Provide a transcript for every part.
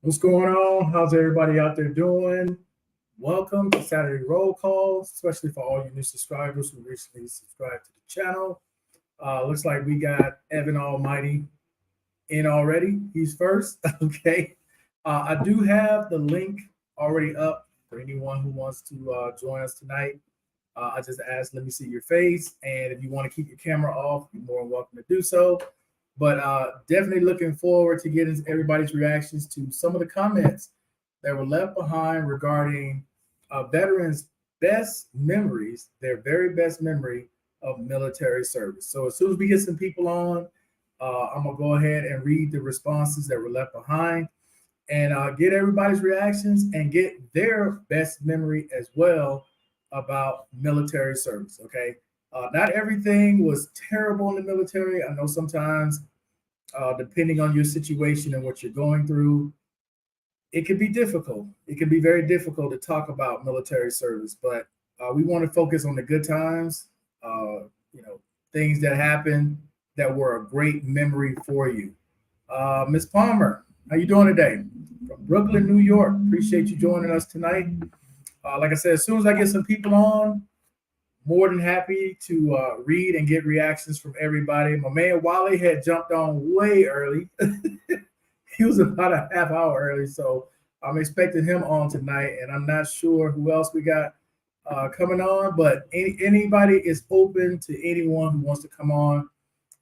What's going on? How's everybody out there doing? Welcome to Saturday Roll Call, especially for all you new subscribers who recently subscribed to the channel. Looks like we got Evan Almighty in already. He's first. Okay. I do have the link already up for anyone who wants to join us tonight. I just asked, let me see your face. And if you want to keep your camera off, you're more than welcome to do so. But definitely looking forward to getting everybody's reactions to some of the comments that were left behind regarding veterans' best memories, their very best memory of military service. So as soon as we get some people on, I'm gonna go ahead and read the responses that were left behind and get everybody's reactions and get their best memory as well about military service. Okay. Not everything was terrible in the military. I know sometimes, depending on your situation and what you're going through, it can be difficult. It can be very difficult to talk about military service, but we want to focus on the good times, things that happened that were a great memory for you. Miss Palmer, how you doing today? From Brooklyn, New York. Appreciate you joining us tonight. Like I said, as soon as I get some people on, more than happy to read and get reactions from everybody. My man Wally had jumped on way early. He was about a half hour early, so I'm expecting him on tonight, and I'm not sure who else we got coming on, but anybody is open to anyone who wants to come on,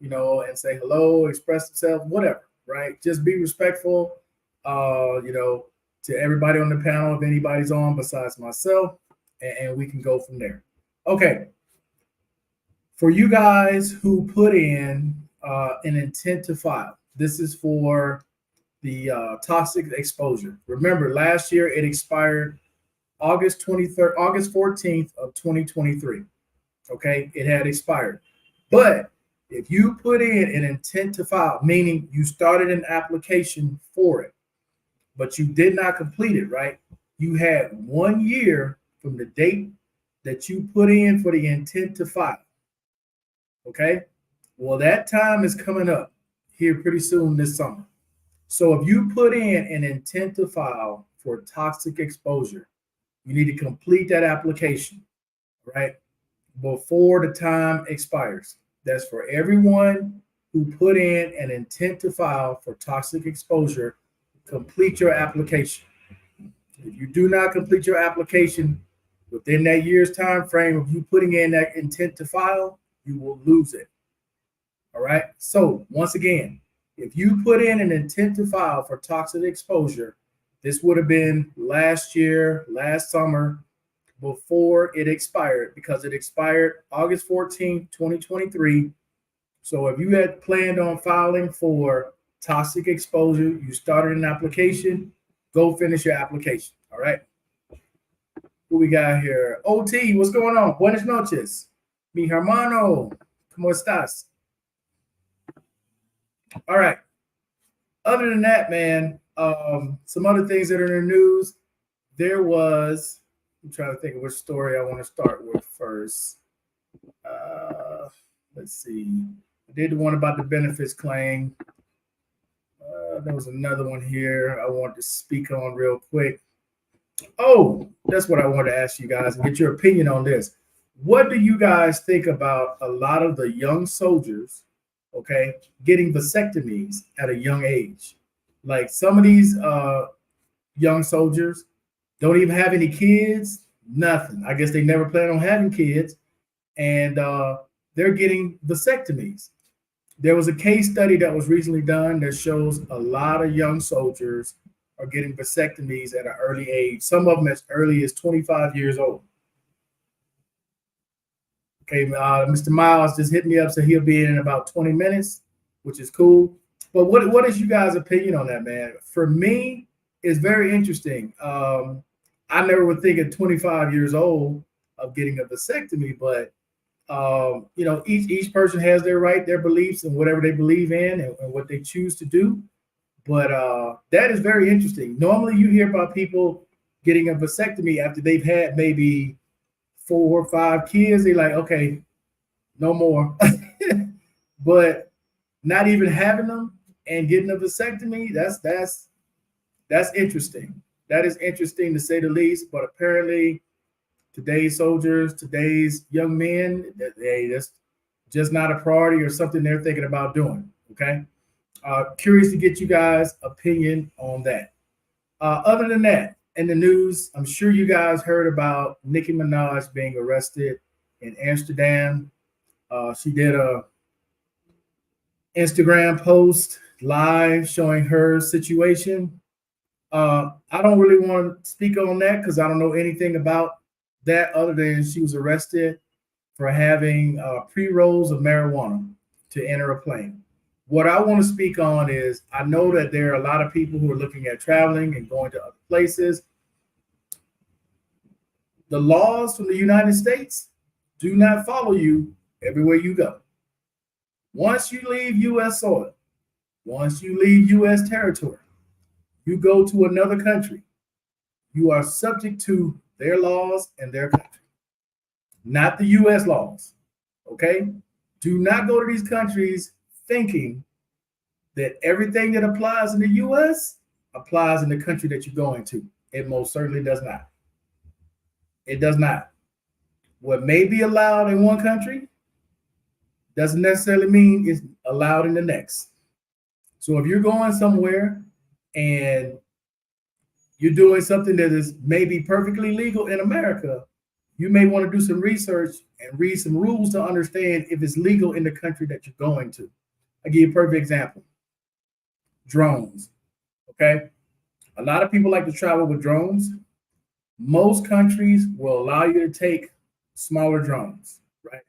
and say hello, express themselves, whatever, right? Just be respectful, to everybody on the panel if anybody's on besides myself, and we can go from there. Okay. For you guys who put in an intent to file, this is for the toxic exposure. Remember, last year it expired August 14th of 2023. Okay, it had expired. But if you put in an intent to file, meaning you started an application for it, but you did not complete it, right? You had 1 year from the date that you put in for the intent to file. Okay, well, that time is coming up here pretty soon this summer. So if you put in an intent to file for toxic exposure, you need to complete that application, right, before the time expires. That's for everyone who put in an intent to file for toxic exposure. Complete your application. If you do not complete your application within that year's time frame of you putting in that intent to file, you will lose it. All right. So once again, if you put in an intent to file for toxic exposure, this would have been last year, last summer, before it expired, because it expired August 14th, 2023. So if you had planned on filing for toxic exposure, you started an application, go finish your application. All right. Who we got here? OT, what's going on? Buenas noches. Mi hermano, ¿cómo estás? All right. Other than that, man, some other things that are in the news. I'm trying to think of which story I want to start with first. Let's see. I did the one about the benefits claim. There was another one here I wanted to speak on real quick. Oh, that's what I wanted to ask you guys and get your opinion on this. What do you guys think about a lot of the young soldiers, okay, getting vasectomies at a young age? Like some of these young soldiers don't even have any kids, nothing. I guess they never plan on having kids, and they're getting vasectomies. There was a case study that was recently done that shows a lot of young soldiers are getting vasectomies at an early age, some of them as early as 25 years old. Okay, Mr. Miles just hit me up, so he'll be in about 20 minutes, which is cool. But what is you guys' opinion on that, man? For me, it's very interesting. I never would think at 25 years old of getting a vasectomy, but each person has their right, their beliefs, and whatever they believe in, and what they choose to do. But that is very interesting. Normally, you hear about people getting a vasectomy after they've had maybe 4 or 5 kids. They're like, okay, no more. But not even having them and getting a vasectomy, that's That's interesting. That is interesting to say the least. But apparently, today's soldiers, today's young men, that's just not a priority or something they're thinking about doing. Okay. Curious to get you guys' opinion on that. Other than that, in the news, I'm sure you guys heard about Nicki Minaj being arrested in Amsterdam. She did a Instagram post live showing her situation. I don't really want to speak on that because I don't know anything about that other than she was arrested for having pre-rolls of marijuana to enter a plane. What I want to speak on is I know that there are a lot of people who are looking at traveling and going to other places. The laws from the United States do not follow you everywhere you go. Once you leave U.S. soil, once you leave U.S. territory, you go to another country, you are subject to their laws and their country, not the U.S. laws. Okay? Do not go to these countries thinking that everything that applies in the U.S. applies in the country that you're going to. It most certainly does not. It does not. What may be allowed in one country doesn't necessarily mean it's allowed in the next. So if you're going somewhere and you're doing something that is maybe perfectly legal in America, you may want to do some research and read some rules to understand if it's legal in the country that you're going to. I'll give you a perfect example. Drones. Okay. A lot of people like to travel with drones. Most countries will allow you to take smaller drones, right?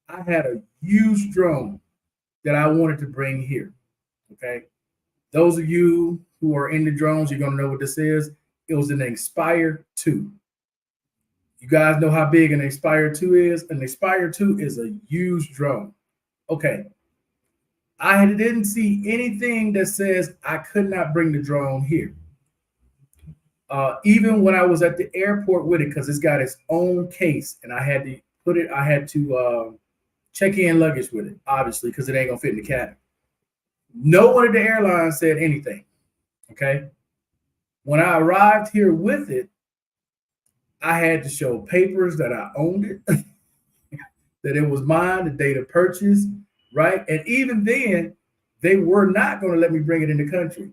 I had a huge drone that I wanted to bring here. Okay. Those of you who are into drones, you're going to know what this is. It was an Aspire 2. You guys know how big an Aspire 2 is? An Aspire 2 is a huge drone. Okay. I didn't see anything that says I could not bring the drone here. Even when I was at the airport with it, because it's got its own case, and I had to check in luggage with it, obviously, because it ain't gonna fit in the cabin. No one at the airline said anything. Okay. When I arrived here with it, I had to show papers that I owned it, that it was mine, the date of purchase, right? And even then, they were not going to let me bring it in the country.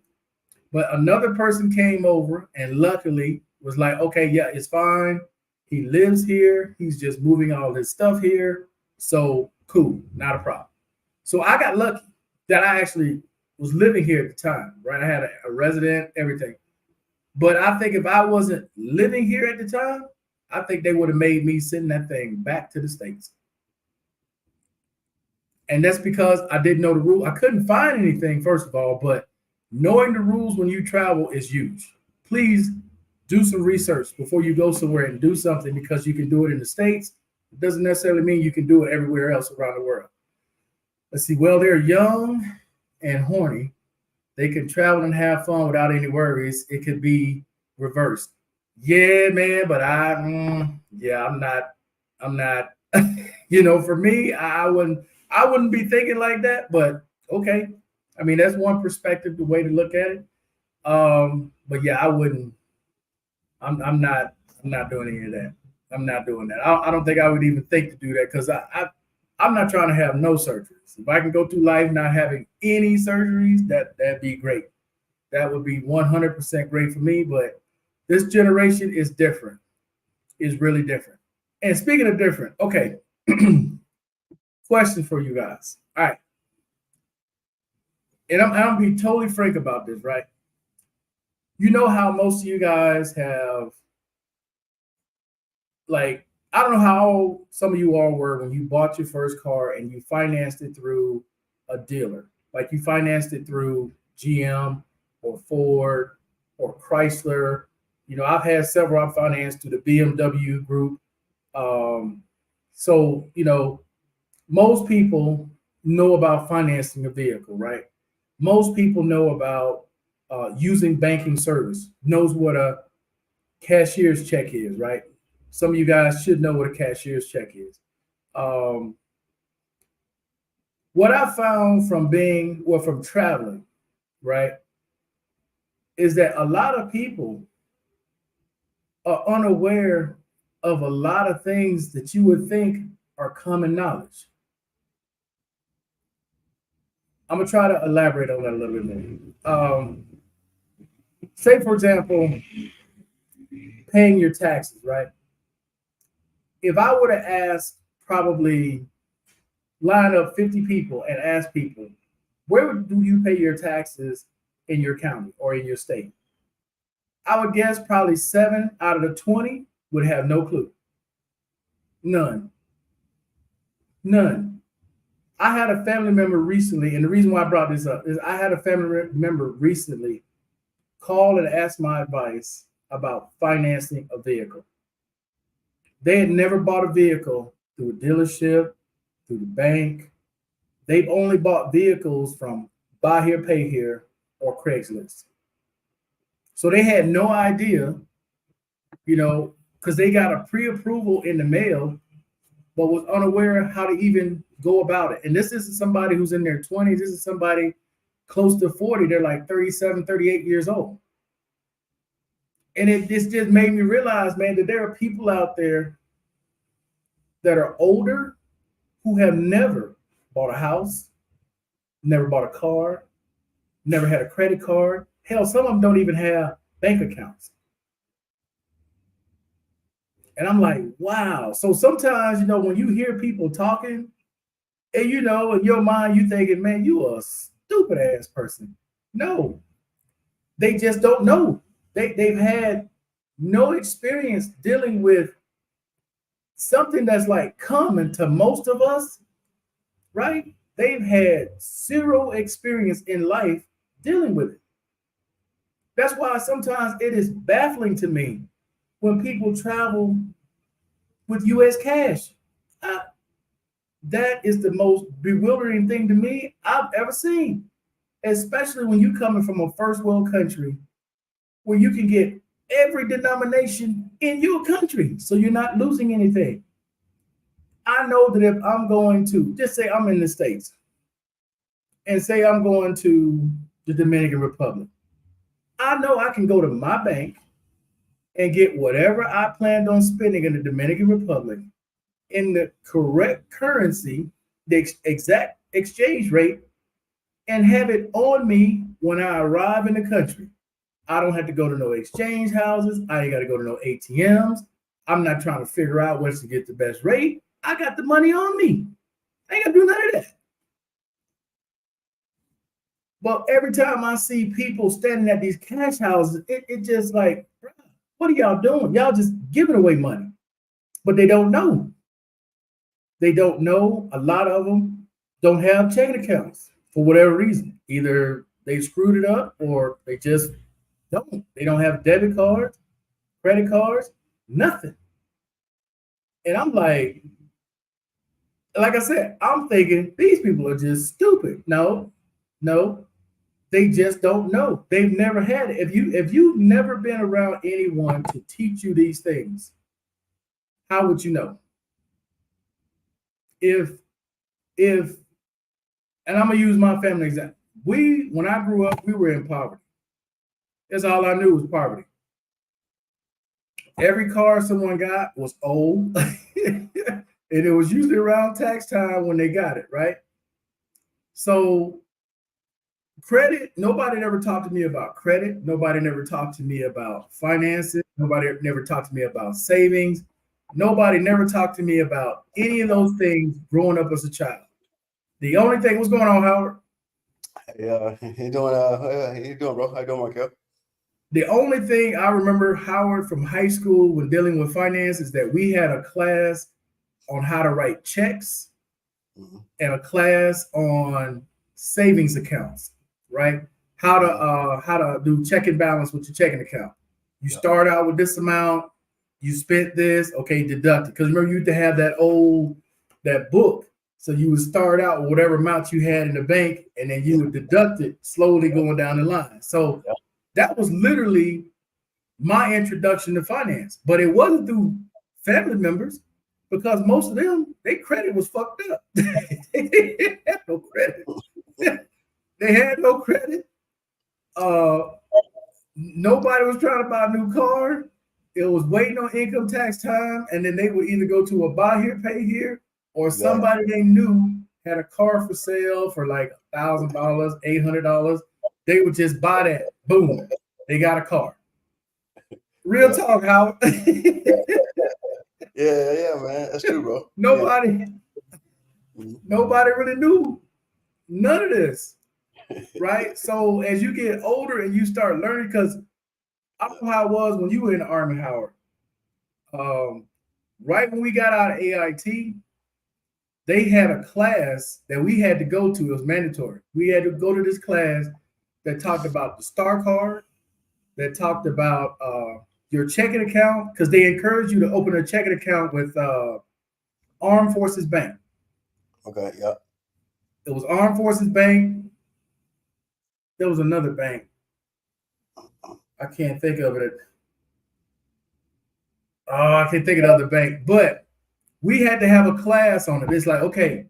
But another person came over and luckily was like, okay, yeah, it's fine. He lives here. He's just moving all his stuff here. So cool, not a problem. So I got lucky that I actually was living here at the time, right? I had a resident, everything. But I think if I wasn't living here at the time, I think they would have made me send that thing back to the States. And that's because I didn't know the rule. I couldn't find anything, first of all, but knowing the rules when you travel is huge. Please do some research before you go somewhere and do something, because you can do it in the States. It doesn't necessarily mean you can do it everywhere else around the world. Let's see. Well, they're young and horny. They can travel and have fun without any worries. It could be reversed. Yeah, man, but I'm not, for me, I wouldn't be thinking like that, but okay. I mean, that's one perspective, the way to look at it. But yeah, I wouldn't, I'm not doing any of that. I'm not doing that. I don't think I would even think to do that, because I'm not trying to have no surgeries. If I can go through life not having any surgeries, that'd be great. That would be 100% great for me. But this generation is different. Is really different. And speaking of different, okay. Question for you guys. All right. And I'm gonna be totally frank about this, right? You know how most of you guys have, like, I don't know how some of you all were when you bought your first car and you financed it through a dealer. Like you financed it through GM or Ford or Chrysler. I've had several I financed through the BMW group. So, most people know about financing a vehicle, right? Most people know about using banking service, knows what a cashier's check is, right? Some of you guys should know what a cashier's check is. What I found from traveling, right? is that a lot of people are unaware of a lot of things that you would think are common knowledge. I'm gonna try to elaborate on that a little bit more. Say, for example, paying your taxes, right? If I were to ask, probably line up 50 people and ask people, where do you pay your taxes in your county or in your state? I would guess probably 7 out of the 20 would have no clue. None. None. I had a family member recently, and the reason why I brought this up is I had a family member recently call and ask my advice about financing a vehicle. They had never bought a vehicle through a dealership, through the bank. They've only bought vehicles from Buy Here, Pay Here, or Craigslist. So they had no idea, because they got a pre-approval in the mail, but was unaware of how to even go about it. And this isn't somebody who's in their 20s. This is somebody close to 40. They're like 37, 38 years old. And this just made me realize, man, that there are people out there that are older who have never bought a house, never bought a car, never had a credit card. Hell, some of them don't even have bank accounts. And I'm like, wow. So sometimes, when you hear people talking, and in your mind, you thinking, man, you a stupid ass person. No, they just don't know. They've had no experience dealing with something that's like common to most of us, right? They've had zero experience in life dealing with it. That's why sometimes it is baffling to me when people travel with US cash. That is the most bewildering thing to me I've ever seen, especially when you're coming from a first world country where you can get every denomination in your country, so you're not losing anything. I know that if I'm going to, just say I'm in the States, and say I'm going to the Dominican Republic, I know I can go to my bank and get whatever I planned on spending in the Dominican Republic in the correct currency, the exact exchange rate, and have it on me when I arrive in the country. I don't have to go to no exchange houses. I ain't got to go to no ATMs. I'm not trying to figure out where to get the best rate. I got the money on me. I ain't got to do none of that. But every time I see people standing at these cash houses, it just like, what are y'all doing? Y'all just giving away money. But they don't know. They don't know. A lot of them don't have checking accounts for whatever reason. Either they screwed it up or they just don't. They don't have debit cards, credit cards, nothing. And I'm like I said, I'm thinking these people are just stupid. No, they just don't know. They've never had it. If you've never been around anyone to teach you these things, how would you know? If and I'm gonna use my family example. When I grew up, we were in poverty. That's all I knew was poverty. Every car someone got was old. And it was usually around tax time when they got it, right? So credit, nobody never talked to me about credit. Nobody never talked to me about finances. Nobody never talked to me about savings. Nobody never talked to me about any of those things growing up as a child. The only thing, what's going on, Howard? Yeah, you doing bro? How you doing, Markel? The only thing I remember, Howard, from high school when dealing with finance is that we had a class on how to write checks and a class on savings accounts, right? How to do check and balance with your checking account. You start out with this amount, you spent this, okay, deduct it. Because remember, you used to have that book. So you would start out with whatever amount you had in the bank, and then you would deduct it slowly going down the line. So that was literally my introduction to finance. But it wasn't through family members, because most of them, their credit was fucked up. They had no credit. They had no credit. nobody was trying to buy a new car. It was waiting on income tax time, and then they would either go to a buy here, pay here, or somebody they knew had a car for sale for like $1,000, $800. They would just buy that. Boom, they got a car. Real talk, Howard. Yeah, man. That's true, bro. Nobody really knew none of this, right? So as you get older and you start learning, because I don't know how it was when you were in the Army, Howard. Right when we got out of AIT, they had a class that we had to go to. It was mandatory. We had to go to this class that talked about the Star Card, that talked about your checking account, because they encourage you to open a checking account with Armed Forces Bank. Okay, yeah. It was Armed Forces Bank. There was another bank. I can't think of it. Oh, I can't think of another bank. But we had to have a class on it. It's like, okay,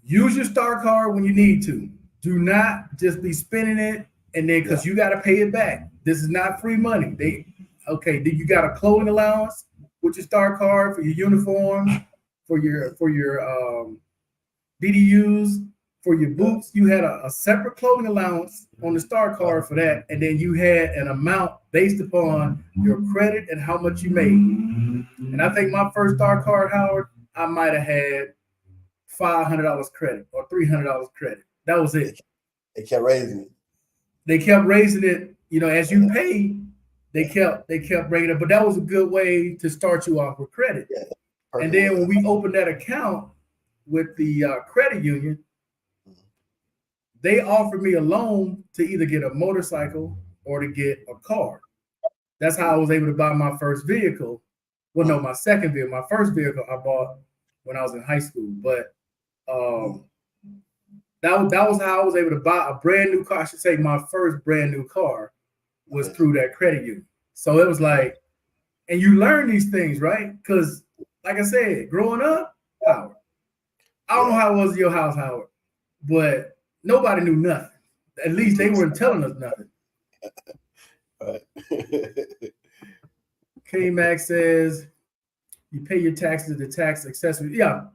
use your Star Card when you need to. Do not just be spending it, and then because you got to pay it back. This is not free money. You got a clothing allowance with your Star Card for your uniforms, for your BDUs, for your boots. You had a separate clothing allowance on the Star Card for that, and then you had an amount based upon your credit and how much you made. And I think my first Star Card, Howard, I might have had $500 credit or $300 credit. That was it. They kept raising it. They kept raising it. You know, as you pay, they kept bringing it. But that was a good way to start you off with credit. Yeah, and then when we opened that account with the credit union, they offered me a loan to either get a motorcycle or to get a car. That's how I was able to buy my first vehicle. Well, no, my second vehicle. My first vehicle I bought when I was in high school. But that was how I was able to buy a brand new car. I should say my first brand new car was through that credit union. So it was like, and you learn these things, right? Because like I said, growing up, Howard, I don't know how it was in your house, Howard, but nobody knew nothing. At least they weren't telling us nothing. K-Max says, you pay your taxes, the tax accessory. Yeah.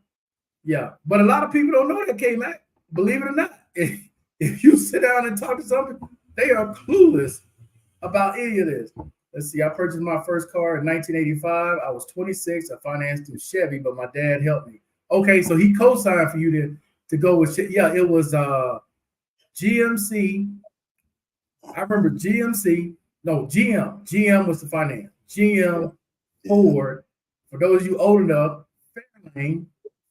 But a lot of people don't know that, K-Max. Believe it or not. If you sit down and talk to somebody, they are clueless about any of this. Let's see. I purchased my first car in 1985. I was 26. I financed through Chevy, but my dad helped me. Okay, so he co-signed for you to go with Chevy. Yeah, it was GMC. I remember GMC. No, GM. GM was the finance. GM, Ford. For those of you old enough,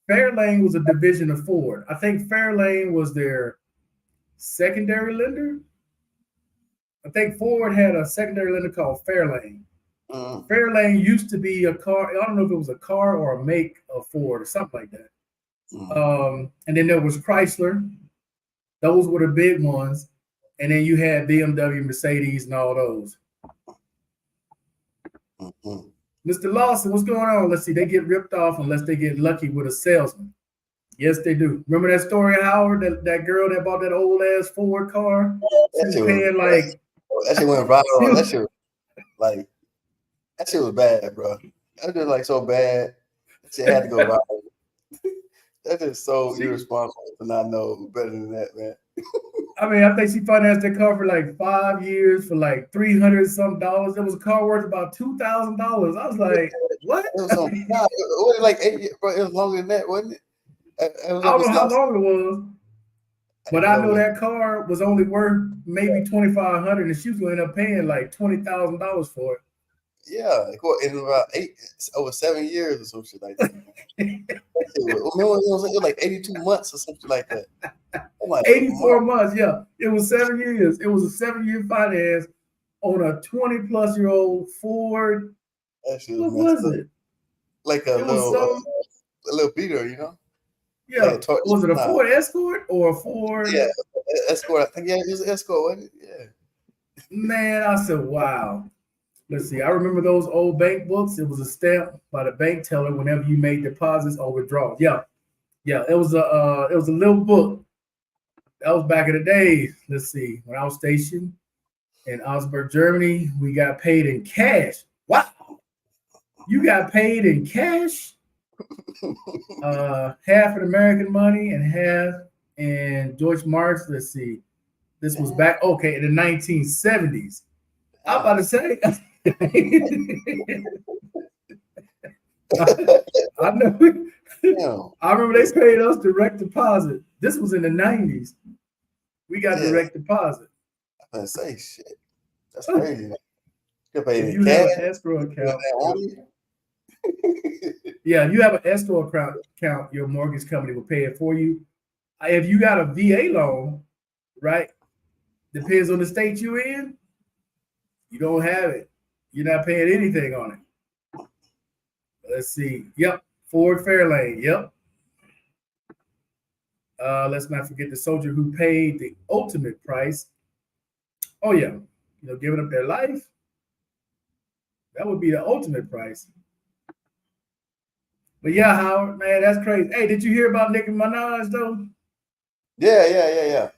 Fairlane was a division of Ford. I think Fairlane was their secondary lender. I think Ford had a secondary lender called Fairlane. Fairlane used to be a car. I don't know if it was a car or a make of Ford or something like that. And then there was Chrysler. Those were the big ones. And then you had BMW, Mercedes, and all those. Mr. Lawson, what's going on? Let's see. They get ripped off unless they get lucky with a salesman. Yes, they do. Remember that story, Howard? That girl that bought that old ass Ford car? She was paying like. That shit went viral. That shit was bad, bro. That was like so bad. That shit had to go viral. That's just so irresponsible to not know better than that, man. I mean, I think she financed that car for like 5 years for like $300 something. It was a car worth about $2,000. I was like, what? It was like 8 years, bro. It was longer than that, wasn't it? I don't know how long it was, but I know that car was only worth maybe $2,500, and she was going to end up paying like $20,000 for it. Yeah, in about over 7 years or some shit like that. It was like 82 months or something like that. Like, 84 months, yeah. It was 7 years. It was a 7-year finance on a 20-plus-year-old Ford. That shit what was it? Like a little beater, you know? Yeah. Like was it a Ford Escort or a Ford? Yeah, Escort. I think it was an Escort, wasn't it? Yeah. Man, I said, wow. Let's see. I remember those old bank books. It was a stamp by the bank teller whenever you made deposits or withdrawals. Yeah. It was a little book. That was back in the day. Let's see. When I was stationed In Augsburg, Germany, we got paid in cash. Wow. You got paid in cash? Half in American money and half in Deutschmarks. Let's see. This was back, okay, in the 1970s. I'm about to say. I know. Damn. I remember they paid us direct deposit. This was in the 90s. We got Yeah. direct deposit. I was gonna say shit. That's crazy. Man. You paid If in you cash. have an escrow account, You yeah, if you have an escrow account, your mortgage company will pay it for you. If you got a VA loan, right? Depends on the state you're in. You don't have it. You're not paying anything on it. Let's see. Yep, Ford Fairlane. Yep. Let's not forget the soldier who paid the ultimate price. Oh yeah, giving up their life. That would be the ultimate price. But yeah, Howard, man, that's crazy. Hey, did you hear about Nicki Minaj though? Yeah.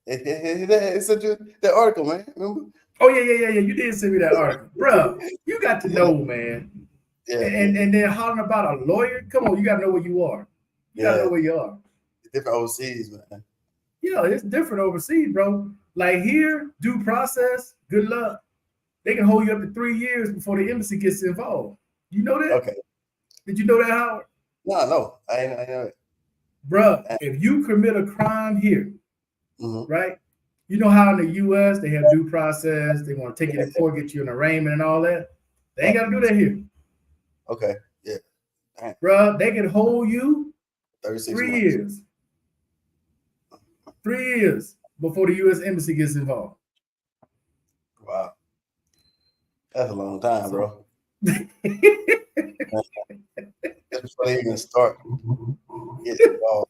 It's such a that article, man. Remember? Oh yeah. You did send me that article, bro. You got to know, man. Yeah. And then hollering about a lawyer. Come on, you got to know where you are. You got to know where you are. Different overseas, man. Yeah, it's different overseas, bro. Like here, due process. Good luck. They can hold you up to 3 years before the embassy gets involved. You know that? Okay. Did you know that, Howard? No, I know it. Bruh, if you commit a crime here, Mm-hmm. right? You know how in the U.S. they have due process, they want to take you to court, get you an arraignment and all that. They ain't got to do that here. Okay, yeah. Damn. Bruh, they can hold you 36 3 months. years. 3 years before the U.S. embassy gets involved. Wow. That's a long time, bro. Just before they even start getting involved.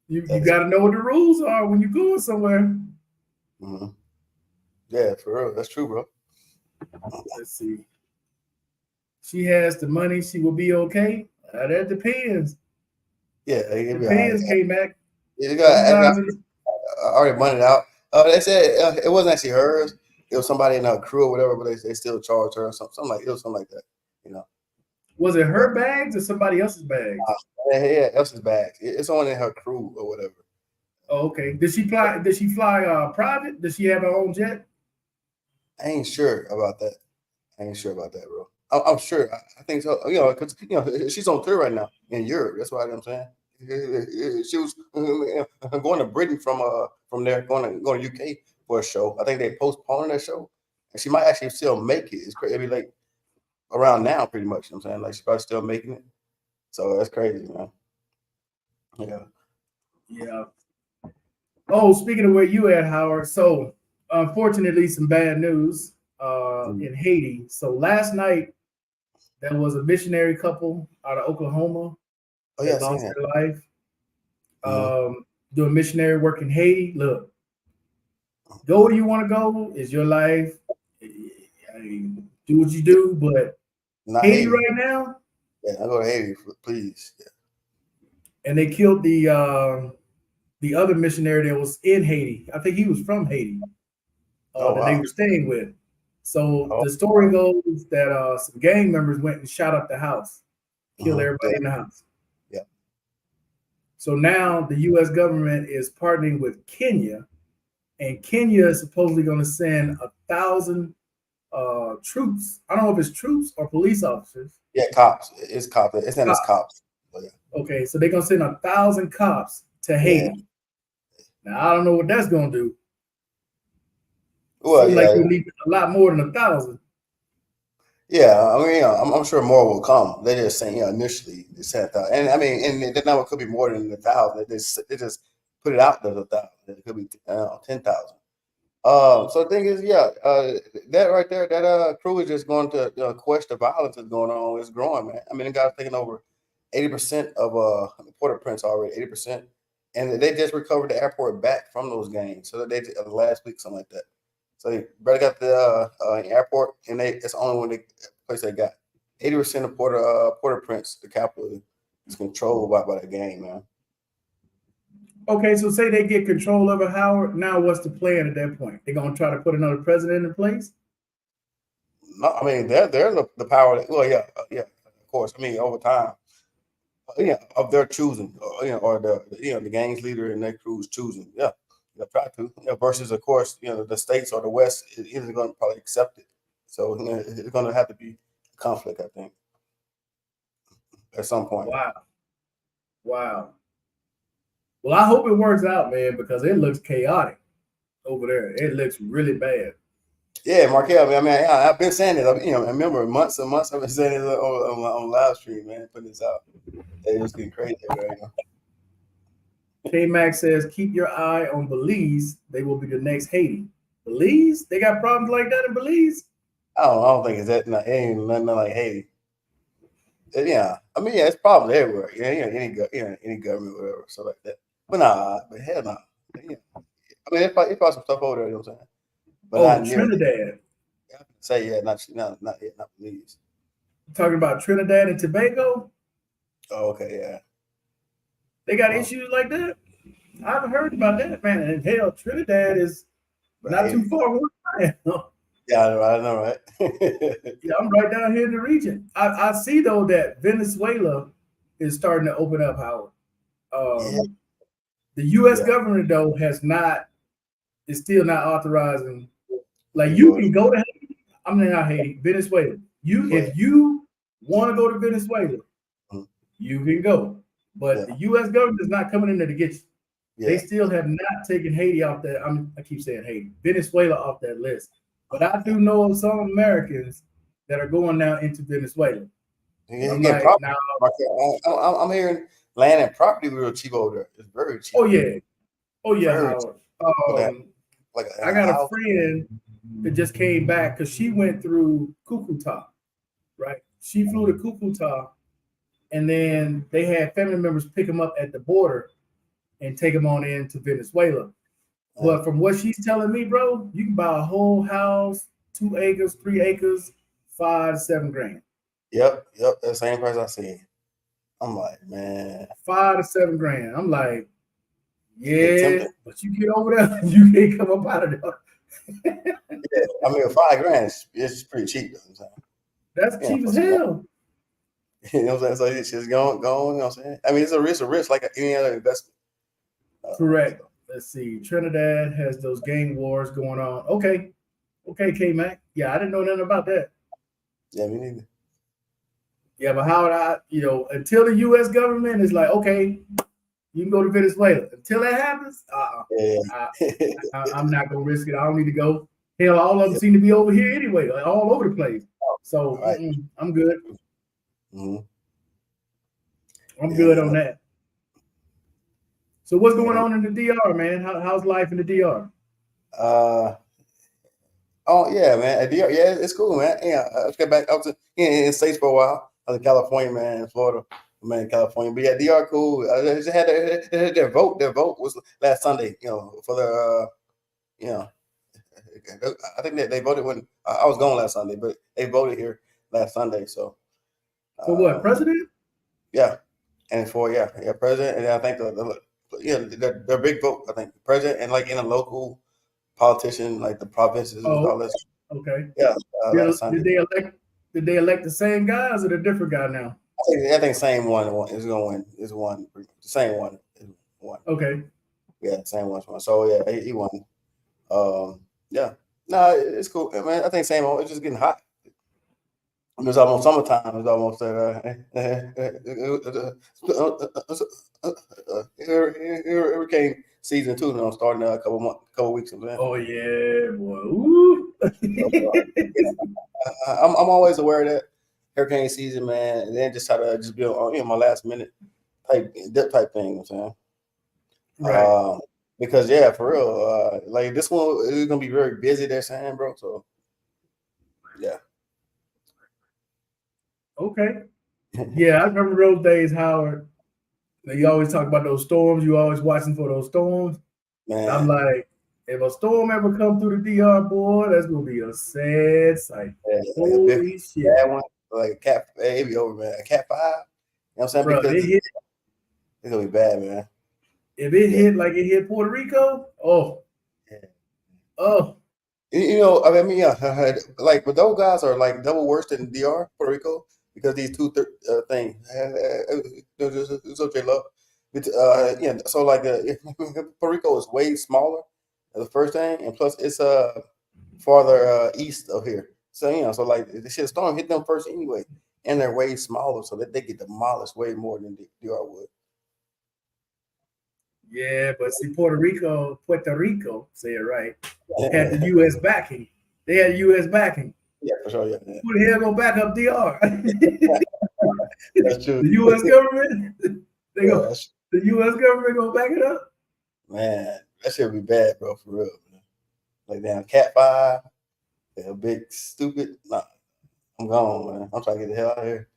You got to know what the rules are when you're going somewhere. Mm-hmm. Yeah, for real. That's true, bro. Let's see. She has the money. She will be okay. That depends. Yeah, it depends, K-Mac. I already money out. They said it wasn't actually hers. It was somebody in her crew or whatever, but they still charged her or something like that. Was it her bags or somebody else's bags? Yeah, else's bags. It's someone in her crew or whatever. Oh, okay. Did she fly? Private? Does she have her own jet? I ain't sure about that. Bro. I'm sure. I think so. Because she's on tour right now in Europe. That's why I'm saying. She was going to Britain from there, going to UK for a show. I think they postponed that show, and she might actually still make it. It's crazy. It'd be like around now, pretty much. You know what I'm saying, like she's probably still making it. So that's crazy, man. Yeah. Oh, speaking of where you at, Howard. So, unfortunately, some bad news in Haiti. So last night, there was a missionary couple out of Oklahoma that lost their life. Doing missionary work in Haiti. Look, go where you want to go. It's your life. Do what you do, but Haiti right now. Yeah, I go to Haiti, please. Yeah. And they killed the other missionary that was in Haiti. I think he was from Haiti. That they were staying with. So the story goes that some gang members went and shot up the house, killed everybody in the house. Yeah. So now the U.S. government is partnering with Kenya, and Kenya is supposedly going to send 1,000 troops. I don't know if it's troops or police officers. Yeah, cops. It's cops. It's not as cops. Yeah. Okay, so they're going to send 1,000 cops to Haiti. Yeah. Now I don't know what that's going to do. Well, like we need a lot more than 1,000. Yeah, I mean, I'm sure more will come. They just saying, initially they said 1,000, and I mean, and the number could be more than 1,000. They just put it out there 1,000. It could be 10,000. So the thing is, that right there, that crew is just going to quash the violence that's going on. It's growing, man. I mean, the guy's taking over 80% of Port-au-Prince already, 80%, and they just recovered the airport back from those gangs. So they did last week, something like that. So they barely got the airport, and it's the only place they got. 80% of Port-au-Prince, the capital, is controlled by the gang, man. Okay, so say they get control over Howard. Now, what's the plan at that point? They're gonna try to put another president in place. No, I mean they're the power. Well, yeah, yeah, of course. I mean over time, yeah, of their choosing, or the gang's leader and their crew's choosing. Yeah, they'll try to. Versus, of course, the states or the West isn't going to probably accept it. So it's going to have to be conflict, I think, at some point. Wow, wow. Well, I hope it works out, man, because it looks chaotic over there. It looks really bad. Yeah, Markel. I mean, I've been saying it. I remember months and months I've been saying it on live stream, man, putting this out. They're just getting crazy right now. K-Max says, keep your eye on Belize. They will be the next Haiti. Belize? They got problems like that in Belize? I don't think it's that. It ain't nothing like Haiti. Yeah, I mean, yeah, it's problems everywhere. Any government, whatever, stuff like that. But hell nah. Yeah. I mean, it's probably some stuff over there. You know what I'm saying? But not near Trinidad. I can say not Belize. Talking about Trinidad and Tobago. Oh, okay, yeah. They got issues like that. I haven't heard about that, man. And hell, Trinidad is not too far away. Yeah, I know, right? Yeah, I'm right down here in the region. I see though that Venezuela is starting to open up, Howard. The U.S. government though is still not authorizing. Like you can go to Haiti. I mean, not Haiti, Venezuela. If you want to go to Venezuela, you can go. But the U.S. government is not coming in there to get you. Yeah. They still have not taken Haiti off that. I keep saying Haiti, Venezuela off that list. But I do know of some Americans that are going now into Venezuela. I'm hearing land and property real cheap over there. It's very cheap. Oh yeah, Howard. I got a friend that just came back because she went through Cucuta, right? She flew to Cucuta, and then they had family members pick them up at the border and take them on into Venezuela. But from what she's telling me, bro, you can buy a whole house, 2 acres, 3 acres, $5 to $7 grand. Yep. The same price I see. I'm like, man, $5 to $7 grand. I'm like, yeah, but you get over there, you can't come up out of there. Yeah, I mean, $5 grand is pretty cheap. You know that's cheap as hell. You know what I'm saying? So it's just going. You know what I'm saying? I mean, it's a risk like any other investment. Correct. Let's see. Trinidad has those gang wars going on. Okay, K-Mac. Yeah, I didn't know nothing about that. Yeah, me neither. Yeah, but how until the U.S. government is like, okay, you can go to Venezuela. Until that happens, I'm not gonna risk it. I don't need to go. Hell, all of them seem to be over here anyway, like all over the place. So I'm good. Mm-hmm. I'm good on that. So what's going on in the DR, man? How's life in the DR? Oh yeah, man. DR, yeah, it's cool, man. Yeah, I got back. I was in states for a while. I was in California, man, in Florida, man, in California. But yeah, DR cool. They just had their vote. Their vote was last Sunday. For the I think that they voted when I was gone last Sunday, but they voted here last Sunday. So for what, president? Yeah, and for president, and I think their big vote. I think president and like in a local politician, like the provinces and all this. Okay. Yeah. Did they elect the same guy or is it a different guy now? I think same one is going to win. Is one the same one is one. Okay. Yeah, same one. So yeah, he won. Yeah. No, it's cool. I mean, I think same old. It's just getting hot. It's almost summertime. It's almost hurricane season 2 starting a couple weeks. Man. Oh yeah, boy. Ooh. I'm always aware of that hurricane season, man, and then just try to be on my last minute type thing. You know what I'm saying? Right. Because yeah, for real, like this one is gonna be very busy. They're saying, bro. So yeah. Okay. Yeah, I remember those days, Howard. You always talk about those storms. You always watching for those storms. Man. I'm like, if a storm ever come through the DR, boy, that's gonna be a sad sight. Yeah, holy shit! Bad one, like a cat, it be over, man. A cat 5. You know what I'm saying? Bro, because it's gonna be bad, man. If it hit like it hit Puerto Rico, oh, You know, I mean, yeah, like, but those guys are like double worse than DR, Puerto Rico, because these two things. It's okay, love. Yeah, so like Puerto Rico is way smaller, the first thing, and plus it's farther east of here. So you know, so like the shit storm hit them first anyway, and they're way smaller, so that they get demolished way more than DR would. yeah, but see, Puerto Rico, say it right, had the U.S. backing. They had U.S. backing. Yeah, for sure. Yeah, Who the hell gonna back up DR? that's true. The U.S. government. Yeah, The U.S. government gonna back it up. man, that should be bad, bro, for real. Man. Like damn Cat 5, they're big stupid. Nah, I'm gone, man. I'm trying to get the hell out of here.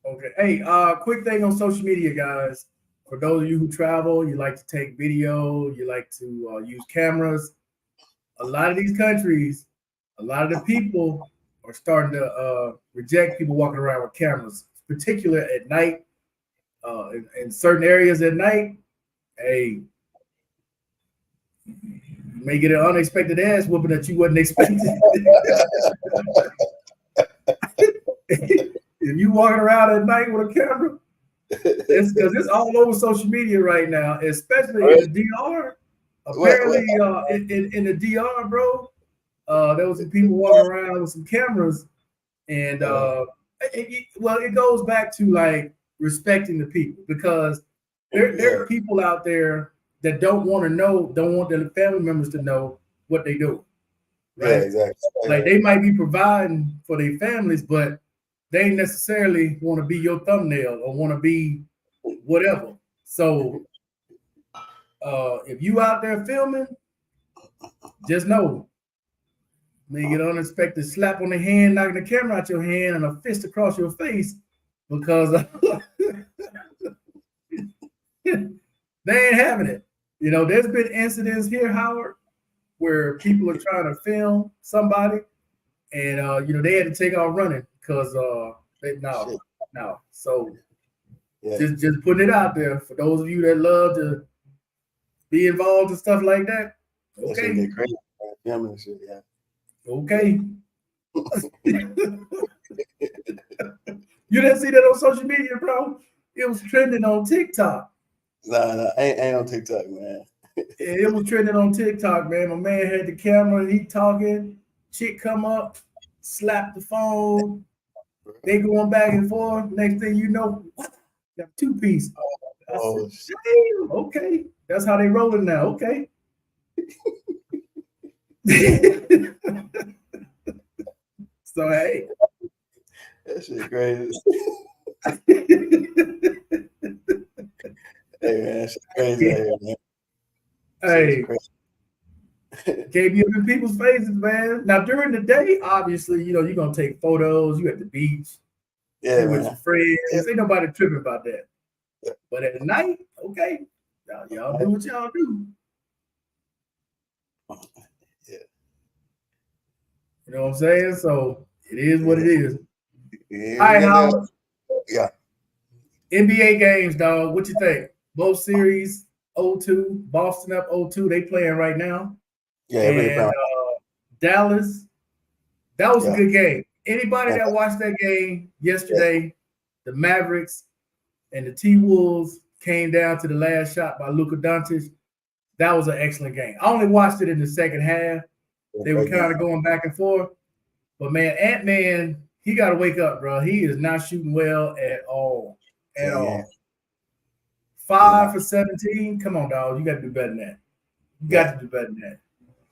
Okay. Hey, quick thing on social media, guys. For those of you who travel, you like to take video, you like to use cameras. A lot of these countries, a lot of the people are starting to reject people walking around with cameras, particularly at night. In certain areas at night, hey, you may get an unexpected ass whooping that you wasn't expecting. If you walking around at night with a camera, it's because it's all over social media right now, especially in the DR. Apparently, in the DR, bro, there was some people walking around with some cameras, and it goes back to like respecting the people, because there are people out there that don't want their family members to know what they do. Right? Yeah, exactly. Like they might be providing for their families, but they necessarily want to be your thumbnail or want to be whatever. So if you out there filming, just know you get an unexpected slap on the hand, knocking the camera out your hand, and a fist across your face, because they ain't having it. You know, there's been incidents here, Howard, where people are trying to film somebody, and they had to take off running because no. So just putting it out there for those of you that love to be involved in stuff like that. Okay. That shit crazy. Filming shit, yeah. Okay. You didn't see that on social media, bro? It was trending on TikTok. Nah, ain't on TikTok, man. It was trending on TikTok, man. My man had the camera, he talking, chick come up, slap the phone, they going back and forth. Next thing you know, got 2-piece. Oh, damn, okay. That's how they rolling now. Okay. So hey. That shit crazy. Hey man, that shit crazy out here, man. Hey, can't be up in people's faces, man. Now during the day, obviously, you're gonna take photos. You at the beach, yeah, with your friends. Yeah. Ain't nobody tripping about that. Yeah. But at night, okay, y'all do what y'all do. Yeah. You know what I'm saying? So it is what it is. Yeah. All right, Howard. Yeah. NBA games, dog. What you think? Both series, 0-2, Boston up 0-2. They playing right now. Yeah, and Dallas. That was a good game. Anybody that watched that game yesterday, the Mavericks and the T-Wolves came down to the last shot by Luka Doncic. That was an excellent game. I only watched it in the second half. They were kind of going back and forth. But, man, Ant-Man, he got to wake up, bro. He is not shooting well at all. At all. 5 for 17. Come on, dog. You got to do better than that. You got to do better than that.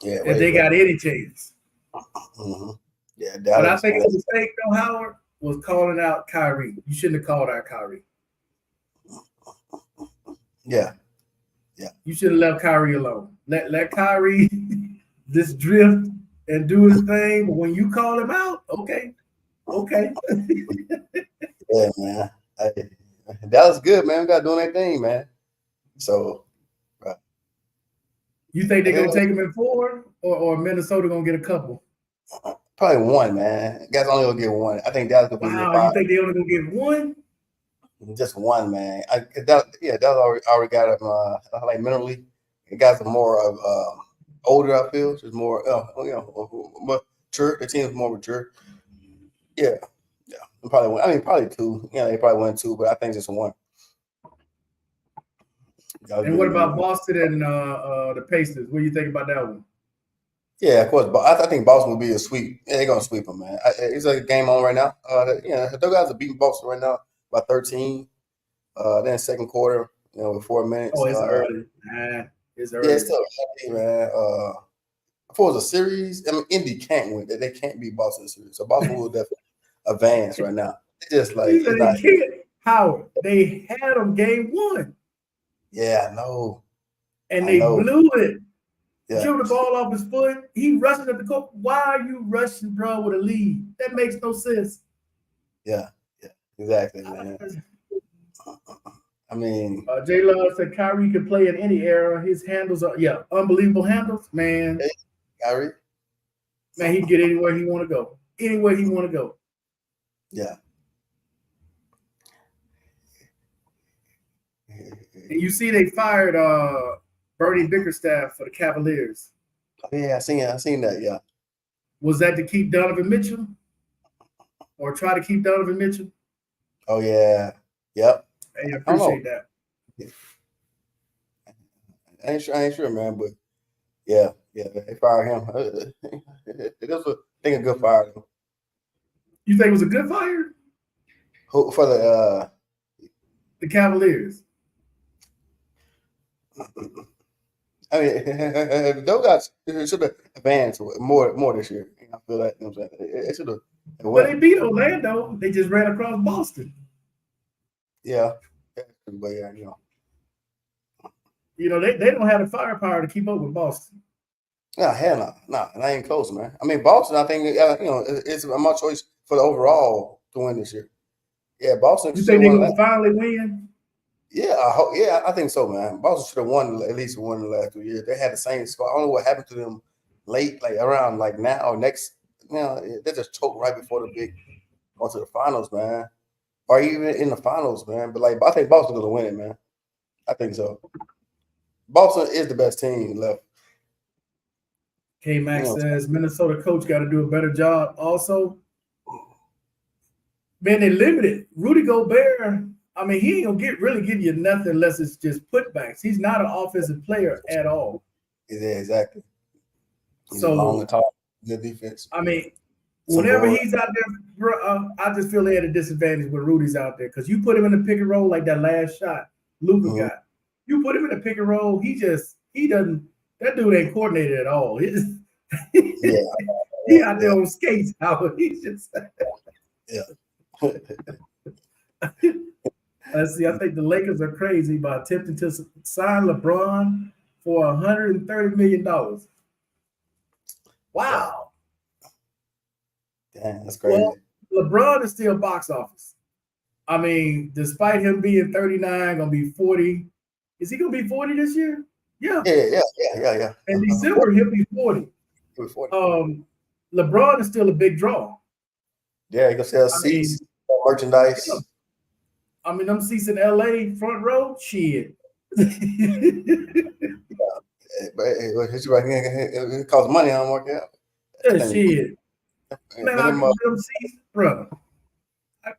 Yeah. If they got any chance. Mm-hmm. Yeah. But I think the mistake, though, Howard, was calling out Kyrie. You shouldn't have called out Kyrie. Yeah. Yeah. You should have left Kyrie alone. Let Kyrie just drift and do his thing. But when you call him out, okay. Yeah, man. That was good, man. We got doing that thing, man. So, you think they're gonna take him in 4, or Minnesota gonna get a couple? Probably 1, man. Guys only gonna get 1. I think Dallas gonna be 5. You think they only gonna get 1? Just one, man. That already got him like mentally. It got some more of older. I feel just more mature. The team's more mature. Yeah, yeah. Probably one. I mean, probably two. Yeah, they probably won two, but I think just one. And what about Boston and the Pacers? What do you think about that one? Yeah, of course. But I think Boston will be a sweep. Yeah, they're gonna sweep them, man. It's like a game on right now. Those guys are beating Boston right now by 13. Then second quarter, with 4 minutes. Oh, it's early. It's early. Yeah, it's still early, man. If it was a series, I mean, Indy can't win. They can't beat Boston series, so Boston will definitely advance right now. It's just like they can't. Howard, they had them game one. Yeah, I know. And they blew it. Yeah. Drew the ball off his foot. He rushing at the goal. Why are you rushing, bro, with a lead? That makes no sense. Yeah, exactly, man. I mean, J Love said Kyrie can play in any era. His handles are unbelievable handles, man. Hey, Kyrie, man, he can get anywhere he want to go. Anywhere he want to go. Yeah. And you see, they fired Bernie Bickerstaff for the Cavaliers. Yeah, I seen that. Yeah. Was that to keep Donovan Mitchell, or try to keep Donovan Mitchell? Oh yeah. Yep. Hey, I appreciate that. I ain't sure, man, but yeah, they fired him. It was a good fire though. You think it was a good fire? Who for the Cavaliers? I mean, those guys should have advanced more this year. I feel like, you know what I'm saying? It should have. But they beat Orlando. They just ran across Boston. Yeah, but yeah, they don't have the firepower to keep up with Boston. No, hell no, and I ain't close, man. I mean, Boston, I think it's my choice for the overall to win this year. Yeah, Boston. You think they're gonna finally win? Yeah, I think so, man. Boston should have won at least one in the last 2 years. They had the same squad. I don't know what happened to them late, like around like now or next. They just choked right before the big go to the finals, man, or even in the finals, man. But I think Boston's gonna win it, man. I think so. Boston is the best team left. K Max says Minnesota coach got to do a better job. Also, man, they limited Rudy Gobert. I mean, he ain't gonna really give you nothing unless it's just putbacks. He's not an offensive player at all. Yeah, exactly. He's long and tall, good defense. I mean, whenever he's out there, I just feel they had a disadvantage when Rudy's out there because you put him in the pick and roll like that last shot Luka got. You put him in the pick and roll, he doesn't. That dude ain't coordinated at all. He out there on skates. He's just Let's see. I think the Lakers are crazy by attempting to sign LeBron for $130 million. Wow. Damn, that's crazy. Well, LeBron is still box office. I mean, despite him being 39, gonna be 40. Is he gonna be 40 this year? Yeah. Yeah. In December, he'll be 40. He'll be 40. LeBron is still a big draw. Yeah, he can sell seats, merchandise. Yeah. I mean, them seats in LA, front row, shit. But it costs money on work out. Yeah, shit. Man, I can them seats, bro.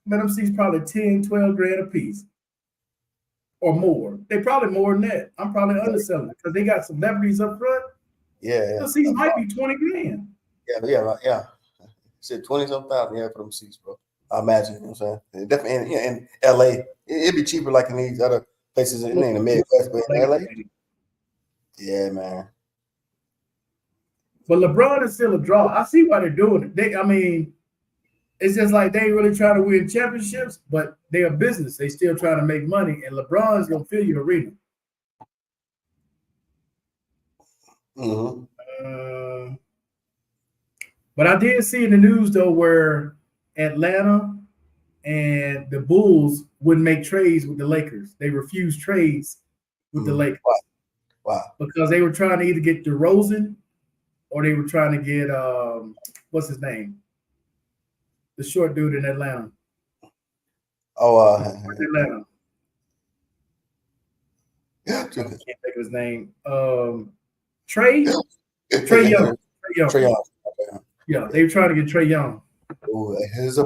Them seats probably 10, 12 grand a piece. Or more. They probably more than that. I'm probably underselling it because they got celebrities up front. Yeah. The seats might be 20 grand. Yeah. Said 20-something thousand, for them seats, bro. I imagine, you know what I'm saying? Definitely in LA, it'd be cheaper like in these other places in the Midwest, but in LA. Yeah, man. But LeBron is still a draw. I see why they're doing it. It's just like they ain't really trying to win championships, but they're a business. They still trying to make money, and LeBron's gonna fill your arena. But I did see in the news though where Atlanta and the Bulls wouldn't make trades with the Lakers. They refused trades with the Lakers. Wow. Because they were trying to either get DeRozan or they were trying to get what's his name? The short dude in Atlanta. Oh, Atlanta. I can't think of his name. Trey Young. Trey Young. Okay. Yeah, they were trying to get Trey Young. Ooh, it's a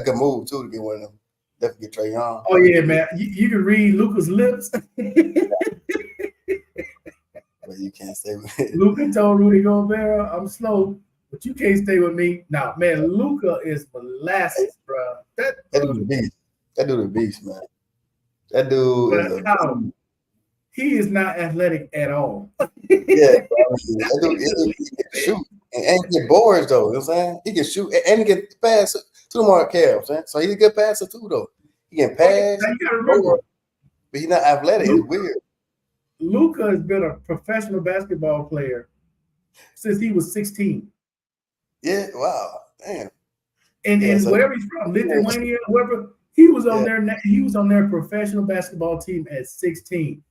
good move too to get one of them. Definitely get Trey Young. Oh yeah, man. You can read Luka's lips. But you can't stay with it. Luka told Rudy Gobert, "I'm slow, but you can't stay with me." Nah, man, Luka is molasses, bro. That dude a beast. That dude a beast, man. That dude is a beast. He is not athletic at all. Yeah, bro. That dude, he can shoot and get boards though. You know what I'm saying? He can shoot and he can pass to Markel. So he's a good passer too, though. He can pass. Now you gotta remember, but he's not athletic. It's weird. Luka has been a professional basketball player since he was 16. Yeah, wow, damn. And wherever he's from, Lithuania, wherever, he was on their professional basketball team at 16.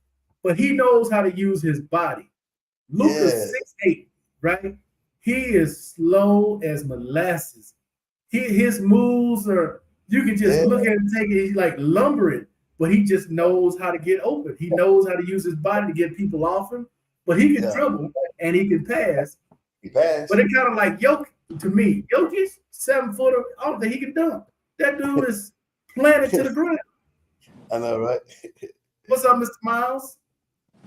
But he knows how to use his body. Luka's 6'8", right? He is slow as molasses. His moves are, you can just look at him, take it, he's like lumbering, but he just knows how to get open. He knows how to use his body to get people off him, but he can dribble and he can pass. But it's kind of like Jokic to me. Jokic, 7-footer, I don't think he can dunk. That dude is planted to the ground. I know, right? What's up, Mr. Miles?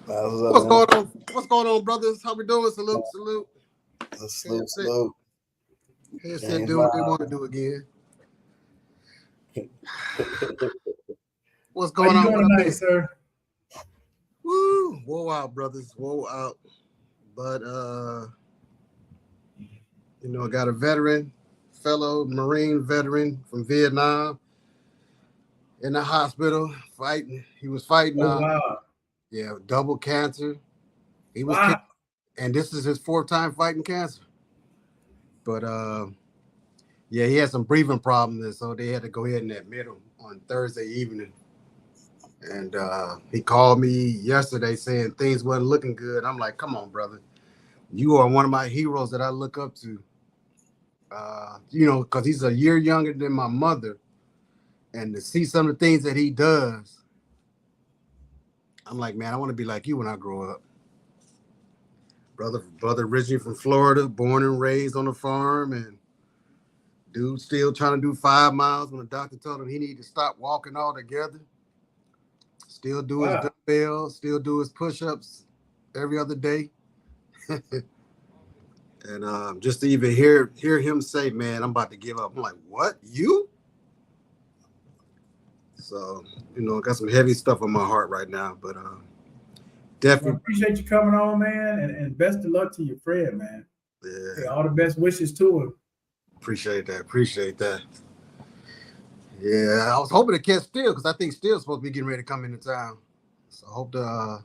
What's going on? What's going on, brothers? How we doing? Salute. Salute. They said do what they want to do again. What's going on tonight, sir? Woo! Whoa out, brothers. Whoa out. But I got a fellow Marine veteran from Vietnam in the hospital fighting. He was fighting. Wow. Yeah, double cancer. He was, and this is his 4th time fighting cancer. But he had some breathing problems, and so they had to go ahead and admit him on Thursday evening. And he called me yesterday saying things wasn't looking good. I'm like, come on, brother. You are one of my heroes that I look up to. Because he's a year younger than my mother. And to see some of the things that he does, I'm like, man, I want to be like you when I grow up. Brother originally from Florida, born and raised on a farm, and dude still trying to do 5 miles when the doctor told him he needed to stop walking altogether. Still do his dumbbells, still do his push-ups every other day. And just to even hear him say, man, I'm about to give up. I'm like, what? You? So, got some heavy stuff on my heart right now, but definitely. I appreciate you coming on, man, and best of luck to your friend, man. Yeah. All the best wishes to him. Appreciate that. Yeah, I was hoping to catch Steele because I think Steele's supposed to be getting ready to come into town. So I hope to.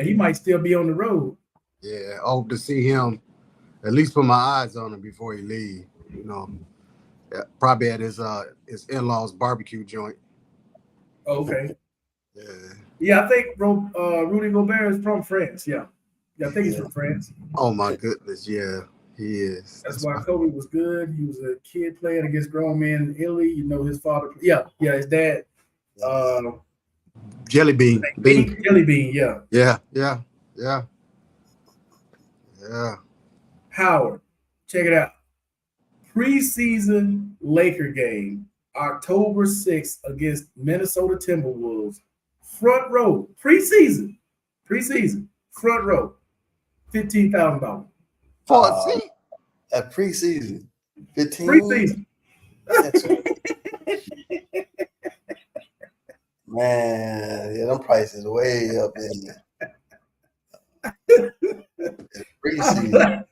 He might still be on the road. Yeah, I hope to see him. At least put my eyes on him before he leaves. Probably at his in-laws barbecue joint. Okay. Yeah, I think Rudy Gobert is from France. Yeah, I think he's from France. Oh my goodness, yeah, he is. That's why Kobe was good. He was a kid playing against grown men in Italy. His father. Yeah, his dad. Jelly Bean. Jelly Bean. Yeah. Howard, check it out. Preseason Laker game, October 6th against Minnesota Timberwolves. Front row, preseason, front row, $15,000. For a seat? At preseason, 15. Preseason. Man, them prices way up in there. Preseason.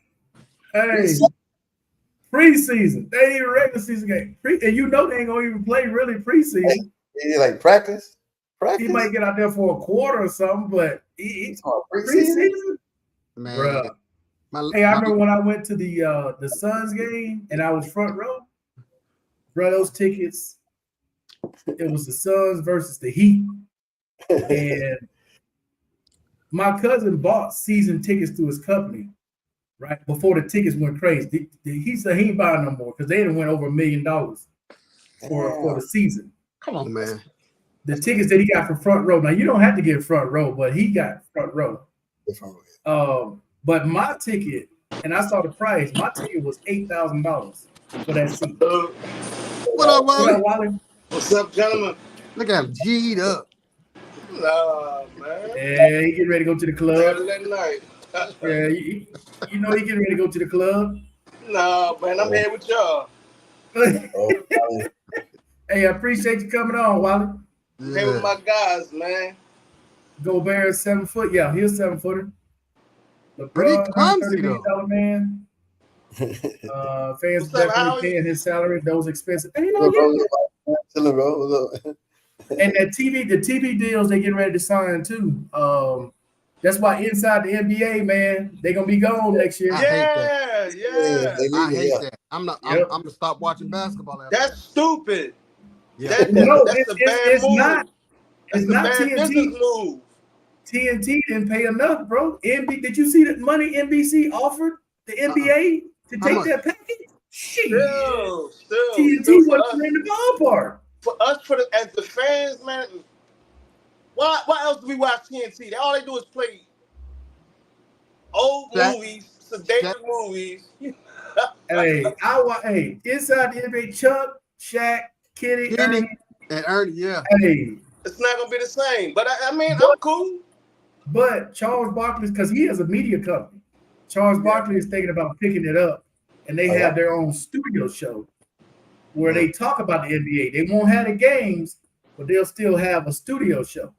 Hey, preseason. They ain't even regular season game. And they ain't gonna even play really preseason. Hey, like practice. He might get out there for a quarter or something, but he's preseason. Man. Hey, I remember when I went to the Suns game and I was front row. Bro, those tickets, it was the Suns versus the Heat. And my cousin bought season tickets through his company, right? Before the tickets went crazy. He said he ain't buying no more because they didn't went over $1 million for the season. Come on, man. The tickets that he got for front row. Now you don't have to get front row, but he got front row. But my ticket, and I saw the price. My ticket was $8,000 for that seat. What up, Wally? Wally? What's up, gentlemen? Look at him, G'd up. Nah, man. Yeah, he getting ready to go to the club. Saturday night. Yeah, you know he getting ready to go to the club. Nah, man, I'm here with y'all. Hey, I appreciate you coming on, Wally. I'm here with my guys, man. Gobert is 7 foot. Yeah, he's a 7-footer. Pretty LeBron, clumsy, $30 million man. Fans definitely paying his salary. Those expensive. And, bro. And that the TV deals they getting ready to sign too. That's why inside the NBA, man, they're gonna be gone next year. I hate that. I'm gonna stop watching basketball. That's stupid. Yeah. That's a bad move. It's not TNT. Move. TNT didn't pay enough, bro. Did you see the money NBC offered the NBA to take that package? Shit. Still, TNT wasn't in the ballpark. For us, as the fans, man. Why else do we watch TNT? All they do is play old movies, sedated movies. Hey, inside the NBA, Chuck, Shaq, Kenny, and Ernie, yeah. Hey, it's not gonna be the same. But I mean, I'm cool. But Charles Barkley, because he has a media company, Charles Barkley is thinking about picking it up, and they have their own studio show where they talk about the NBA. They won't have the games, but they'll still have a studio show.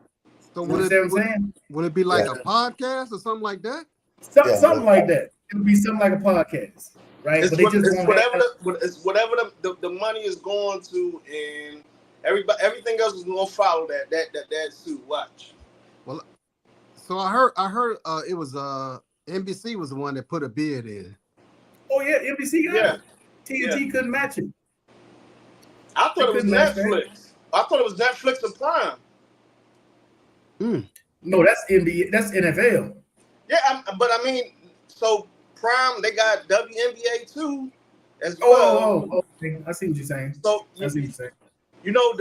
So you understand what I'm saying? Would it be like a podcast or something like that? Something like that. It would be something like a podcast, right? It's, but they it's whatever the money is going to, and everything else is gonna follow that suit. Watch. Well, so I heard it was NBC was the one that put a bid in. Oh yeah, NBC got it. TNT couldn't match it. I thought it was Netflix. I thought it was Netflix and Prime. No, that's NBA. That's NFL. Yeah, but I mean, so Prime, they got WNBA too, as well. Oh, okay. I see what you're saying. So I see what you're saying. You know,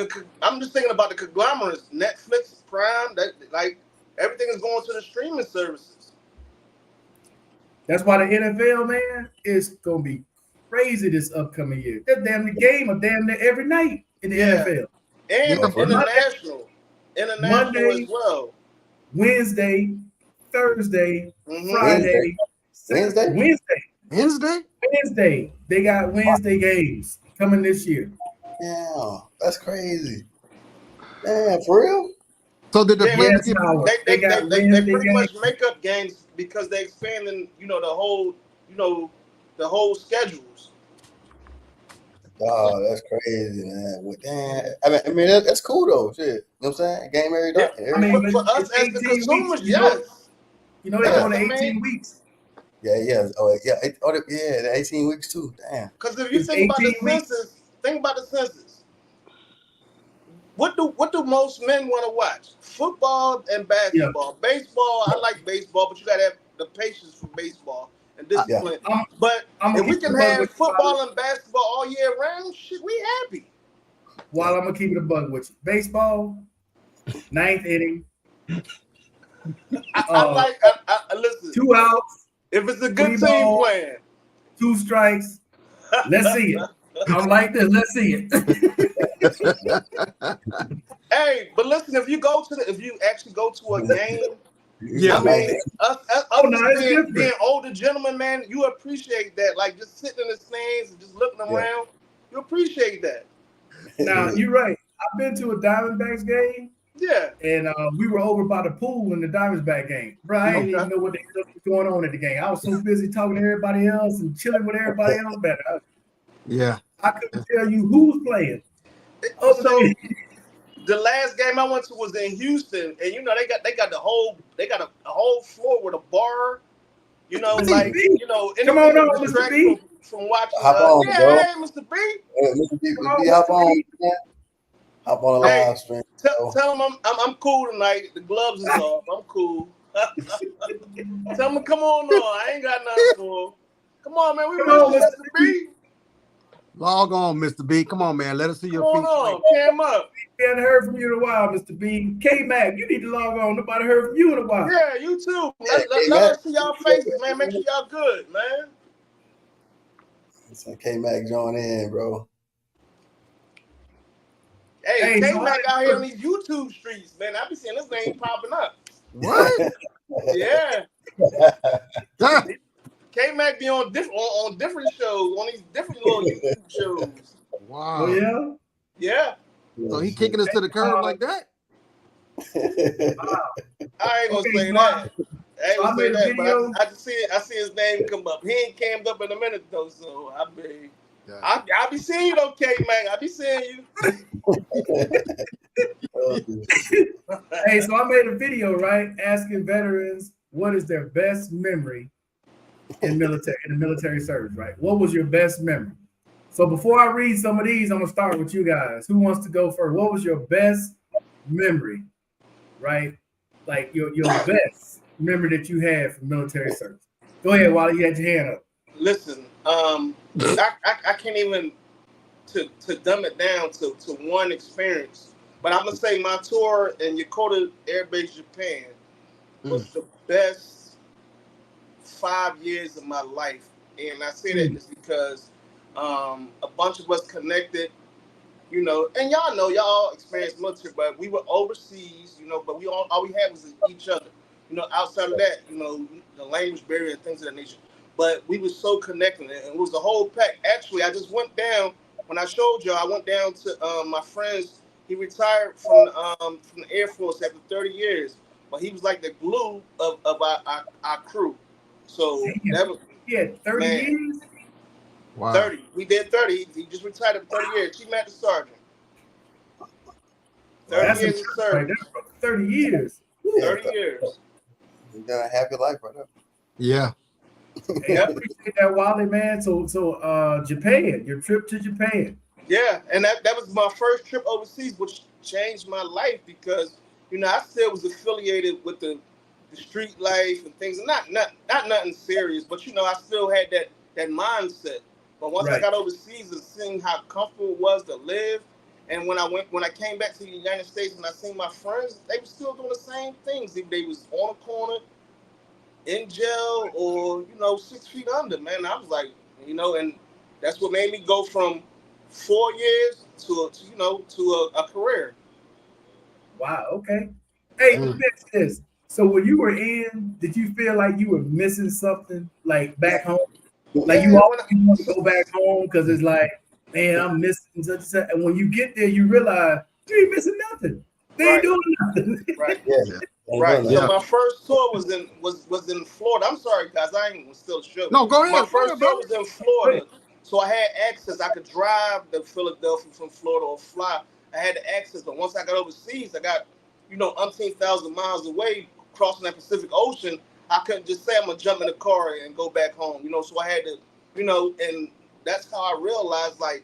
I'm just thinking about the conglomerates, Netflix, Prime. That like everything is going to the streaming services. That's why the NFL, man, is gonna be crazy this upcoming year. That damn the game are damn near every night in the NFL. And international Monday, as well. Wednesday, Thursday, Friday, Wednesday. They got Wednesday games coming this year. Yeah, that's crazy. Damn, for real? So did the players they pretty much make up games because they expanding, the whole schedules. Oh, that's crazy, man. Damn. I mean, that's cool though. Shit, you know what I'm saying? Game every day. I mean, for us as the consumers, yes. You know, they're going to 18 weeks. Yeah. Oh, yeah. The 18 weeks too. Damn. Because if you think about the census, what do most men want to watch? Football and basketball. Yeah. Baseball, I like baseball, but you gotta have the patience for baseball and discipline. But if we can have football and basketball all year round, shit, we happy. While I'm gonna keep it a bug with you. Baseball, 9th inning. I listen. 2 outs. If it's a good team playing. 2 strikes. Let's see it. I'm like this. Let's see it. Hey, but listen, if you actually go to a game, yeah, I mean, being older gentlemen, man, you appreciate that. Like just sitting in the stands and just looking around, you appreciate that. Now you're right. I've been to a Diamondbacks game. Yeah. And we were over by the pool in the Diamondback game. Bro, I didn't even know what was going on at the game. I was so busy talking to everybody else and chilling with everybody else better. I couldn't tell you who was playing. So the last game I went to was in Houston, and they got a whole floor with a bar. Come on, Mr. B. From watching. Hop on, bro. Hey, Mr. B. Mr. B, hop on. Hop on the live stream. Tell him I'm cool tonight. The gloves is off. I'm cool. Tell him come on. I ain't got nothing for him. Come on, man. We want Mr. B. Log on, Mr. B. Come on, man. Let us see your Come feet. on, cam up. We haven't heard from you in a while, Mr. B. K-Mac, you need to log on. Nobody heard from you in a while. Yeah, you too. Let K-Mac. us see y'all faces, man. Make sure y'all good, man. K-Mac join in, bro. Hey, Hey, K-Mac out here on these YouTube streets, man. I be seeing this name popping up. What? Yeah. K-Mac be on different shows, on these different little YouTube shows. Wow. Oh, yeah? Yeah. So he kicking us to the curb like that? I ain't gonna Okay, say so that. I ain't so I gonna say made a that, video. but I just see his name come up. He ain't cammed up in a minute though, so I be seeing you though, K-Mac. I be seeing you. Hey, so I made a video, right, asking veterans what is their best memory in the military service, right? What was your best memory? So before I read some of these, I'm gonna start with you guys. Who wants to go first? What was your best memory, right? Like your best memory that you had from military service. Go ahead, Wally. You had your hand up. Listen, I can't even to dumb it down to one experience, but I'm gonna say my tour in Yokota Air Base, Japan, was the best 5 years of my life, and I say that just because a bunch of us connected, you know, and y'all know y'all experienced military, but we were overseas, you know, but all we had was each other, you know. Outside of that, you know, the language barrier and things of that nature, but we were so connected, and it was the whole pack. Actually, I just went down when I showed y'all. I went down to my friend's. He retired from the Air Force after 30 years, but he was like the glue of our crew. So that was 30 man, years. Wow. 30. We did 30. He just retired after 30 years. Chief Master Sergeant. 30 years of service. Right, 30 years. 30 years. You got a happy life right now. Yeah. Hey, I appreciate that, Wally, man. So Japan, your trip to Japan. Yeah, and that was my first trip overseas, which changed my life because, you know, I still was affiliated with the street life and things, not nothing serious, but you know, I still had that mindset. But once I got overseas and seeing how comfortable it was to live, and when I came back to the United States and I seen my friends, they were still doing the same things. If they was on a corner, in jail, or, you know, 6 feet under, man. I was like, you know, and that's what made me go from 4 years to a career. Wow. Okay. Hey, let me ask you this. So when you were in, did you feel like you were missing something, like back home? Like you always want to go back home because it's like, man, I'm missing such and such. And when you get there, you realize you ain't missing nothing. They ain't doing nothing. Right. Yeah. Right. Yeah. So my first tour was in Florida. I'm sorry, guys. I ain't still sure. No, go ahead. My first tour was in Florida, so I had access. I could drive to Philadelphia from Florida or fly. I had the access, but once I got overseas, I got, you know, umpteen thousand miles away, crossing that Pacific Ocean. I couldn't just say I'm gonna jump in the car and go back home, you know. So I had to, you know, and that's how I realized, like,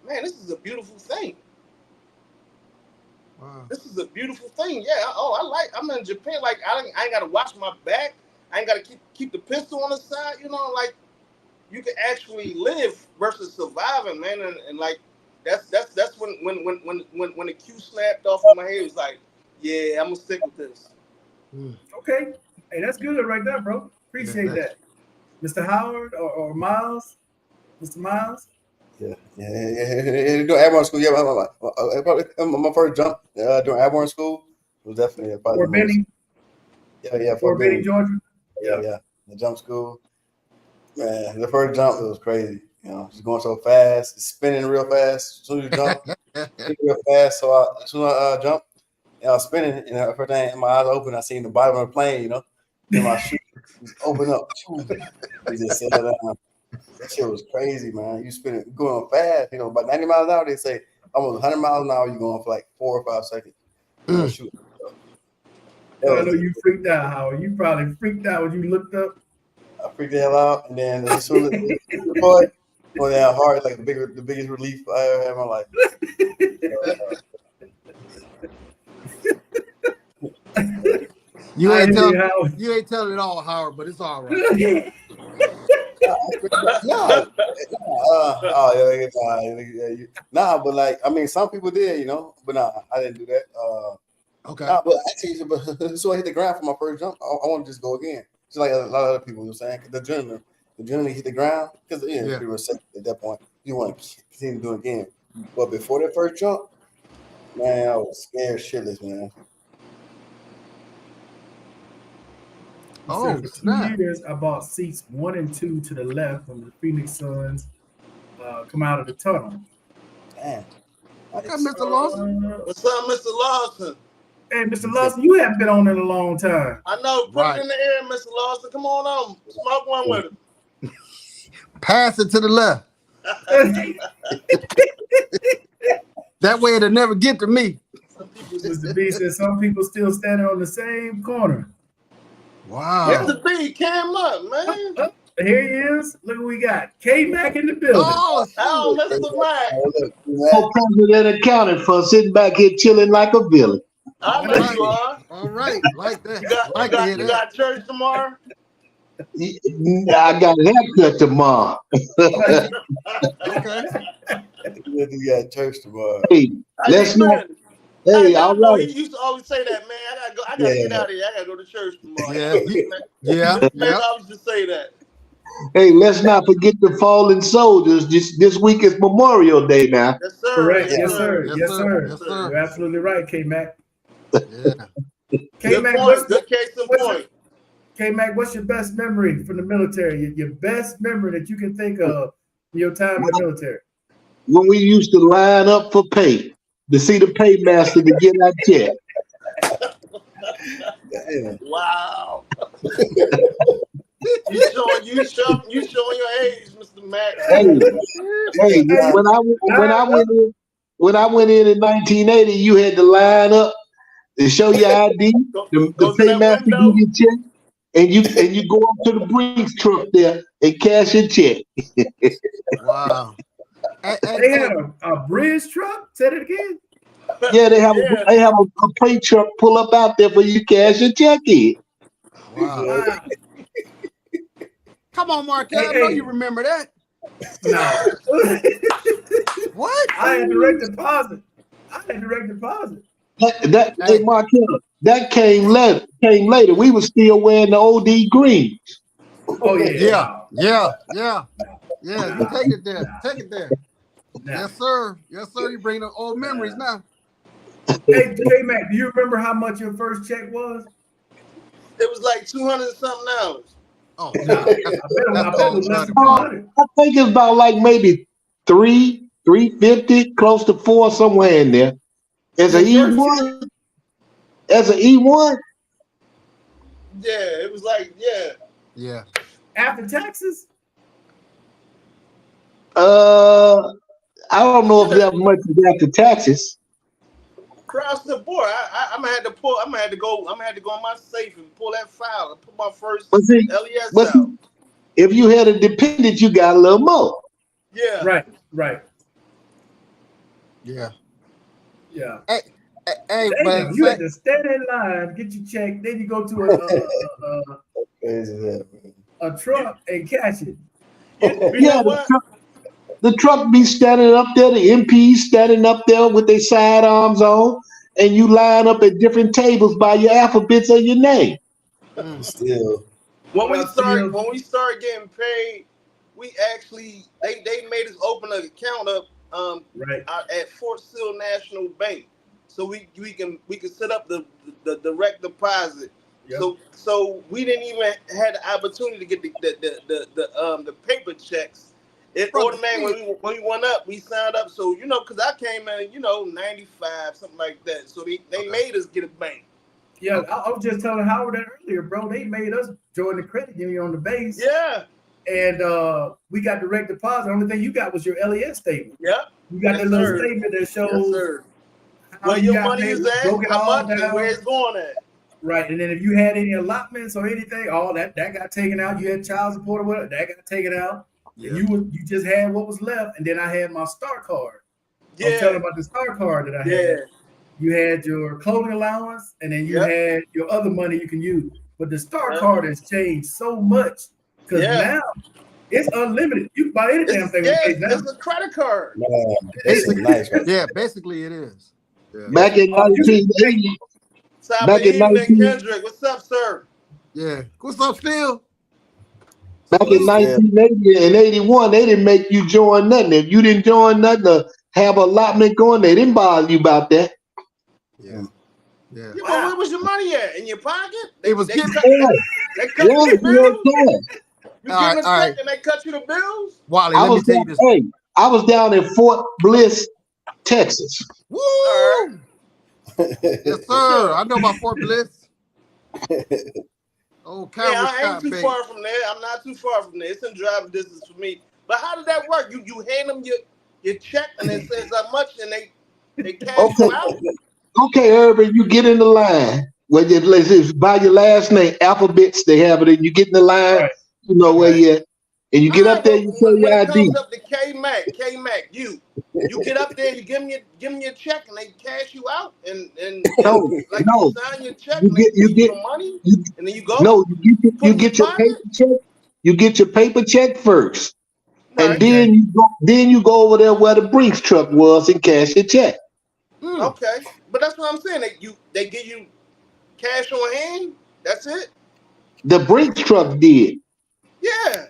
man, this is a beautiful thing. Wow. This is a beautiful thing. Yeah. I'm in Japan. Like, I ain't got to watch my back. I ain't got to keep the pistol on the side. You know, like, you can actually live versus surviving, man. And like, that's when the cue snapped off in my head. It was like, yeah, I'm gonna stick with this. Okay. Hey, that's good right there, bro. Appreciate that. Mr. Howard or Miles? Mr. Miles? Yeah. Doing airborne school. Yeah, my first jump during airborne school was definitely Fort Benning. Yeah, Fort Benning, Georgia. Yeah. The jump school. Man, the first jump, it was crazy. You know, just going so fast, it's spinning real fast. As soon as you jump, it's real fast. So as soon as I jumped, I was spinning, and the first thing, my eyes open, I seen the bottom of the plane. You know, and my shoes just open up. They just said that. That shit was crazy, man. You spinning, going fast. You know, about 90 miles an hour. They say almost 100 miles an hour. You're going for like 4 or 5 seconds. Shoot. I know you freaked out, Howard. You probably freaked out when you looked up. I freaked the hell out, and then as soon as the boy going down hard, like the biggest relief I ever had in my life. You ain't telling it all, Howard, but it's all right. No, nah, but like, I mean, some people did, you know, but nah, I didn't do that. Okay. Nah, but actually, but so I hit the ground for my first jump. I want to just go again, just like a lot of other people. You know what I'm saying? The adrenaline hit the ground because Yeah. pretty much safe at that point. You want to continue to do it again, but before that first jump, man, I was scared shitless, man. Oh, For 2 snap. years, I bought seats 1 and 2 to the left when the Phoenix Suns come out of the tunnel. Damn. Okay, Mr. Lawson. What's up, Mr. Lawson? Hey, Mr. Lawson, you haven't been on in a long time. I know. Put Right. it in the air, Mr. Lawson. Come on on. Smoke one with him. Pass it to the left. That way it'll never get to me. Mr. B said some people still standing on the same corner. Wow. Mr. B came up, man. Here he is. Look what we got. K-Mac in the building. Oh, Oh, Mr. Mac. Oh, President accounted for sitting back here chilling like a villain. I know you are. all right. Like that. You got church tomorrow? I got a haircut tomorrow. Okay. you got church tomorrow. Hey, let's not. Hey, all no, right. he used to always say that, man. I gotta get out of here. I gotta go to church tomorrow. Yeah. Man, I was just say that. Hey, let's not forget the fallen soldiers. This week is Memorial Day now. Yes, sir. Correct. Yes, Yes, sir. sir. Yes, Yes, sir. sir. Yes, sir. You're absolutely right, K-Mac. Yeah. Good K-Mac, point. Good case in point. K-Mac, what's your best memory from the military? Your best memory that you can think of in your time in the military? When we used to line up for pay to see the paymaster to get our check. Damn. Wow. you showing your age, Mr. Mac. Hey, when I went in 1980, you had to line up to show your ID. The Go to that paymaster window. give you check, and you go up to the Brinks truck there and cash your check. Wow. They had a bridge truck. Said it again. Yeah, they have a plate truck pull up out there for you to cash your check in. Wow. Wow. Come on, Mark. I know you remember that. No. What? I had direct deposit. Hey, Markel, that came later. We were still wearing the OD greens. Oh yeah. Yeah. You take it there. Now, Yes, sir. You bring the old memories now. hey, K-Mac, do you remember how much your first check was? It was like 200 and something hours. Oh, I bet it was less than 200. I think it's about like maybe 350, close to 4, somewhere in there. As an E1. Yeah, it was like, Yeah. After taxes? I don't know if that much is after taxes. across the board. I'm gonna have to go in my safe and pull that file and put my first But see, LES out. if you had a dependent, you got a little more. Yeah. Right. Yeah. Yeah. Hey, Damn, you had to stand in line, get your check, then you go to a truck and cash it. You know what? The truck be standing up there, the MPs standing up there with their sidearms on, and you line up at different tables by your alphabets of your name. Still. When we start getting paid, we actually they made us open an account up at Fort Sill National Bank, so we can set up the direct deposit. Yep. So we didn't even have the opportunity to get the paper checks. It automatically when we went up, we signed up. So because I came in 95 something like that. So they made us get a bank. Yeah, I was just telling Howard that earlier, bro. They made us join the credit union on the base. Yeah. And we got direct deposit. The only thing you got was your LES statement. Yeah. You got that little statement that shows where your money is at, how much, and where it's going at. Right. And then if you had any allotments or anything, all that got taken out. You had child support or whatever, that got taken out. Yeah. You just had what was left, and then I had my Star card. Yeah. I'm telling about the Star card that I had. You had your clothing allowance, and then you had your other money you can use. But the Star card has changed so much because now it's unlimited. You can buy any damn thing with Chase now. It's a credit card. Man, this is nice. Right? Yeah, basically it is. Yeah. Back in 1980, Top Back of in evening, 19 Kendrick. What's up, sir? Yeah. What's up, Phil? back in 1980 and 81, they didn't make you join nothing. If you didn't join nothing or have a allotment going, they didn't bother you about that. Yeah. Yeah. Yeah, but where was your money at? In your pocket? It was They getting cut, Yeah, they cut yeah, you the you know bills? what I'm saying? You All get right, a all check right. and they cut you the bills? Wally, I let me was tell you down, this. hey, I was down in Fort Bliss, Texas. Woo! All Yes, sir. I know about Fort Bliss. Oh, Yeah, Calvary I ain't Scott, too baby. far from there. I'm not too far from there. It's in driving distance for me. But how did that work? You hand them your check and it says how much and they cash Okay, you out? okay, Urban, you get in the line. When you let's say by your last name, alphabets, they have it, and you get in the line, Right. you know where you at. And you get All up there, right, you but show when your it ID. comes up to K-Mac, you get up there, you give them your check and they cash you out and No, like no. you sign your check You and they get you give you get the money you, and then you go no, you put it in get your your pocket? paper check. You get your paper check first. And Right. then you go over there where the Brinks truck was and cash your check. Okay. But that's what I'm saying. They give you cash on hand? That's it? The Brinks truck did. Yeah.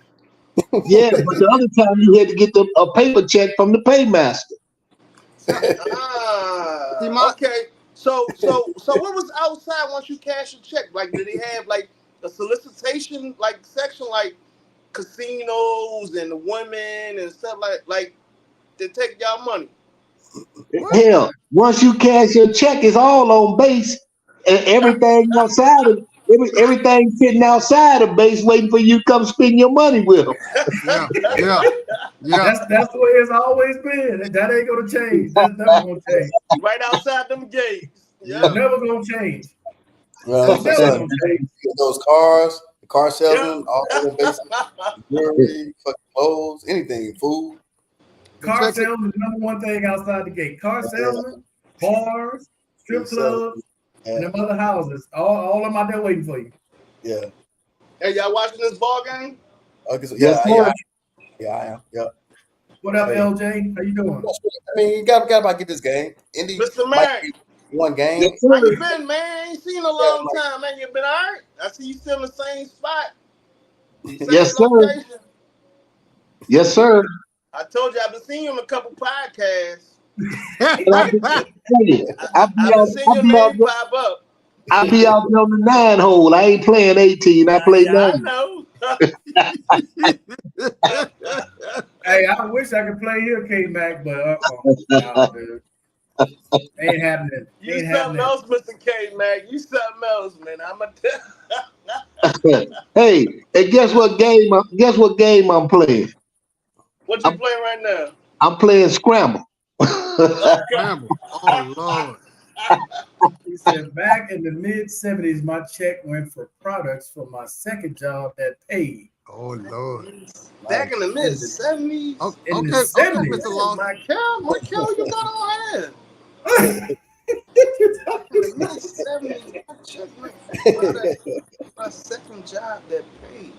Yeah, but the other time you had to get a paper check from the paymaster. See, my- Okay. So what was outside once you cash your check? Like, did they have like a solicitation like section like casinos and the women and stuff like to take y'all money? Hell, once you cash your check, it's all on base, and everything outside of everything sitting outside of base, waiting for you to come spend your money with them. Yeah. That's the way it's always been. That ain't gonna change. That's never gonna change. Right outside them gates. Yeah. Never gonna change. Well, Never son, gonna change. those cars, the car salesman, all over the base, jewelry, fucking clothes, anything, food. Car Check it. salesman is the number one thing outside the gate. Car salesman, bars, strip Yeah, so- clubs, and them other houses. All of them out there waiting for you. Yeah. Hey, y'all watching this ball game? Okay, so Yes, yeah, sir. I am. Yeah. What up, Hey. LJ? How you doing? I mean, you got about get this game. Indy Mr. might Mack, be one game. Yes, how you sir. been, man? I ain't seen you in a long time, man. You been all right? I see you still in the same spot. Same Yes, sir. location. Yes, sir. I told you I've been seeing you in a couple podcasts. And I be I've out, been seeing your name pop up. I be out there on the 9 hole. I ain't playing 18. I play Yeah, I 9. know. Hey, I wish I could play here, K-Mac, but nah, dude. Ain't happening. You Ain't something happening. else, Mr. K-Mac. You something else, man. I'm a Hey, and guess what game? I'm playing? What you playing right now? I'm playing Scramble. Scramble. Oh, Lord. He said, back in the mid-70s, my check went for products for my second job that paid. Oh, Lord. Back in the mid-70s. Okay, In the okay, 70s. Mr. Lawson. Michael, you got on here. My second job that paid.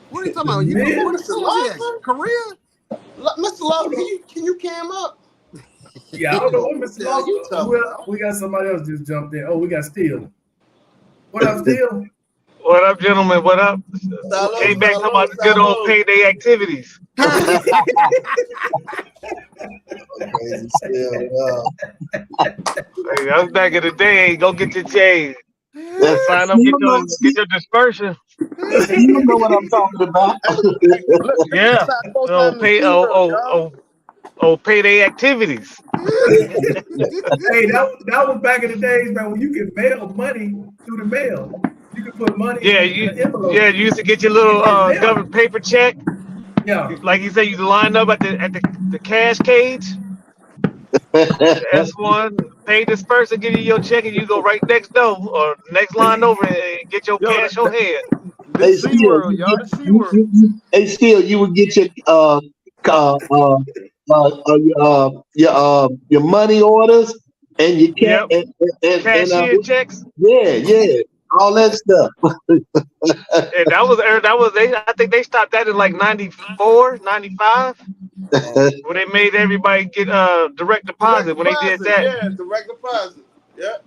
What are you talking about? You know, what Mr. was he Lawson? at? Korea? Mr. Lawson, can you cam up? Yeah, I don't know what Mr. Yeah, you Lawson. talking Well, we got somebody else just jumped in. Oh, we got Steele. What up, Steele? What up, gentlemen? What up? Salud, Came back salud, talking about the good old salud. payday activities. Crazy still, yeah. Hey, that was back in the day. Go get your change. Sign up, You get your dispersion. know what I'm talking about. Yeah. Payday activities. Hey, that was back in the days, man, when you could mail money through the mail. You could put money Yeah, in an envelope. you used to get your little government paper check. Yeah. Like you said, you line up at the cash cage. S1, pay this person, give you your check, and you go right next door or next line over and get your cash on hand. Hey, The SeaWorld, y'all. The SeaWorld. Hey, still, you would get your money orders and your Yep. and Cashier checks. yeah. all that stuff. And that was they. I think they stopped that in like 94, 95, when they made everybody get direct deposit. When they did that, Yeah, direct deposit. Yeah.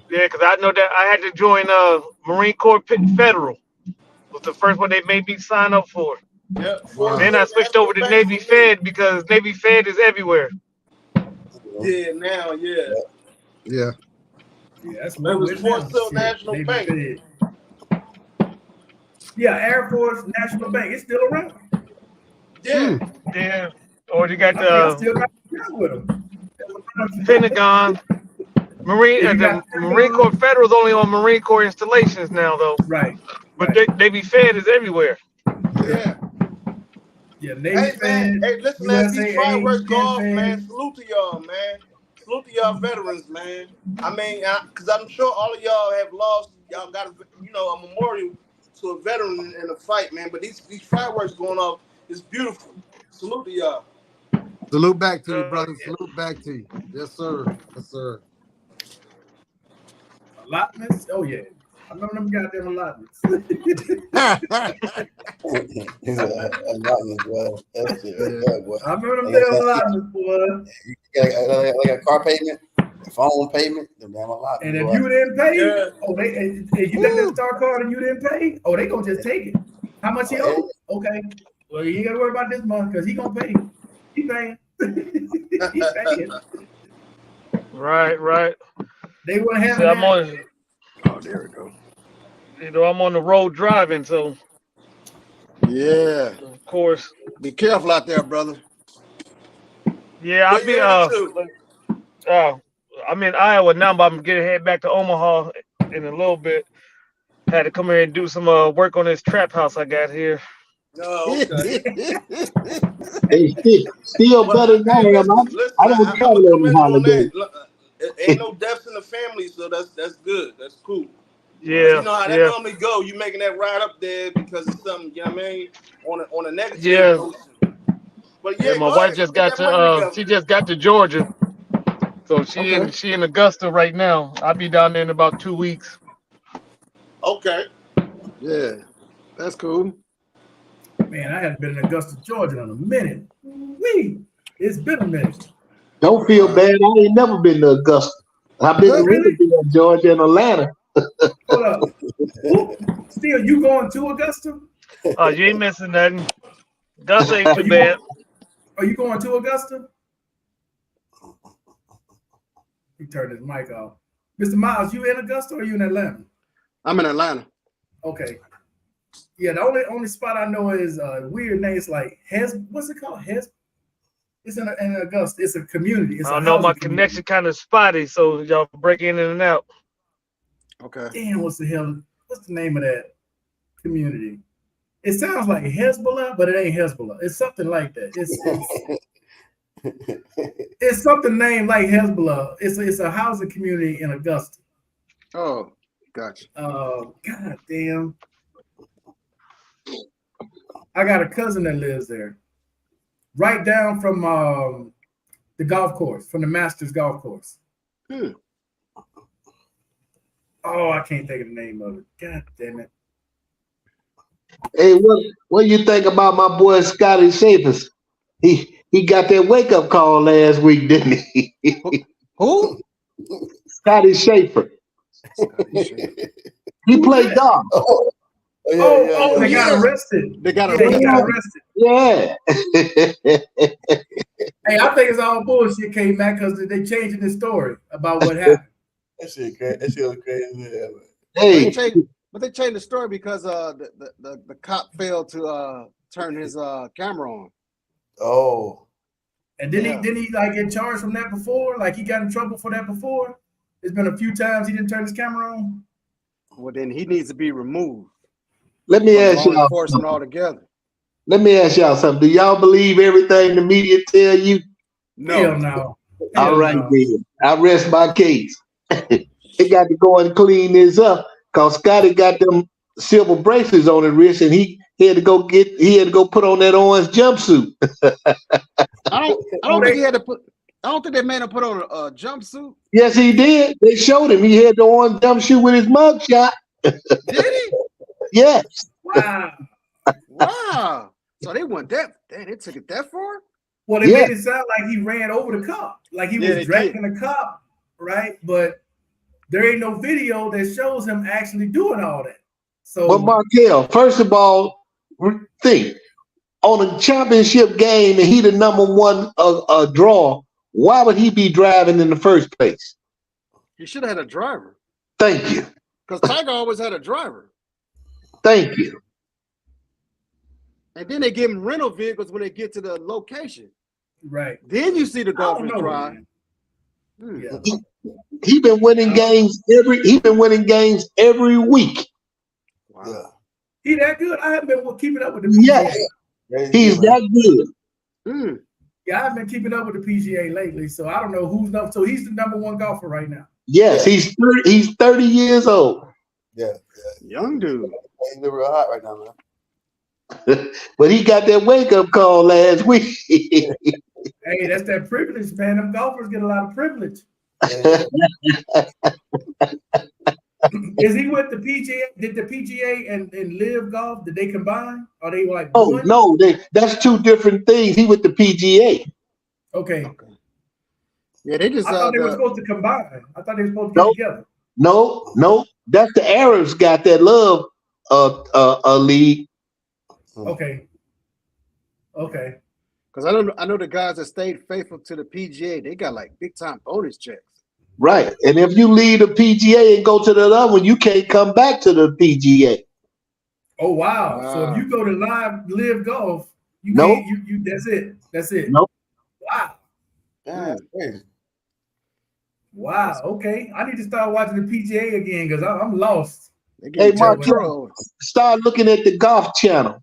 yeah, because I know that I had to join Marine Corps Federal. Was the first one they made me sign up for. Yeah. Wow. Then I switched over to Navy Fed because Navy Fed is everywhere. Yeah, now, yeah. Yeah. Yeah, that's It more was than Fort now. Sill Shit, National Navy Bank. Fed. Yeah, Air Force National Bank. It's still around. Yeah. Yeah. Or you got I think I the still got around with them. Pentagon. Yeah, you The got Marine Corps Federal is only on Marine Corps installations now, though. right. But Right. Navy Fed is everywhere. Yeah. Yeah, Navy Hey, Fed, man. Hey, listen, as these USAA, fireworks go off, Fed. man, salute to y'all, man. Salute to y'all veterans, man. I mean, because I'm sure all of y'all have lost, y'all got a memorial to a veteran in a fight, man. But these fireworks going off is beautiful. Salute to y'all. Salute back to you, brother. Salute back to you. Yes, sir. Yes, sir. Allotments? Oh, yeah. I remember them goddamn allotments. He's a mountain as well. That shit right there, boy. I remember them Like I damn said, allotments, boy. You got like a car payment, a phone payment, them damn allotments. And if you didn't pay, Yeah. if you got that star card and you didn't pay, oh, they gonna just take it. How much he owe? Okay. Well, you ain't gotta worry about this month because he gonna pay. He paying. He paying. Right. They wouldn't have So I'm that. on, Oh, there we go. I'm on the road driving, so Yeah. of course, Be careful out there, brother. yeah, I'll be I'm in Iowa now, but I'm getting head back to Omaha in a little bit. Had to come here and do some work on this trap house I got here. Oh, okay. Hey, still better than I am. I don't travel every holiday. Ain't no deaths in the family, so that's good. That's cool. Yeah, You know how that normally go. You making that ride up there because of something, you know what I mean? On a negative notion. But yeah, my wife just got to she just got to Georgia. So she in Augusta right now. I'll be down there in about 2 weeks. Okay. Yeah. That's cool. Man, I haven't been in Augusta, Georgia in a minute. It's been a minute. Don't feel bad. I ain't never been to Augusta. I've been to Riverdale, Georgia, and Atlanta. Hold up. Still, you going to Augusta? Oh, you ain't missing nothing. Augusta ain't too bad. Are you going to Augusta? He turned his mic off. Mr. Miles, you in Augusta or are you in Atlanta? I'm in Atlanta. Okay. Yeah, the only spot I know is a weird name. It's like what's it called? It's in Augusta. It's a community. It's I know my connection kind of spotty, so y'all break in and out. Okay. Damn, what's the name of that community? It sounds like Hezbollah, but it ain't Hezbollah. It's something like that. It's something named like Hezbollah. It's a housing community in Augusta. Oh, gotcha. God damn. I got a cousin that lives there. Right down from the golf course, from the Masters golf course. Oh, I can't think of the name of it. God damn it. Hey, what do you think about my boy Scotty Shapers? He got that wake up call last week, didn't he? Who? Scotty Schaefer. He played golf. They got arrested. They got arrested. He got arrested. Yeah. Hey, I think it's all bullshit, K-Mac, because they changing the story about what happened. That shit crazy. That shit was crazy. Hey. But they changed the story because the cop failed to turn his camera on. Oh. And didn't he like get charged from that before? Like he got in trouble for that before? It's been a few times he didn't turn his camera on. Well, then he needs to be removed. Let me ask y'all something altogether. Let me ask y'all something. Do y'all believe everything the media tell you? No. Hell no. All right, then. I rest my case. They got to go and clean this up because Scotty got them silver bracelets on his wrist, and he had to go put on that orange jumpsuit. I don't think he had to put. I don't think they made him put on a jumpsuit. Yes, he did. They showed him. He had the orange jumpsuit with his mugshot. Did he? Yes. Wow. Wow. So they went that. They took it that far. Well, they Yeah. made it sound like he ran over the cop, like he Yeah, they was dragging the cop, right? But there ain't no video that shows him actually doing all that. So, But Markel, first of all, think on a championship game and he the number one draw. Why would he be driving in the first place? He should have had a driver. Thank you. Because Tiger always had a driver. Thank you. And then they give him rental vehicles when they get to the location. right. Then you see the I don't golfers know, drive. man. Hmm. Yeah. He been winning games every week. Wow. Yeah. He that good? I haven't been keeping up with the PGA. Yes, Crazy, he's man. that good. Hmm. Yeah, I haven't been keeping up with the PGA lately, so I don't know who's number. So he's the number one golfer right now. Yes, Yeah. he's 30 years old. Yeah. Young dude. He's real hot right now, man. But he got that wake-up call last week. Hey, that's that privilege, man. Them golfers get a lot of privilege. Yeah. Is he with the PGA? Did the PGA and Live Golf, did they combine? Are they like Oh one? no, that's two different things. He with the PGA. Okay. Yeah, they just I thought they were supposed to combine. I thought they were supposed to get Nope. together. No, that's the Arabs got that love league. Okay. Okay. because I know the guys that stayed faithful to the PGA, they got like big time bonus checks. Right. And if you leave the PGA and go to the other one, you can't come back to the PGA. Oh wow. So Wow. if you go to Live Golf, you Nope. can't you that's it. That's it. Nope. Wow. Yeah, that's crazy. Wow. Okay. I need to start watching the PGA again because I'm lost. They Hey, get Mark, Mark, start looking at the golf channel.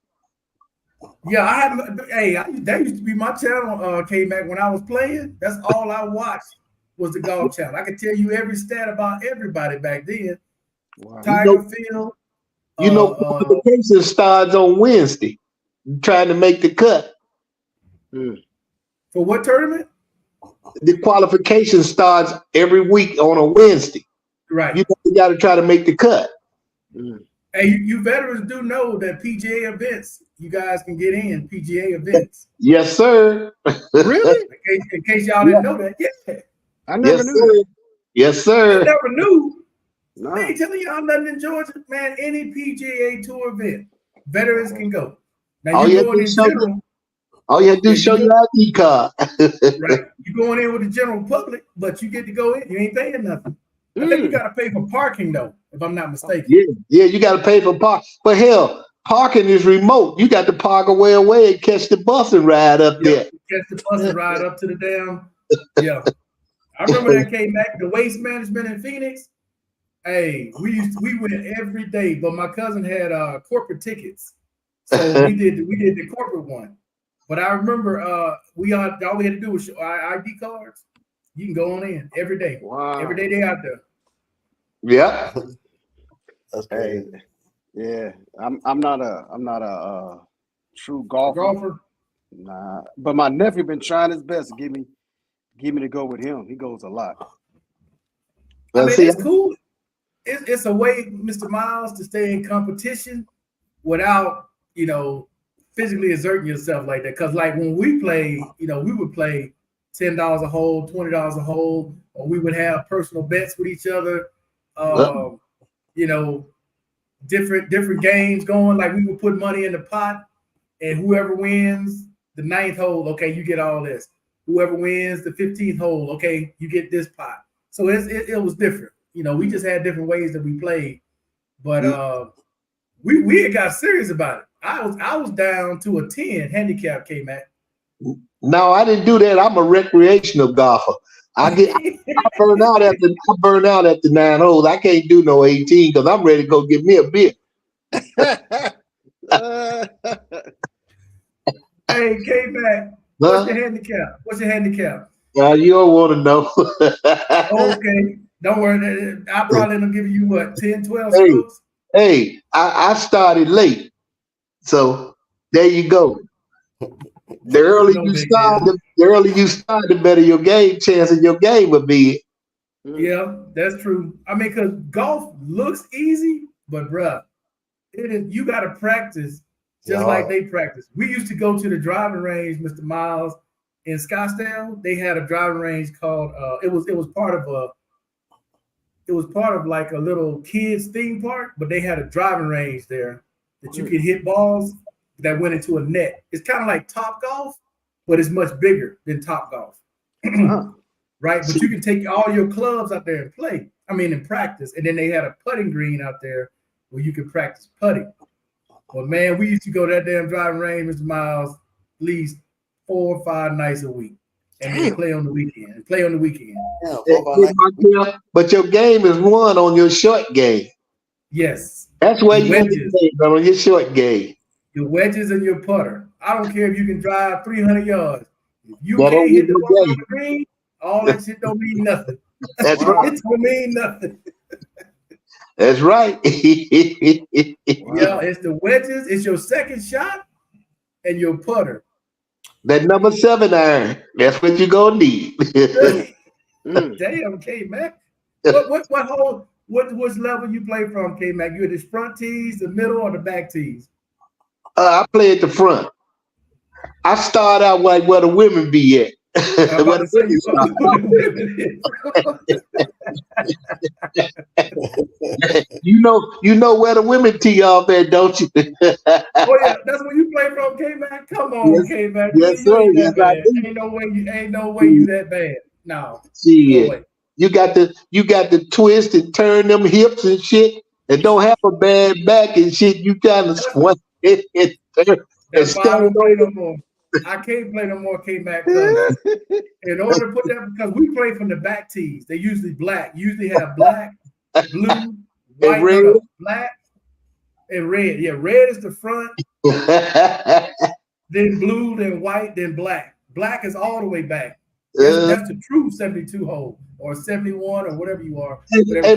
Yeah, I haven't. Hey, that used to be my channel. K-Mac, when I was playing, that's all I watched was the golf channel. I could tell you every stat about everybody back then. wow. Tiger Field. You know, qualification starts on Wednesday. Trying to make the cut. For what tournament? The qualification starts every week on a Wednesday. Right. You got to try to make the cut. Hey, you veterans do know that PGA events, you guys can get in PGA events. Yes, sir. Really? In case y'all didn't know that. Yeah. I never Yes, knew sir. that. Yes, I sir. never knew. No. I ain't telling y'all nothing in Georgia, man. Any PGA Tour event, veterans can go. Now All you're you going have in to show- general, All you have to do is show your ID card. right? You're going in with the general public, but you get to go in. You ain't paying nothing. I think you got to pay for parking though, if I'm not mistaken. Yeah, you got to pay for park. But hell, parking is remote. You got to park away and catch the bus and ride up Yeah, there. catch the bus and ride up to the damn. Yeah, I remember that came back. The waste management in Phoenix. Hey, we went every day, but my cousin had corporate tickets, so we did the corporate one. But I remember all we had to do was show our ID cards. You can go on in every day. Wow. Every day they out there. Yeah. That's Hey, crazy. yeah. I'm not a true golfer. Golfer. Nah. But my nephew been trying his best to get me to go with him. He goes a lot. I mean, See, it's cool. It's a way, Mr. Miles, to stay in competition without, physically exerting yourself like that. Because like when we play, we would play $10 a hole, $20 a hole, or we would have personal bets with each other. Different games going. Like we would put money in the pot, and whoever wins the 9th hole, okay, you get all this. Whoever wins the 15th hole, okay, you get this pot. So it was different. We just had different ways that we played, but we had got serious about it. I was down to a 10 handicap, K-Mac. no, I didn't do that. I'm a recreational golfer. I burn out after 9 holes. I can't do no 18 because I'm ready to go get me a beer. Hey, K-Mac, what's your handicap? What's your handicap? You don't want to know. Okay, don't worry. I probably end up giving you what, 10, 12 Hey. strokes? Hey, I started late, so there you go. The earlier you start, the better your chance of your game would be. Yeah, that's true. I mean, because golf looks easy, But bruh, you got to practice just like they practice. We used to go to the driving range, Mr. Miles, in Scottsdale. They had a driving range called it was part of like a little kids theme park, but they had a driving range there that you could hit balls that went into a net. It's kind of like Top Golf, but it's much bigger than Top Golf. Right? But you can take all your clubs out there and play. I mean, and practice. And then they had a putting green out there where you could practice putting. Well, man, we used to go to that damn driving range, Mr. Miles, at least 4 or 5 nights a week. And then play on the weekend. But your game is won on your short game. Yes. That's where you on your short game. Your wedges and your putter. I don't care if you can drive 300 yards. If you can't hit the ball on the green, all that shit don't mean nothing. That's right. It don't mean nothing. That's right. Yeah, it's the wedges, it's your second shot, and your putter. That number 7 iron. That's what you're gonna need. Damn, K-Mac. What level you play from, K-Mac? You at the front tees, the middle, or the back tees? I play at the front. I start out like where the women be at. You know where the women tee off at, don't you? Oh yeah, that's where you play from, K-Mac. Come on, yes, K-Mac. Yes, sir. Ain't no way you that bad. No. See, you got to twist and turn them hips and shit, and don't have a bad back and shit. You kind of squint it and turn. That's why I don't play no more. I can't play no more, K-Mac. In order to put that, because we play from the back tees, they usually black. Usually have black, blue, white, red. Black, and red. Yeah, red is the front, then blue, then white, then black. Black is all the way back. That's the true 72 hole or 71 or whatever you are. Hey,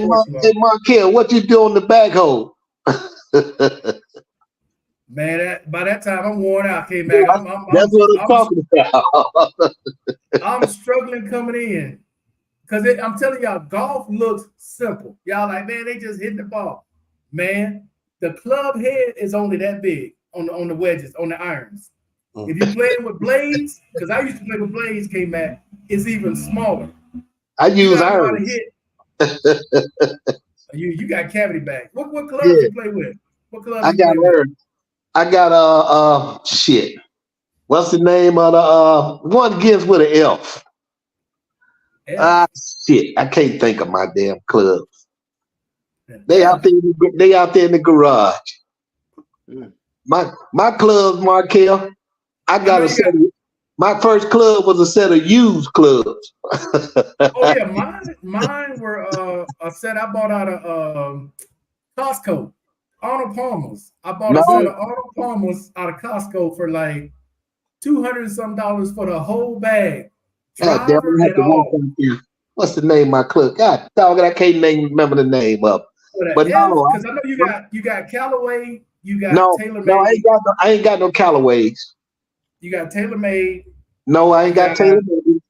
Markel, what you do on the back hole? Man, by that time I'm worn out, K-Mac. That's what I'm talking about. I'm struggling coming in because I'm telling y'all, golf looks simple. Y'all like, man, they just hit the ball. Man, the club head is only that big on the wedges, on the irons. If you're playing with blades, because I used to play with blades, K-Mac, it's even smaller. I use irons. You got cavity back. What club you play with? What club I got irons. I got shit. What's the name of the one against with an elf? Shit. I can't think of my damn clubs. They out there in the garage. My clubs, Markel. I got a set. My first club was a set of used clubs. Oh yeah, mine were a set I bought out of Costco. Arnold Palmer's. I bought a set of Arnold Palmer's out of Costco for like $200 and some for the whole bag. What's the name of my club? God dog, I can't remember the name of. But no, because I know you got Callaway, you got TaylorMade. No, I ain't got no Callaways. You got TaylorMade. No, I ain't got TaylorMade.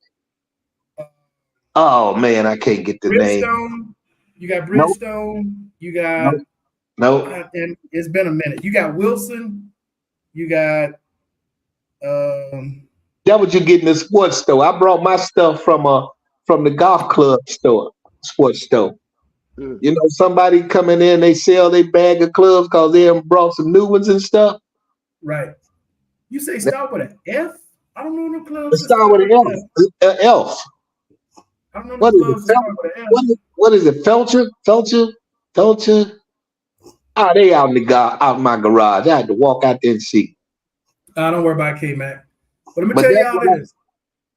Oh man, I can't get the name. You got Bridgestone. You got. No, and it's been a minute. You got Wilson. You got. That what you get in the sports store. I brought my stuff from the golf club store, sports store. You know, somebody coming in, they sell their bag of clubs because they have brought some new ones and stuff. Right. You say start with an F? I don't know no clubs. Start with an F. Elf. I don't know no clubs start with an F. What is it? Felcher? Oh, they out in my garage. I had to walk out there and see. Don't worry about K-Mac. But let me tell y'all this.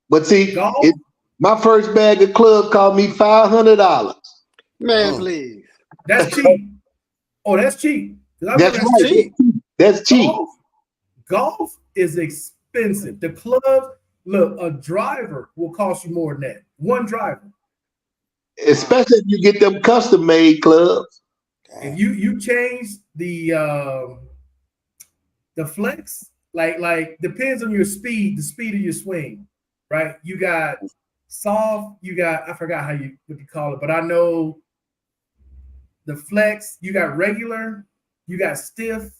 But see, my first bag of club cost me $500. Man, please. That's cheap. Oh, that's cheap. That's cheap. That's cheap. Golf is expensive. The club, look, a driver will cost you more than that. One driver. Especially if you get them custom made clubs. If you change the flex, like depends on your speed, the speed of your swing, right? You got soft, I forgot what you call it, but I know the flex, you got regular, you got stiff,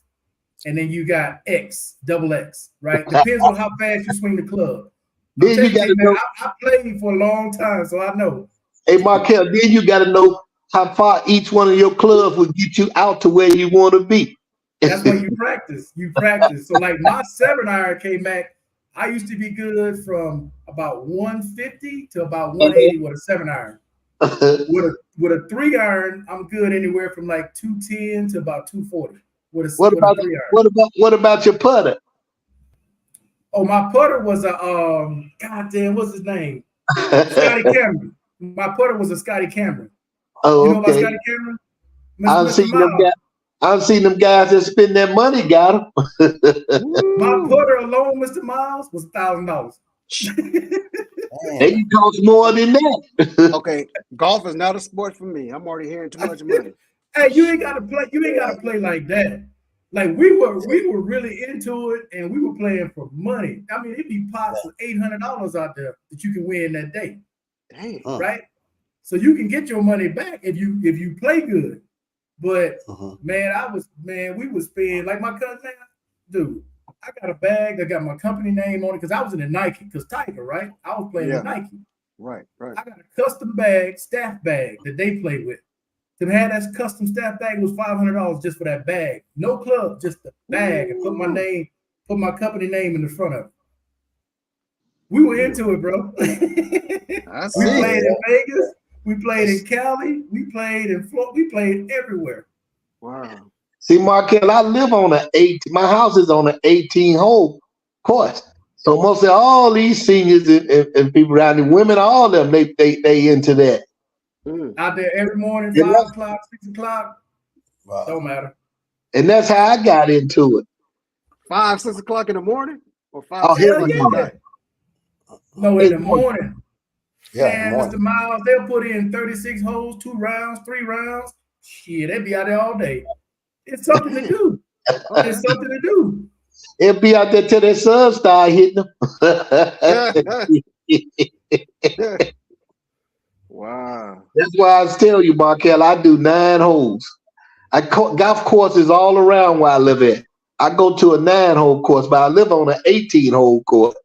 and then you got X, double X, right? Depends on how fast you swing the club. Then you got to know. I played for a long time, so I know. Hey, Markel, then you got to know how far each one of your clubs will get you out to where you want to be. That's why you practice. You practice. So like my 7-iron K-Mac, I used to be good from about 150 to about 180 with a 7-iron. With a 3-iron, I'm good anywhere from like 210 to about 240. What about your putter? Oh, my putter was a goddamn, what's his name? Scotty Cameron. My putter was a Scotty Cameron. Oh, you know okay. about Scotty Cameron? I've seen them guys that spend their money, got them. My putter alone, Mr. Miles, was $1,000. It costs more than that. Okay, golf is not a sport for me. I'm already hearing too much money. Hey, you ain't gotta play. You ain't gotta play like that. Like we were really into it, and we were playing for money. I mean, it'd be pots of $800 out there that you can win that day. Dang. Right? So you can get your money back if you play good. But man, we was spending like my cousin, dude. I got a bag that got my company name on it because I was in the Nike, because Tiger, right? I was playing in Nike. Right. I got a custom bag, staff bag that they play with. To have that custom staff bag was $500 just for that bag. No club, just the bag, and put my company name in the front of it. We were into it, bro. I see. We played in Vegas. We played in Cali. We played in Florida. We played everywhere. Wow. See, Markel, I live on my house is on an 18-hole course. So most of all these seniors and people around the women, all of them, they into that. Out there every morning, 5 o'clock, 6 o'clock. Wow. Don't matter. And that's how I got into it. 5, 6 o'clock in the morning? Or 5 Oh, o'clock in at night? No, in the morning. Yeah, man, Mr. Miles, they'll put in 36 holes, 2 rounds, 3 rounds. Shit, they'd be out there all day. It's something to do. It's something to do. It'll be out there till their sun start hitting them. Wow. That's why I tell you, Markel, I do 9 holes. Golf courses all around where I live at. I go to a 9-hole course, but I live on an 18-hole course.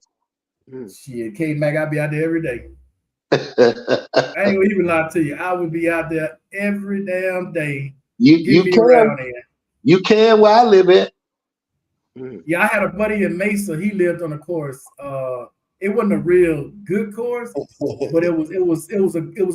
Shit, K-Mac, I be out there every day. I ain't gonna even lie to you. I would be out there every damn day. You can where I live at. Yeah, I had a buddy in Mesa. He lived on a course. It wasn't a real good course, but it was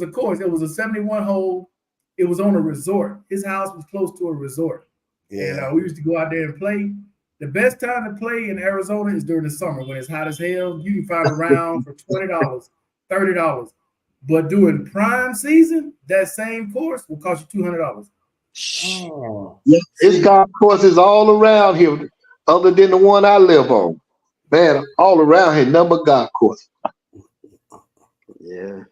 a course. It was a 71 hole. It was on a resort. His house was close to a resort. Yeah. And we used to go out there and play. The best time to play in Arizona is during the summer when it's hot as hell. You can find a round for $20, $30. But during prime season, that same course will cost you $200. Oh. Yeah, there's golf courses all around here, other than the one I live on. Man, all around here, number golf course. Yeah.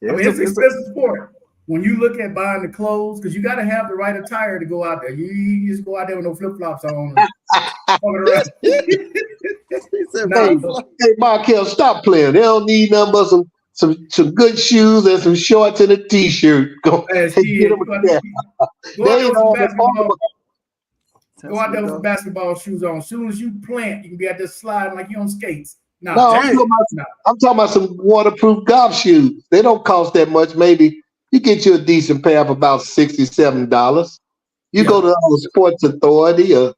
I mean, it's expensive sport. When you look at buying the clothes, because you got to have the right attire to go out there. You just go out there with no flip-flops on. Hey, Markel, stop playing. They don't need nothing but some good shoes and some shorts and a t-shirt. Go out there with some basketball shoes on. As soon as you plant, you can be out there sliding like you on skates. I'm talking about some waterproof golf shoes. They don't cost that much. Maybe you get you a decent pair for about $67. You go to Sports Authority or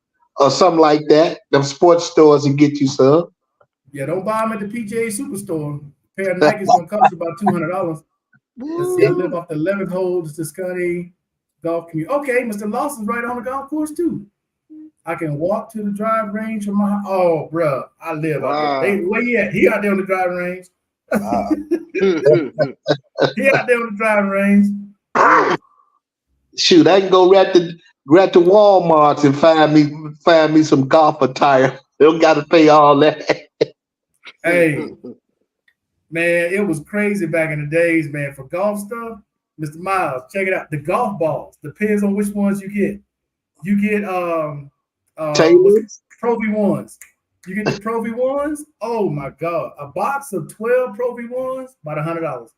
something like that. Them sports stores and get you some. Yeah, don't buy them at the PGA Superstore. A pair of Nikes gonna cost you about $200. Let's see, I live off the 11th hole. It's the Scotty Golf Community. Okay, Mr. Lawson's right on the golf course too. I can walk to the drive range from my house. Oh, bro, I live out there. Where he at? He out there on the driving range. He out there on the driving range. Shoot, I can go right to Walmart and find me some golf attire. They don't got to pay all that. Hey, man, it was crazy back in the days, man. For golf stuff, Mr. Miles, check it out. The golf balls depends on which ones you get. You get Pro V1s. You get the Pro V1s. Oh my God, a box of 12 Pro V1s about $100.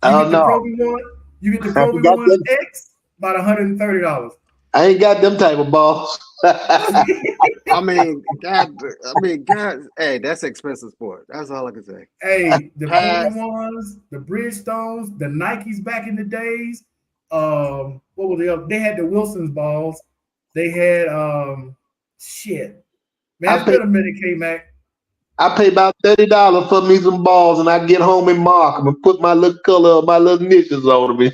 Oh no. You get the Pro V1 X about $130. I ain't got them type of balls. I mean, God, hey, that's expensive sport. That's all I can say. Hey, the Pass. Pro V1s, the Bridgestones, the Nikes back in the days. What were they? They had the Wilson's balls. They had shit. Man, it's been a minute, K-Mac. I pay about $30 for me some balls, and I get home and mark them and put my little color, my little initials on them.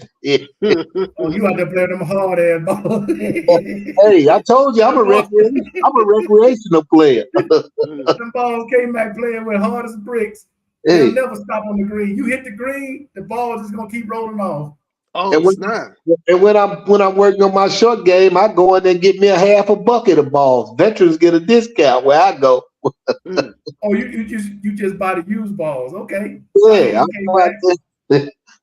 Oh, you out there playing them hard ass balls. Hey, I told you I'm a recreational player. Them balls K-Mac playing with hard as bricks. They'll never stop on the green. You hit the green, the ball is just gonna keep rolling off. Oh, and when I'm working on my short game, I go in there and get me a half a bucket of balls. Veterans get a discount where I go. Oh, you just buy the used balls, okay? Yeah,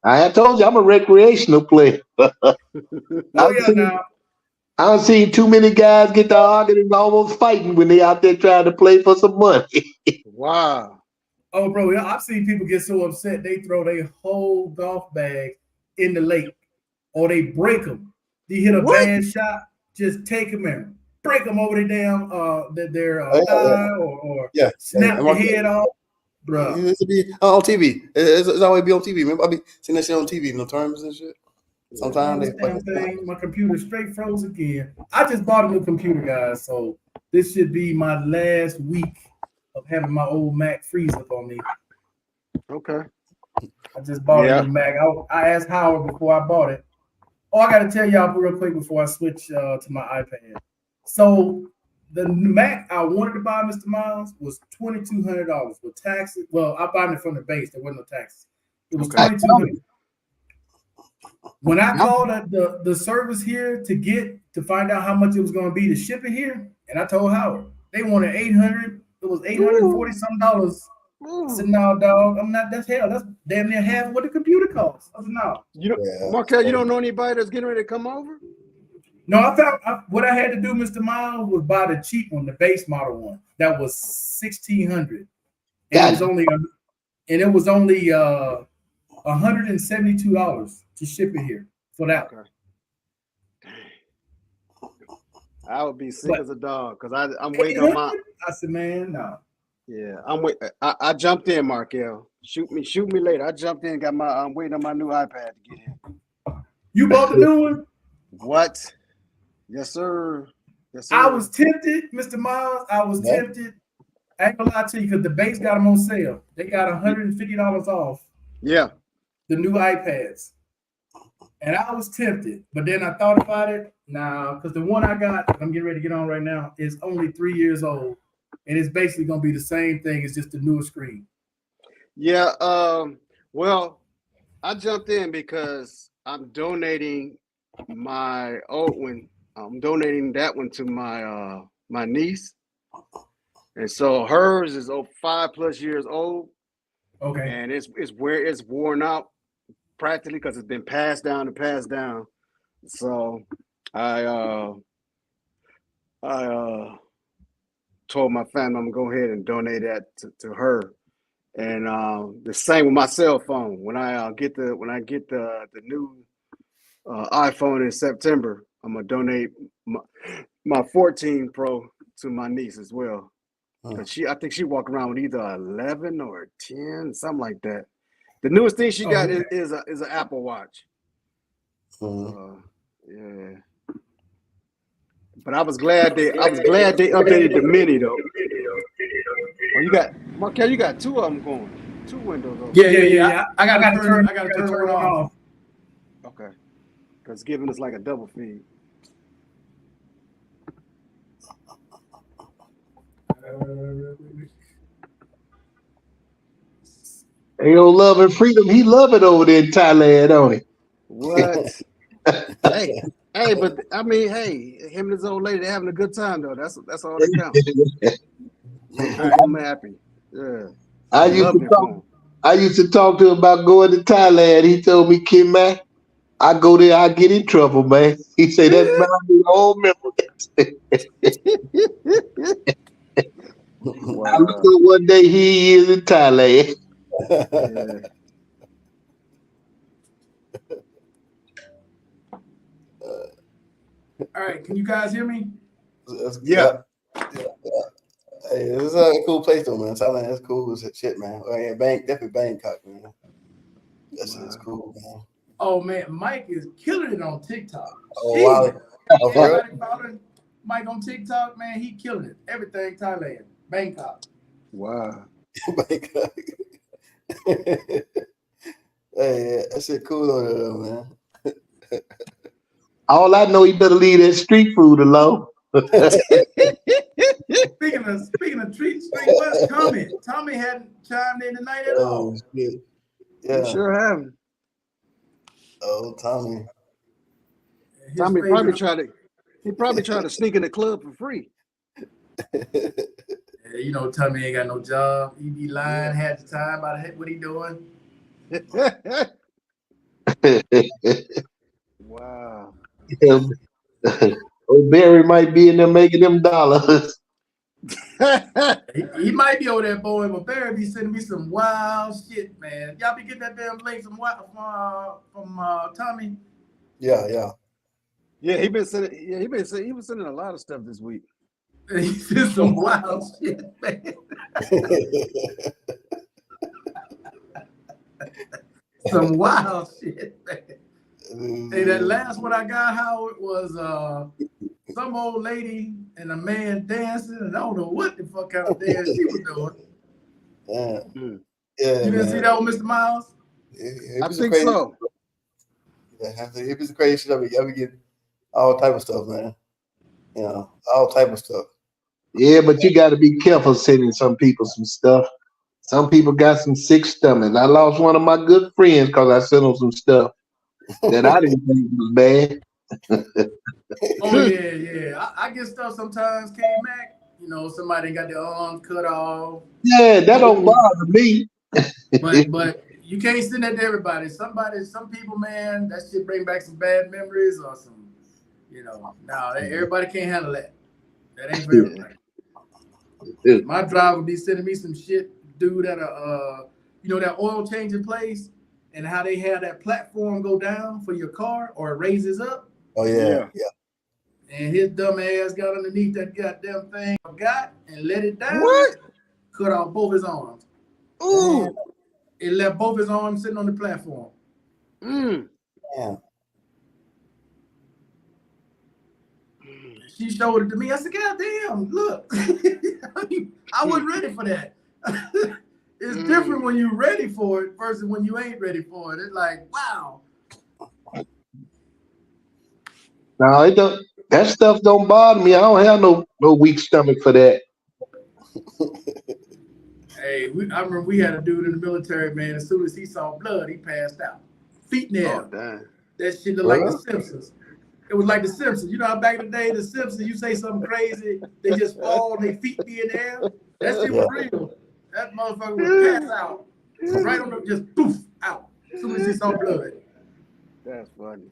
I told you I'm a recreational player. Oh yeah, now. I don't see too many guys get to arguing and almost fighting when they out there trying to play for some money. Wow. Oh, bro, I've seen people get so upset they throw their whole golf bag in the lake, or they break them. They hit a bad shot, just take them and break them over their damn their thigh or snap their head off, bro. It used to be on TV. It's always be on TV. Remember, I be seeing that shit on TV in the tournaments and shit. Sometimes my computer straight froze again. I just bought a new computer, guys, so this should be my last week of having my old Mac freeze up on me. Okay. I just bought a new Mac. I asked Howard before I bought it. Oh, I got to tell y'all real quick before I switch to my iPad. So the Mac I wanted to buy, Mr. Miles, was $2,200 with taxes. Well, I bought it from the base. There wasn't no taxes. It was $2,200. When I called the service here to find out how much it was going to be to ship it here, and I told Howard they wanted $800. It was $840 some. I said, no, dog, I'm not. That's hell. That's damn near half what the computer costs. I said, no. Markel, you don't know anybody that's getting ready to come over? No, what I had to do, Mr. Miles, was buy the cheap one, the base model one. That was $1,600. It was only $172 to ship it here for that. Okay. I would be sick as a dog because I'm waiting on my. I said, man, no. Yeah, I'm wait. I jumped in, Markel. Shoot me later. I jumped in. I'm waiting on my new iPad to get in. You bought the new one? What? Yes, sir. Yes, sir. I was tempted, Mr. Miles. I was tempted. I ain't gonna lie to you because the base got them on sale. They got $150 off. Yeah. The new iPads. And I was tempted, but then I thought about it. Nah, because the one I got, I'm getting ready to get on right now, is only 3 years old. And it's basically going to be the same thing. It's just a newer screen. Yeah. Well, I jumped in because I'm donating my old one. I'm donating that one to my my niece. And so hers is 5+ years old. Okay. And it's worn out practically because it's been passed down. So I told my family I'm gonna go ahead and donate that to her. And the same with my cell phone. When I get the new iPhone in September, I'm gonna donate my 14 Pro to my niece as well. I think she walk around with either 11 or 10, something like that. The newest thing she got is an Apple Watch. Yeah. But I was glad they updated the Mini though. Oh, Markel, you got two of them going, 2 windows open. Yeah. I gotta turn it off. Okay, because giving us like a double feed. Ain't no love and freedom. He love it over there in Thailand, don't he? What? Hey, but I mean, him and his old lady, they're having a good time though. That's all that counts. I'm happy. Yeah. I used to talk to him about going to Thailand. He told me, Kim, man, I go there, I get in trouble, man. He said that's my old memory. Wow. I look at one day he is in Thailand. Yeah. All right, can you guys hear me? Yeah. Hey, this is a cool place though, man. Thailand is cool as shit, man. Oh, yeah, definitely Bangkok, man. That shit is cool, man. Oh man, Mike is killing it on TikTok. Oh wow. Oh, for real? Everybody following Mike on TikTok, man, he killing it. Everything Thailand, Bangkok. Wow. Bangkok. Hey, that shit cool over there, man. All I know, he better leave that street food alone. Speaking of treats, what's Tommy? Tommy hadn't chimed in tonight at all. Oh shit. You Yeah. sure haven't. Oh, Tommy. His Tommy favorite- probably tried to sneak in the club for free. Yeah, you know, Tommy ain't got no job. He be lying half the time about what he doing. Wow. Oh, Barry might be in there making them dollars. He might be over there, boy, but Barry be sending me some wild shit, man. Y'all be getting that damn link from Tommy. Yeah. Yeah, he was sending a lot of stuff this week. He sent some wild shit, man. Some wild shit, man. Hey, that last one I got, Howard, was some old lady and a man dancing, and I don't know what the fuck kind of dance she was doing. Yeah. Mm. Yeah, You didn't see that one, Mr. Miles? I think so. Yeah, if it's crazy shit, I be getting all type of stuff, man. You know, all type of stuff. Yeah, but you got to be careful sending some people some stuff. Some people got some sick stomach. I lost one of my good friends because I sent them some stuff that I didn't think was bad. Oh yeah. I get stuff sometimes, K-Mac. You know, somebody got their arms cut off. Yeah, that don't bother me. But you can't send that to everybody. Some people, man, that shit bring back some bad memories or some, you know. Now everybody can't handle that. That ain't for everybody. My driver be sending me some shit, dude, at a you know, that oil changing place, and how they have that platform go down for your car or it raises up. Oh yeah. And his dumb ass got underneath that goddamn thing, and let it down. What? Cut off both his arms. Ooh. It left both his arms sitting on the platform. Mm. Yeah. She showed it to me. I said, God damn, look. I wasn't ready for that. It's different when you're ready for it versus when you ain't ready for it. It's like, wow. No, it don't. That stuff don't bother me. I don't have no weak stomach for that. Hey, I remember we had a dude in the military, man. As soon as he saw blood, he passed out. Feet in the air. Oh, damn. That shit looked like the Simpsons. It was like the Simpsons. You know how back in the day, the Simpsons, you say something crazy, they just fall, their feet be in the air. That shit was real. That motherfucker would pass out. Right on the, just poof, out. As soon as he saw blood. That's funny.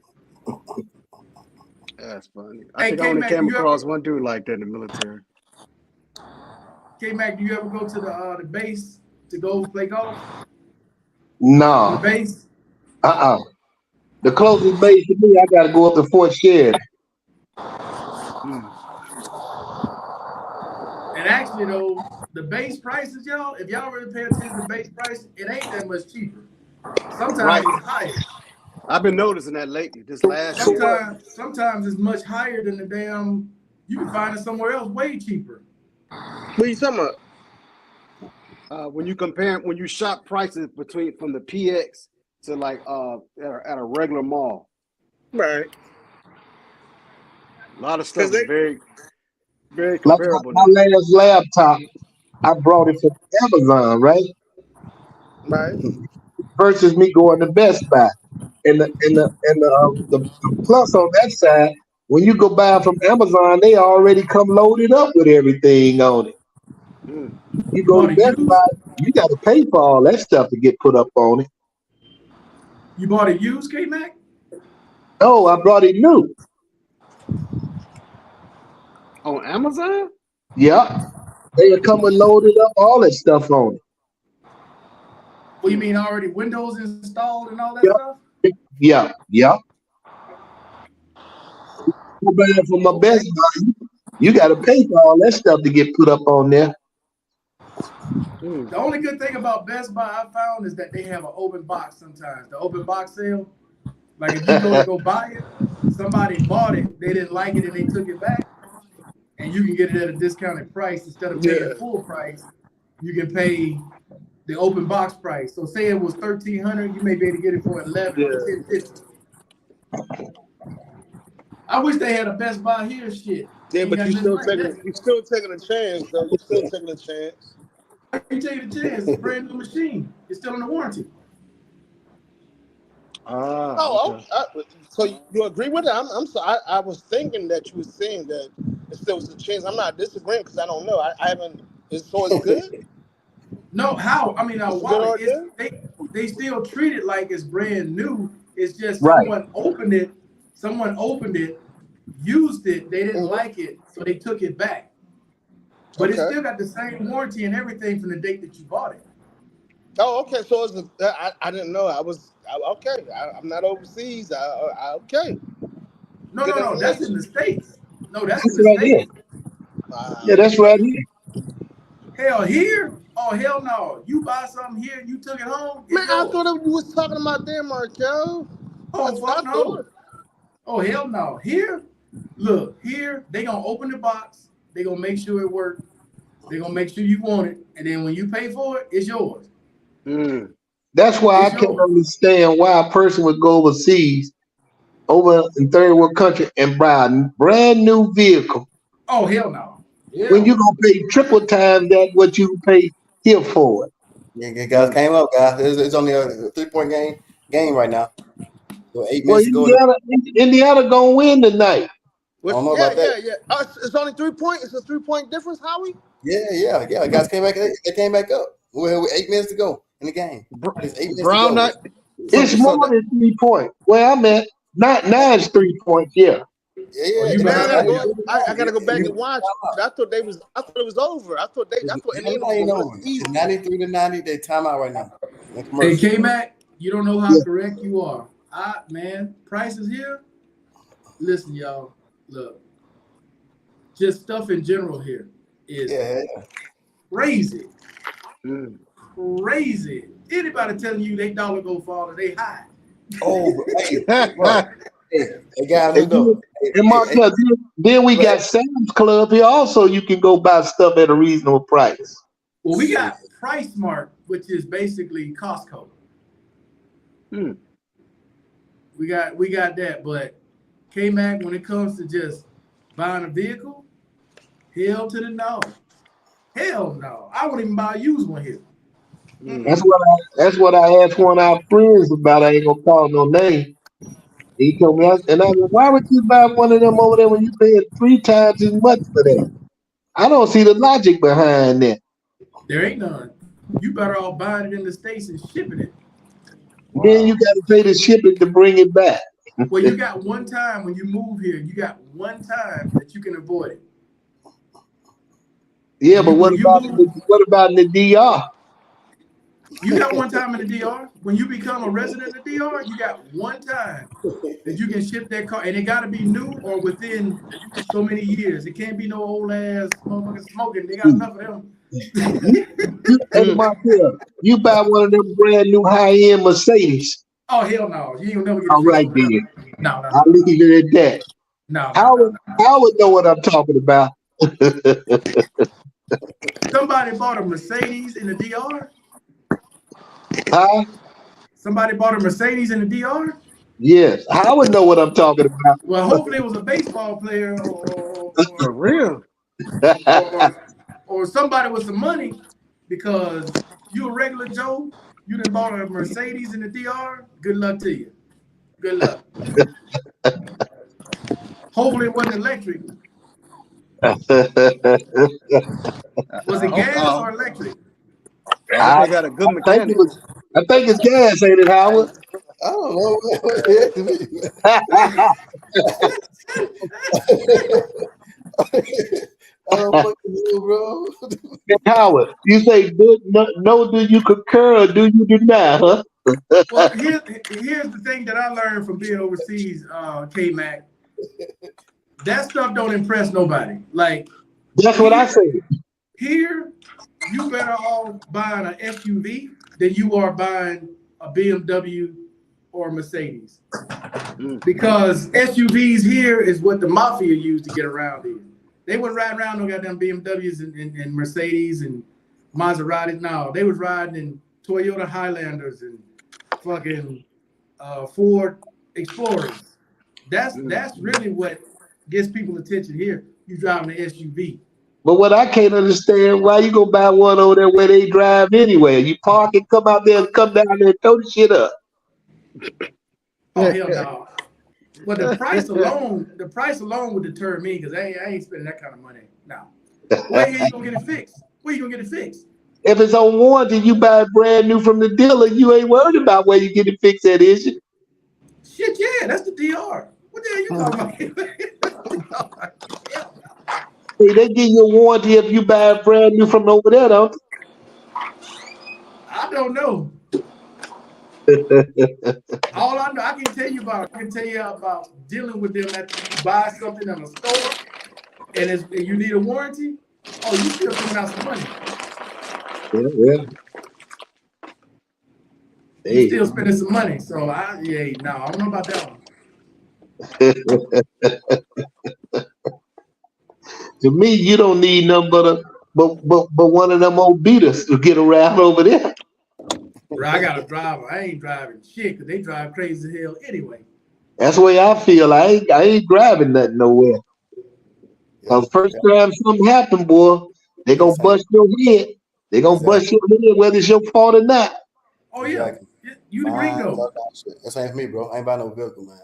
That's funny. Hey, I think I only K-Mac, came you across one dude like that in the military. K-Mac, do you ever go to the base to go play golf? No. The base? The closest base to me, I got to go up to Fort Sheridan. And actually, though, the base prices, y'all, if y'all really pay attention to the base price, it ain't that much cheaper. Sometimes it's higher. I've been noticing that lately. This last year. Sometimes it's much higher than the damn. You can find it somewhere else way cheaper. What you talking about? When you shop prices from the PX to like at a regular mall. Right. A lot of stuff is very, very Like comparable. my last laptop, I brought it from Amazon, right? Right. Versus me going to Best Buy. And the plus on that side, when you go buy from Amazon, they already come loaded up with everything on it. You go to Best Buy, you got to pay for all that stuff to get put up on it. You bought a used, K-Mac? No, I brought it new. On Amazon? Yeah. They are coming loaded up, all that stuff on it. What you mean already Windows installed and all that stuff? Yeah. go buying from my Best Buy, you got to pay for all that stuff to get put up on there. The only good thing about Best Buy I found is that they have an open box sometimes. The open box sale. Like if you go to go buy it, somebody bought it, they didn't like it, and they took it back, and you can get it at a discounted price instead of paying full price. You can pay the open box price. So say it was $1,300, you may be able to get it for $1,100 or $10.50. I wish they had a Best Buy here. Shit. Yeah, but you still taking a chance, though. You still taking a chance. You taking a chance. It's a brand new machine. It's still under warranty. So you agree with it? I'm sorry. I was thinking that you were saying that it still was a chance. I'm not disagreeing because I don't know. I haven't. It's good. No, how? I mean, why? They still treat it like it's brand new. It's just someone opened it, used it, they didn't like it, so they took it back. But it's still got the same warranty and everything from the date that you bought it. Oh, okay. So I didn't know. Okay. I'm not overseas. Okay. No. That's in the States. No, that's in the States. Yeah, that's right here. Hell, here? Oh, hell no. You buy something here and you took it home? Man, I thought you was talking about Denmark, yo. Oh, fuck no. Oh, hell no. Here? Look, here, they going to open the box. They going to make sure it works. They going to make sure you want it. And then when you pay for it, it's yours. That's why I can't understand why a person would go overseas, over in third world country, and buy a brand new vehicle. Oh, hell no. Yeah. When you gonna pay triple time that what you pay here for it. Yeah, guys came up, guys. It's only a 3-point game right now. So 8 minutes ago. Indiana gonna win tonight. I don't know about that. Yeah. It's only 3 points. It's a 3-point difference, Howie. Yeah. Guys came back. They came back up. With 8 minutes to go in the game. It's 8 minutes Brown to go. It's more than 3 points. Where I'm at, nine's 3 points. Yeah. Yeah. I gotta go back and watch. I thought it was over. I thought ain't over. 93 to 90. They time out right now. Hey, K-Mac, you don't know how correct you are. Man, prices here. Listen, y'all. Look, just stuff in general here is crazy. Crazy. Anybody telling you they dollar go fall, they high. Oh, hey, guys, look. And Markel, then we got Sam's Club here. Also, you can go buy stuff at a reasonable price. Well, we got Price Mart, which is basically Costco. We got that, but K-Mac, when it comes to just buying a vehicle, hell to the no. Hell no. I wouldn't even buy a used one here. That's what I asked one of our friends about. I ain't gonna call no name. He told me, and I said, why would you buy one of them over there when you paying 3 times as much for that? I don't see the logic behind that. There ain't none. You better off buying it in the States and shipping it. Then you got to pay the shipping to bring it back. Well, you got one time when you move here. You got one time that you can avoid it. Yeah, but what about in the DR? You got one time in the DR. When you become a resident of the DR, you got one time that you can ship that car, and it got to be new or within so many years. It can't be no old ass motherfuckers smoking. They got enough of them. Hey, Markel, you buy one of them brand new high-end Mercedes. Oh, hell no. You ain't never get all right, then. No. I'll leave it at that. No. I would know what I'm talking about. Somebody bought a Mercedes in the DR? Huh? Somebody bought a Mercedes in the DR? Yes, I would know what I'm talking about. Well, hopefully it was a baseball player For real. or somebody with some money, because you a regular Joe, you done bought a Mercedes in the DR, good luck to you. Good luck. Hopefully it wasn't electric. Was it gas or electric? I got a good mechanic. I think it's gas, ain't it, Howard? I don't know. I don't fucking know, bro. Howard, you say no, do you concur or do you deny, huh? Well, here's the thing that I learned from being overseas, K-Mac. that stuff don't impress nobody. Like That's what I say. here, you better off buying an SUV than you are buying a BMW or a Mercedes. Because SUVs here is what the mafia used to get around here. They wouldn't ride around no goddamn BMWs and Mercedes and Maseratis. No, they was riding in Toyota Highlanders and fucking Ford Explorers. That's really what gets people attention here. You driving an SUV. But what I can't understand, why you go buy one over there where they drive anyway? You park and come out there and come down there and throw the shit up. Oh hell no! But the price alone would deter me because I ain't spending that kind of money now. Where you gonna get it fixed? Where you gonna get it fixed? If it's on warranty, you buy it brand new from the dealer. You ain't worried about where you get it fixed at, is you? Shit, yeah, that's the DR. What the hell you talking about? Hey, they give you a warranty if you buy it brand new from over there, don't I don't know. All I know, I can tell you about dealing with them after you buy something in a store and you need a warranty. Oh, you still coming out some money. Yeah. You still spending some money. So I don't know about that one. To me, you don't need nothing but one of them old beaters to get around over there. Bro, I got a driver. I ain't driving shit because they drive crazy as hell anyway. That's the way I feel. I ain't driving nothing nowhere. Cause first time something happen, boy, they gonna bust your head. They gonna bust your head whether it's your fault or not. Oh yeah, you the gringo. That's ain't for me, bro. I ain't buying no vehicle, man.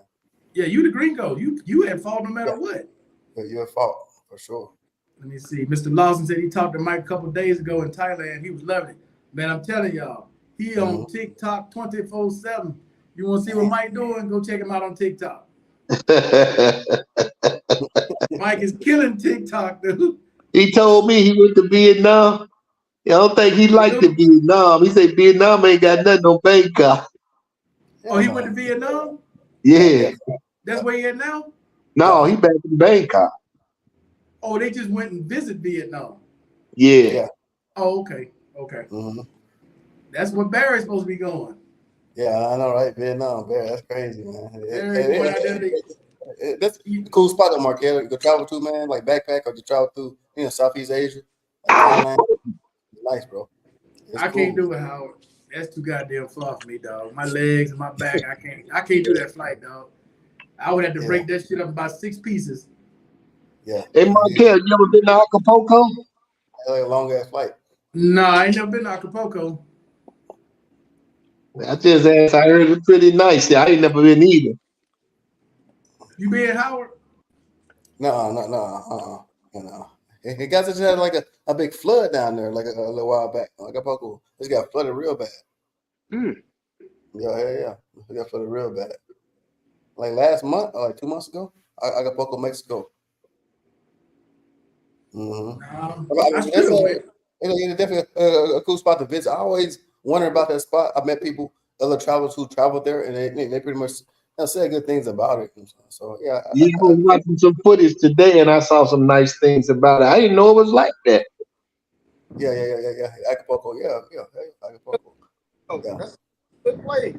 Yeah, you the gringo. You at fault no matter what. But you're at fault for sure. Let me see. Mr. Lawson said he talked to Mike a couple of days ago in Thailand. He was loving it. Man, I'm telling y'all, he on TikTok 24/7. You want to see what Mike doing? Go check him out on TikTok. Mike is killing TikTok, dude. He told me he went to Vietnam. I don't think he liked the Vietnam. He said Vietnam ain't got nothing on Bangkok. Oh, he went to Vietnam? Yeah. That's where he at now? No, he back in Bangkok. Oh, they just went and visit Vietnam. Yeah. Oh, okay. That's where Barry's supposed to be going. Yeah, I know, right? Vietnam, Barry, that's crazy, man. That's a cool spot though, Marquette. You go travel to, man, like backpack or just travel through, Southeast Asia. Like Thailand. Nice, bro. I can't do it, Howard. That's too goddamn far for me, dog. My legs and my back, I can't do that flight, dog. I would have to break that shit up about 6 pieces. Yeah. Hey, Marquette, you ever been to Acapulco? Like a long ass flight. No, I ain't never been to Acapulco. I just asked. I heard it's pretty nice. I ain't never been either. You been, Howard? No. It got just had like a big flood down there, like a little while back. Like Acapulco, it's got flooded real bad. Yeah. It got flooded real bad. Like last month, or like 2 months ago, Acapulco, Mexico. It's definitely a cool spot to visit. I always wonder about that spot. I met people, other travelers who traveled there, and they pretty much say good things about it. So yeah. I was watching some footage today, and I saw some nice things about it. I didn't know it was like that. Yeah. Acapulco, yeah. Acapulco. Yeah. That's a good place.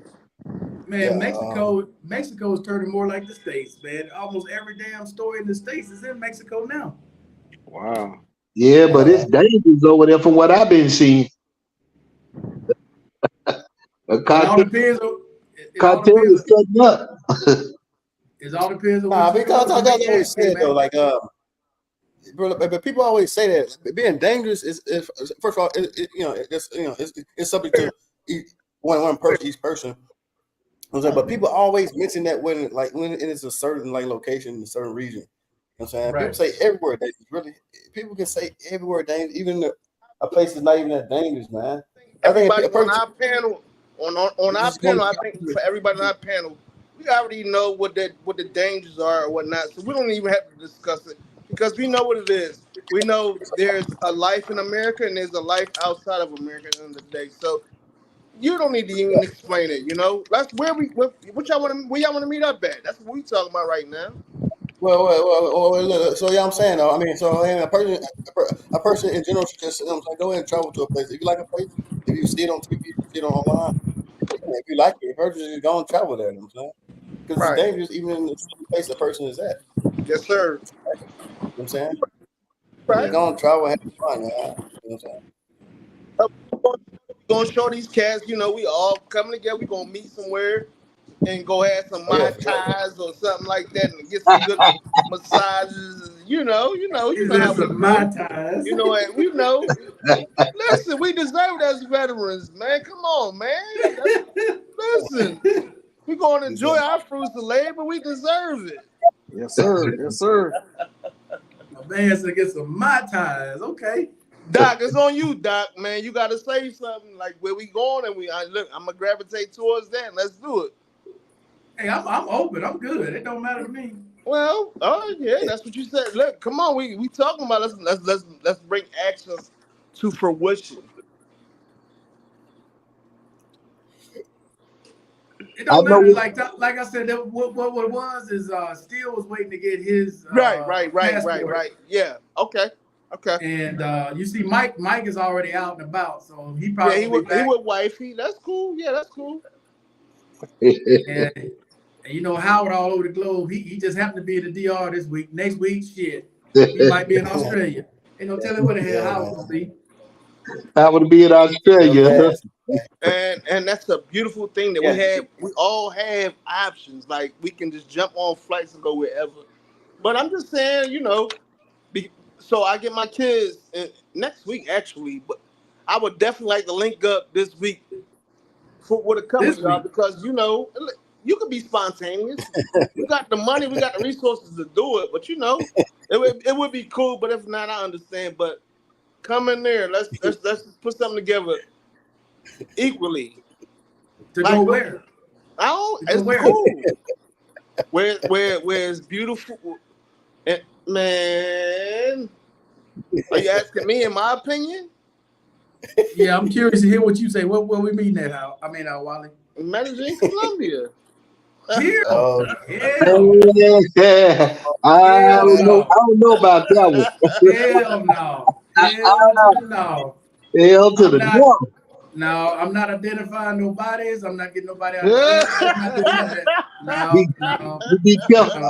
Man, Mexico is turning more like the States, man. Almost every damn store in the States is in Mexico now. Wow. Yeah, but it's dangerous over there from what I've been seeing. Cartel is cutting up. It all depends on because I always say though, like but people always say that being dangerous is first of all, it's subject to one person, each person. But people always mention that when it's a certain location in a certain region. You know what I'm saying? Right. People say everywhere dangerous. Really, people can say everywhere dangerous, even a place is not even that dangerous, man. Everybody on our panel, I think for everybody on our panel, we already know what the dangers are or whatnot. So we don't even have to discuss it because we know what it is. We know there's a life in America and there's a life outside of America at the end of the day. So you don't need to even explain it. That's where y'all want to meet up at. That's what we talking about right now. Well, look, so yeah, I'm saying though. I mean, so and a person in general should just go ahead and travel to a place. If you like a place, if you see it on TV, you see it online. If you like it, a person just go and travel there. You know what I'm saying? Because it's Right. dangerous even in the same place the person is at. Yes, sir. You know what I'm saying? Right. Go and travel, have fun, yeah. You know what I'm saying? We're gonna show these cats, we all coming together. We're gonna meet somewhere and go have some Mai Tais or something like that and get some good massages. You know how we some Mai do. Tais. And we know. Listen, we deserve it as veterans, man. Come on, man. Listen, we're gonna enjoy our fruits of labor. We deserve it. Yes, sir. Yes, sir. My man said get some Mai Tais. Okay. Doc, it's on you, Doc, man. You gotta say something like where we going, and I'm gonna gravitate towards that. Let's do it. Hey, I'm open. I'm good. It don't matter to me. Well, yeah, that's what you said. Look, come on, we talking about let's bring actions to fruition. It don't matter. Like I said, what it was is Steele was waiting to get his Right. passport. Yeah. Okay. And you see, Mike is already out and about, so he probably he with wifey. That's cool. Yeah, that's cool. And Howard all over the globe. He just happened to be in the DR this week. Next week, shit, he might be in Australia. Ain't no telling where the hell Howard will be. I would be in Australia. And that's a beautiful thing that we all have options. Like we can just jump on flights and go wherever. But I'm just saying, so I get my kids next week actually, but I would definitely like to link up this week with a couple of y'all because you could be spontaneous. We got the money, we got the resources to do it, but it would be cool. But if not, I understand. But come in there, let's put something together equally. To go where? It's cool. Where it's beautiful. And, man, are you asking me in my opinion? Yeah, I'm curious to hear what you say. What we meeting at? Wally? Medellin, Colombia. Here? Yeah. I don't know about that one. Hell no. Hell to the no. No, I'm not identifying no bodies. I'm not getting nobody out. I'm not doing that. No. You be careful.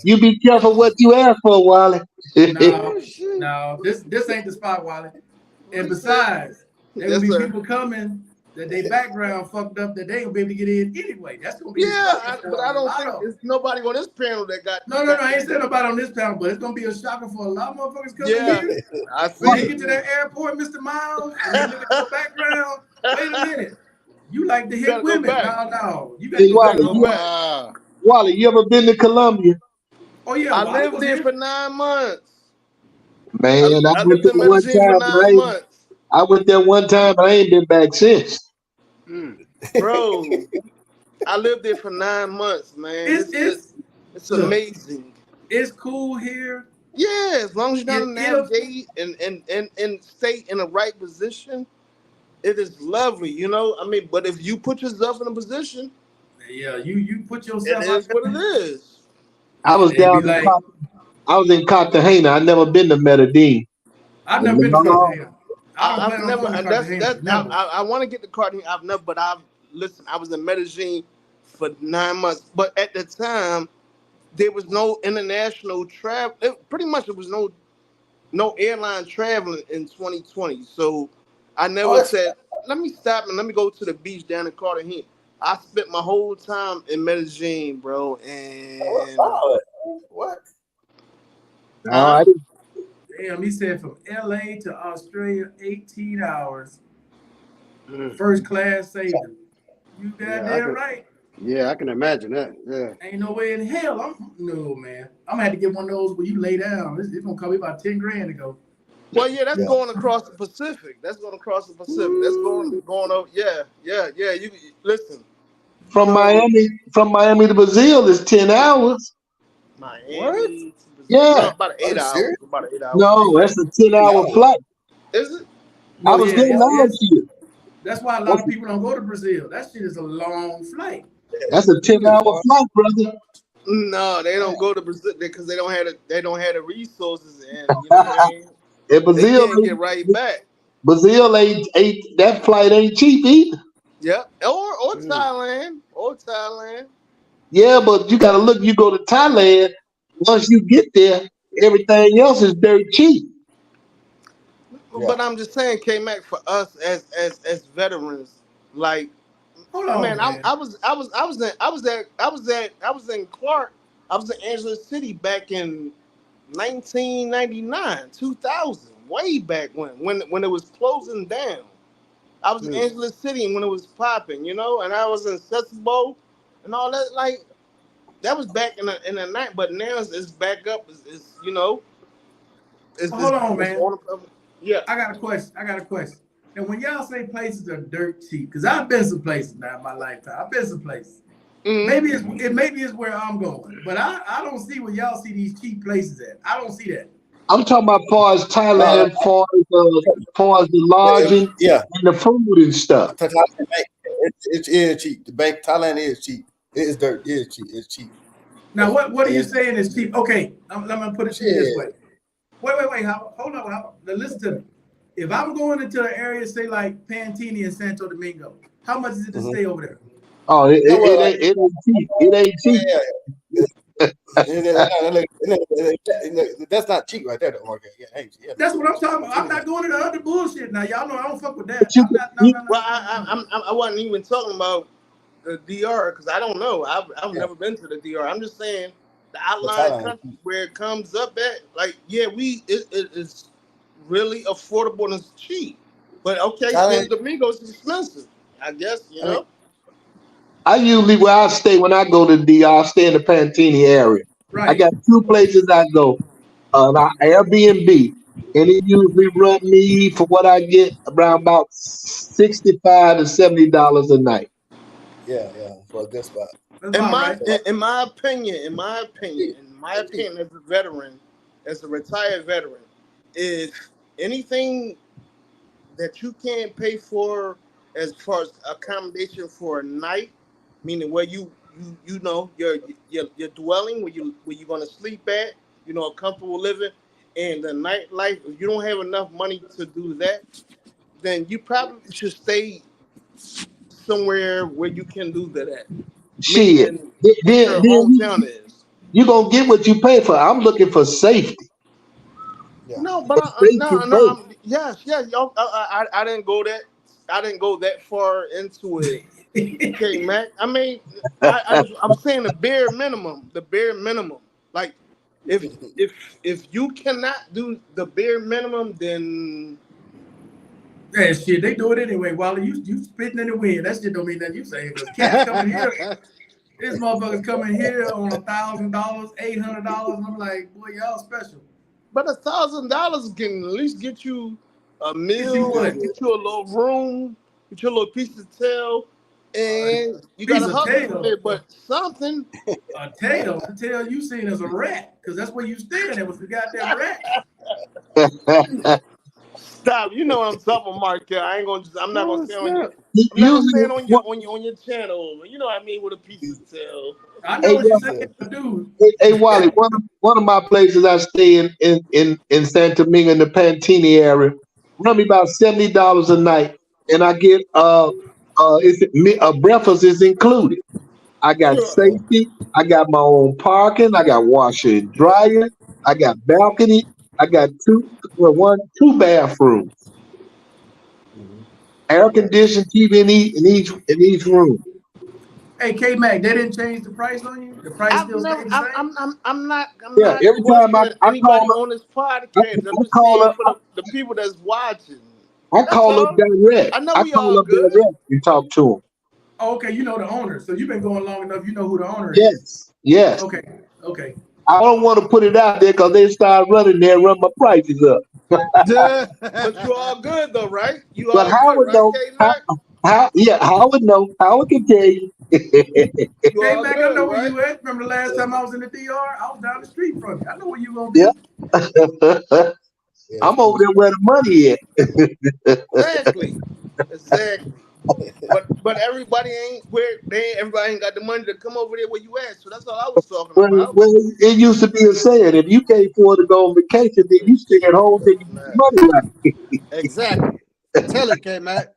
You be careful what you ask for, Wally. No. This ain't the spot, Wally. And besides, there will be people coming that their background fucked up that they ain't gonna be able to get in anyway. That's gonna be but I don't think there's nobody on this panel that got. No. I ain't saying nobody on this panel, but it's gonna be a shocker for a lot of motherfuckers coming here. I see. When they get to that airport, Mr. Miles, and you look at your background. Wait a minute. You like to hit women? No. You gotta go back. Wally, you ever been to Colombia? Oh yeah. I lived there for 9 months. Man, I went there one time. I went there one time, but I ain't been back since. Bro, I lived there for 9 months, man. It's amazing. It's cool here. Yeah, as long as you're not navigate and stay in the right position, it is lovely, but if you put yourself in a position, you put yourself. It is what it is. I was I was in Cartagena. I never been to Medellin. I've never been to Cartagena. I want to get to Cartagena. I was in Medellin for 9 months. But at the time, there was no international travel. Pretty much, there was no airline traveling in 2020. So I never said, let me stop and let me go to the beach down in Cartagena. I spent my whole time in Medellin, bro. And what? Damn, he said from LA to Australia, 18 hours. First class saved him. You goddamn right. Yeah, I can imagine that. Yeah. Ain't no way in hell. No, man. I'm gonna have to get one of those where you lay down. It's gonna cost me about 10 grand to go. Well, yeah, that's going across the Pacific. That's going across the Pacific. Ooh. That's going over. Yeah. You listen. From Miami to Brazil is 10 hours. Miami. What? Yeah. No, about 8 hours. About 8 hours. No, that's a 10-hour flight. Is it? I was there last year. That's why a lot of people don't go to Brazil. That shit is a long flight. That's a 10-hour flight, brother. No, they don't go to Brazil because they don't have the resources, and you know what I mean. And They Brazil, can't get right back. Brazil ain't that flight ain't cheap either. Yeah, or Thailand. Yeah, but you gotta look. You go to Thailand. Once you get there, everything else is dirt cheap. But I'm just saying, K-Mac, for us as veterans, like, Hold on, man, man. I was in Clark. I was in Angeles City back in 1999, 2000, way back when it was closing down. I was in Angeles City when it was popping, you know, and I was in Sesamo and all that. Like, that was back in the night, but now it's back up. It's you know, Hold on, man. Yeah, I got a question. And when y'all say places are dirt cheap, because I've been some places now in my lifetime. I've been some places. Mm-hmm. Maybe it's where I'm going, but I don't see where y'all see these cheap places at. I don't see that. I'm talking about far as Thailand, far as the lodging and the food and stuff. It is cheap. The bank Thailand is cheap. It is dirt. It is cheap. It's cheap. Now, what are you saying is cheap? Okay, let me put it to you this way. Wait. Hold on. Now listen to me. If I'm going into an area, say like Pantini and Santo Domingo, how much is it to stay over there? Oh, it ain't cheap. It ain't cheap. That's not cheap right there, though, Mark. That's what I'm talking about. I'm not going into other bullshit now. Y'all know I don't fuck with that. Well, I wasn't even talking about the DR because I don't know. I've never been to the DR. I'm just saying the outlying country where it comes up at, like, it's really affordable and it's cheap. But okay, Santo Domingo is expensive, I guess, you know. I usually where I stay when I go to DR, I stay in the Pantini area. Right. I got two places I go. Airbnb, and it usually run me for what I get around about $65 to $70 a night. Yeah, for a good spot. In my opinion, as a veteran, as a retired veteran, is anything that you can't pay for as far as accommodation for a night, meaning where you know your dwelling, where you're gonna sleep at, you know, a comfortable living, and the nightlife. If you don't have enough money to do that, then you probably should stay somewhere where you can do that at. Shit. Your hometown is. You gonna get what you pay for. I'm looking for safety. Yeah. No, but yes. I didn't go that. I didn't go that far into it. Okay, Mac. I mean, I'm saying the bare minimum. The bare minimum. Like, if you cannot do the bare minimum, then yeah, shit, they do it anyway. While you spitting in the wind, that shit don't mean nothing you saying. Because cats coming here, this motherfucker's coming here on $1,000, $800, and I'm like, boy, y'all special. But $1,000 can at least get you a meal, get you a little room, get you a little piece of tail, and you got a hustle there, but something. A tail you seen as a rat, because that's where you staying. It was the goddamn rat. Stop! You know what I'm talking about, Mark. I'm not gonna say on you. I'm not gonna say it on your channel. You know what I mean, with a piece of tail. I know what you're saying, dude. Hey, Wally, one of my places I stay in Santo Domingo in the Pantini area run me about $70 a night, and I get a breakfast is included. I got safety. I got my own parking. I got washer and dryer. I got balcony. I got two bathrooms. Air conditioned TV in each room. Hey, K-Mac, they didn't change the price on you? The price still stays the same? I'm not every time I call on this podcast, I'm just saying for the people that's watching. I call up direct. I know we all call up good. direct and talk to them. Oh, okay, you know the owner. So you've been going long enough, you know who the owner is. Yes. Okay. I don't want to put it out there because they start running there and run my prices up. But you all good though, right? You all Howard good, right? Howard know. Howard can tell you. Hey, Mac, I know where you at. Remember the last time I was in the DR? I was down the street from you. I know where you gonna be. I'm over there where the money is. Exactly. But everybody ain't where everybody ain't got the money to come over there where you at. So that's all I was talking Well, about. well, it used to be a saying: if you can't afford to go on vacation, then you stay at home till you get Man, your money right. Exactly. Tell it, K Mac.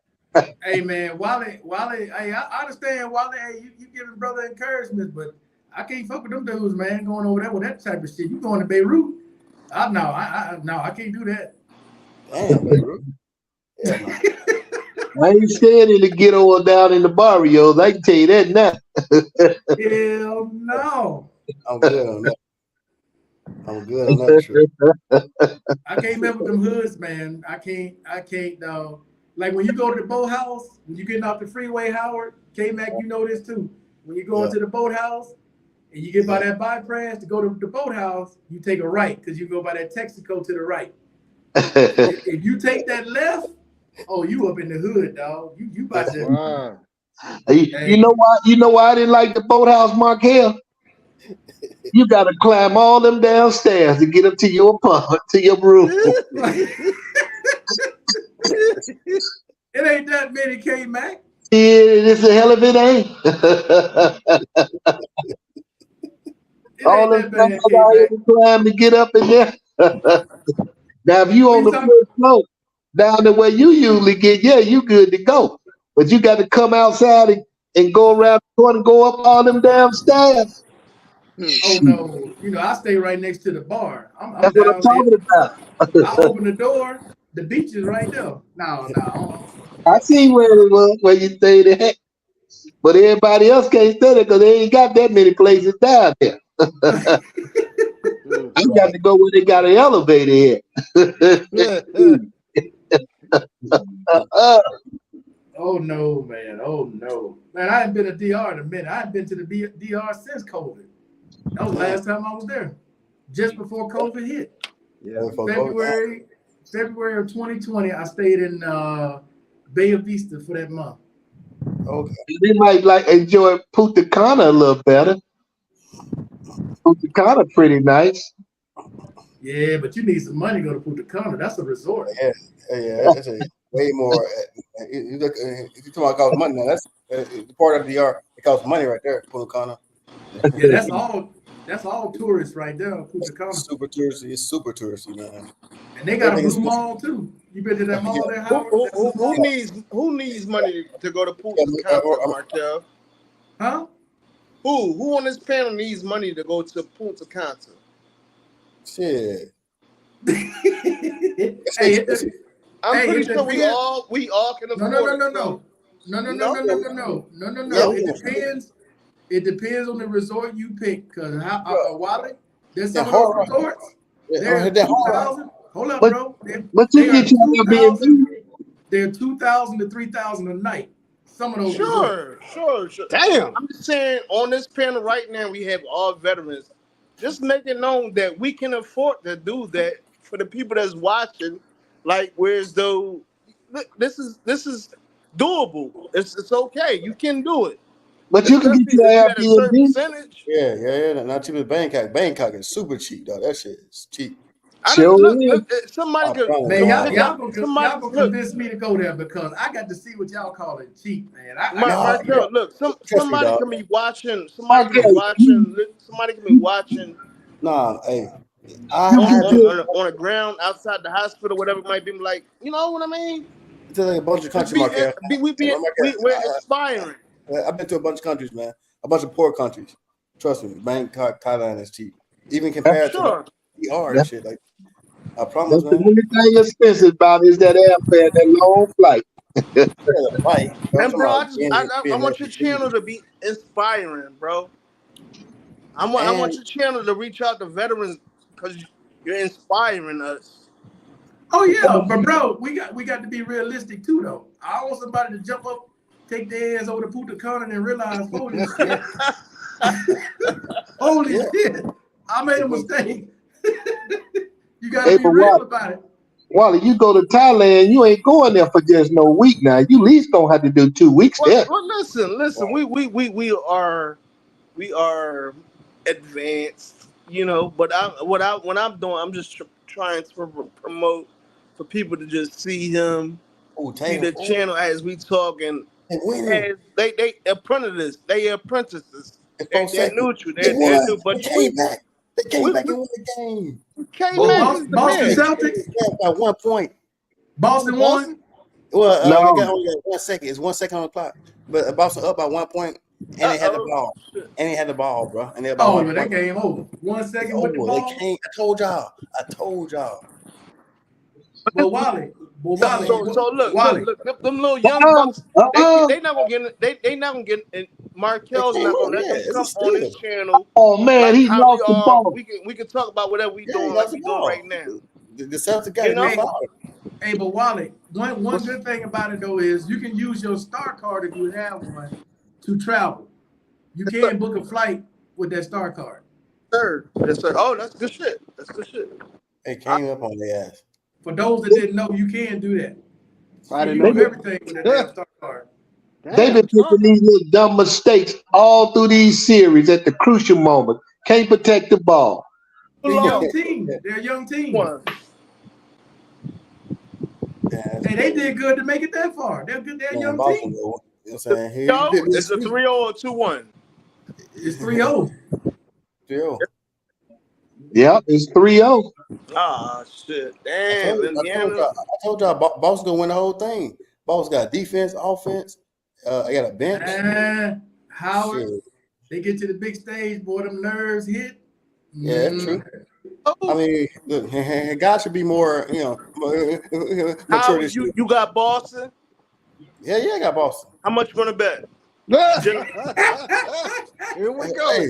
Hey man, Wally, hey, I understand Wally. Hey, you giving brother encouragement, but I can't fuck with them dudes, man. Going over there with that type of shit. You going to Beirut? I can't do that. Damn, Beirut. Yeah, no. I ain't staying in the ghetto or down in the barrios. I can tell you that now. Hell no. I'm good on that. I'm good on that trip. I can't mess with them hoods, man. I can't. Like when you go to the boathouse, when you getting off the freeway, Howard, K-Mac, you know this too. When you go Yeah. into the boathouse and you get by that bypass to go to the boathouse, you take a right because you go by that Texaco to the right. If you take that left, oh, you up in the hood, dog. You about to. Wow. You know why? You know why I didn't like the boathouse, Markel? You got to climb all them downstairs to get up to your apartment, to your room. It ain't that many, K-Mac. It's a hell of it ain't. It All ain't them that bad, stairs I had K-Mac. to climb to get up in there. Now, if you What on you the talking- first floor, down the way you usually get, yeah, you good to go. But you got to come outside and go around the corner and go up all them damn stairs. Oh no, I stay right next to the bar. I'm That's what I'm down there. talking I about. open the door, the beach is right there. No. I see where it was, where you stayed at. But everybody else can't stay there because they ain't got that many places down there. I got to go where they got an elevator at. Oh no, man. Oh no. Man, I haven't been to DR in a minute. I haven't been to the DR since COVID. That was the last time I was there. Just before COVID hit. Yeah. February of 2020, I stayed in Bay Vista for that month. Okay. They might like enjoy Punta Cana a little better. Punta Cana pretty nice. Yeah, but you need some money to go to Punta Cana. That's a resort. Yeah, that's a way more. You look, if you talk about cost money, now that's the part of the DR. It costs money right there, Punta Cana. Yeah, that's all tourists right there, Punta Cana. Super touristy. It's super touristy, man. And they got a Everything is blue mall too. You been to that mall there, Howard? who needs money to go to Punta Cana, Markel? Huh? Who on this panel needs money to go to Punta Cana? Shit. Hey, I'm pretty sure we depends. all can afford it. No. Yeah, It depends. It depends on the resort you pick. Because Wally, there's some Yeah, of those hold on. resorts. Yeah, They're that hard. 2,000. Hold up, But- bro. But you They are get your Airbnb. They're 2,000 to 3,000 a night. Some of those resorts. Sure. Damn. I'm just saying, on this panel right now, we have all veterans. Just make it known that we can afford to do that for the people that's watching. Like, whereas though this is doable. It's okay. You can do it. But you can get your Especially if you had a certain Airbnb. percentage. Yeah. Not cheap as Bangkok. Bangkok is super cheap, though. That shit is cheap. I Sure don't is. look. Somebody could Man, Wow. y'all gonna somebody convince me to go there because I got to see what y'all call it cheap, man. Markel, look, somebody dog. can be watching. Okay. Somebody can be watching Nah, hey. on a ground outside the hospital, whatever it might be. Like, you know what I mean? It's like a bunch of countries, Markel. We're expiring. I've been to a bunch of countries, man. A bunch of poor countries. Trust me, Bangkok, Thailand is cheap. Even compared Sure. to DR and shit. Like, I promise, That's the man. only thing expensive about is that airfare, that long flight. Yeah, the fight. And bro, I want your channel to be inspiring, bro. I want your channel to reach out to veterans because you're inspiring us. Oh yeah, but bro, we got to be realistic too, though. I don't want somebody to jump up, take their ass over to Punta Cana and realize, holy shit, shit, I made a mistake. You got to be real about it. Wally, you go to Thailand, you ain't going there for just no week now. You at least gonna have to do 2 weeks there. Well, listen. We are advanced, you know. But when I'm doing, I'm just trying to promote for people to just see him Oh, see the channel as we talk, and they apprentices. They apprentices. They're neutral. They're new. But they came back. They came back and won the game. K-Mac is the Boston man. Celtics By 1 point. Boston won. Well, No. you got only got 1 second. It's 1 second on the clock. But Boston up by 1 point, and they had the ball. And they had the ball, bro. And they about 1 but point. that game over. 1 second with the They ball. came. I told y'all. But Wally. So look, them little young bucks. They not gonna get. They not gonna get. And Markel's not gonna let them come on this channel. Oh man, like he how lost the ball. we can talk about whatever we doing like we doing right now. The Celtics got Hey, but Wally, one good thing about it though is you can use your star card if you have one to travel. You can book a flight with that star card. Yes, sir. Oh, that's good shit. They came up on their ass. For those that didn't know, you can do that. I You didn't do know. everything with that damn star card. They've been making these little dumb mistakes all through these series at the crucial moment. Can't protect the ball. They're a young team. They're a young team. Hey, they did good to make it that far. They're good. They're a young team. You know what I'm saying? It's a 3-0 or 2-1. It's 3-0. 3-0. Yep, it's 3-0. Ah, shit. Damn. I told y'all, Boston gonna win the whole thing. Boston got defense, offense. I got a bench. Howard, Shit. they get to the big stage, boy, them nerves hit. Yeah, that's true. I mean, look, guys should be more, mature. Howard, you got Boston? Yeah, I got Boston. How much you gonna bet? Here we go. Hey,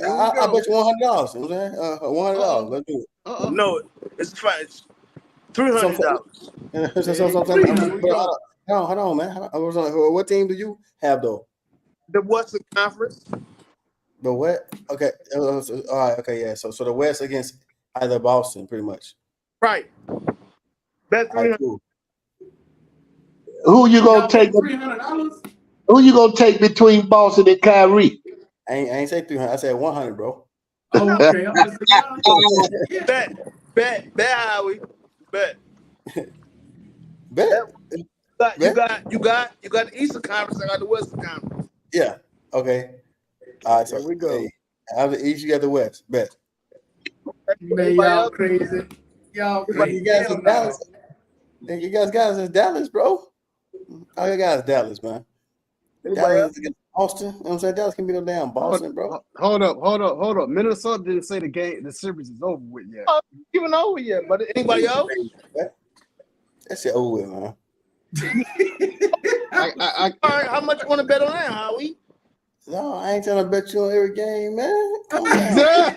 I bet you $100. You know what I'm saying? $100. Let's do it. No, it's fine. It's $300. Hold on, man. What team do you have though? The Western Conference. The what? Okay. All right. Okay. Yeah. So the West against either Boston, pretty much. Right. Bet All right, $300. cool. Who you gonna take? $300? Who you gonna take between Boston and Kyrie? I ain't say 300. I said 100, bro. Oh, okay. Bet, Howie. Bet. Bet. You got the Eastern Conference. I got the Western Conference. Yeah. Okay. All right. So There we go. Hey, out of the East, you got the West. Bet. Man, y'all crazy. Y'all crazy. You guys in Dallas. You guys got us in Dallas, bro. All you guys Dallas, man. Dallas against Austin. You know what I'm saying? Dallas can be no damn Boston, bro. Hold up. Minnesota didn't say the series is over with yet. Even over yet, but anybody else? That shit over with, man. I All right, how much you want to bet on that, Howie? No, I ain't trying to bet you on every game, man. Come on, man.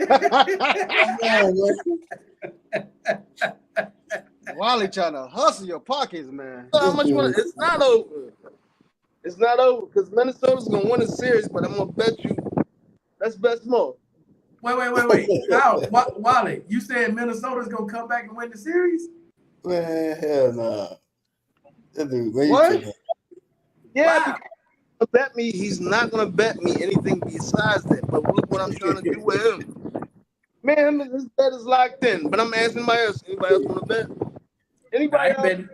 Wally trying to hustle your pockets, man. So how much you want? It's not over. It's not over because Minnesota's gonna win the series, but I'm gonna bet you. Let's bet more. Wait. How? Wally, you said Minnesota's gonna come back and win the series? Man, hell nah. That dude, man, What? Yeah, bet me. He's not gonna bet me anything besides that. But look what I'm trying to do with him. Man, his bet is locked in. But I'm asking anybody else. Anybody else want to bet? Anybody else?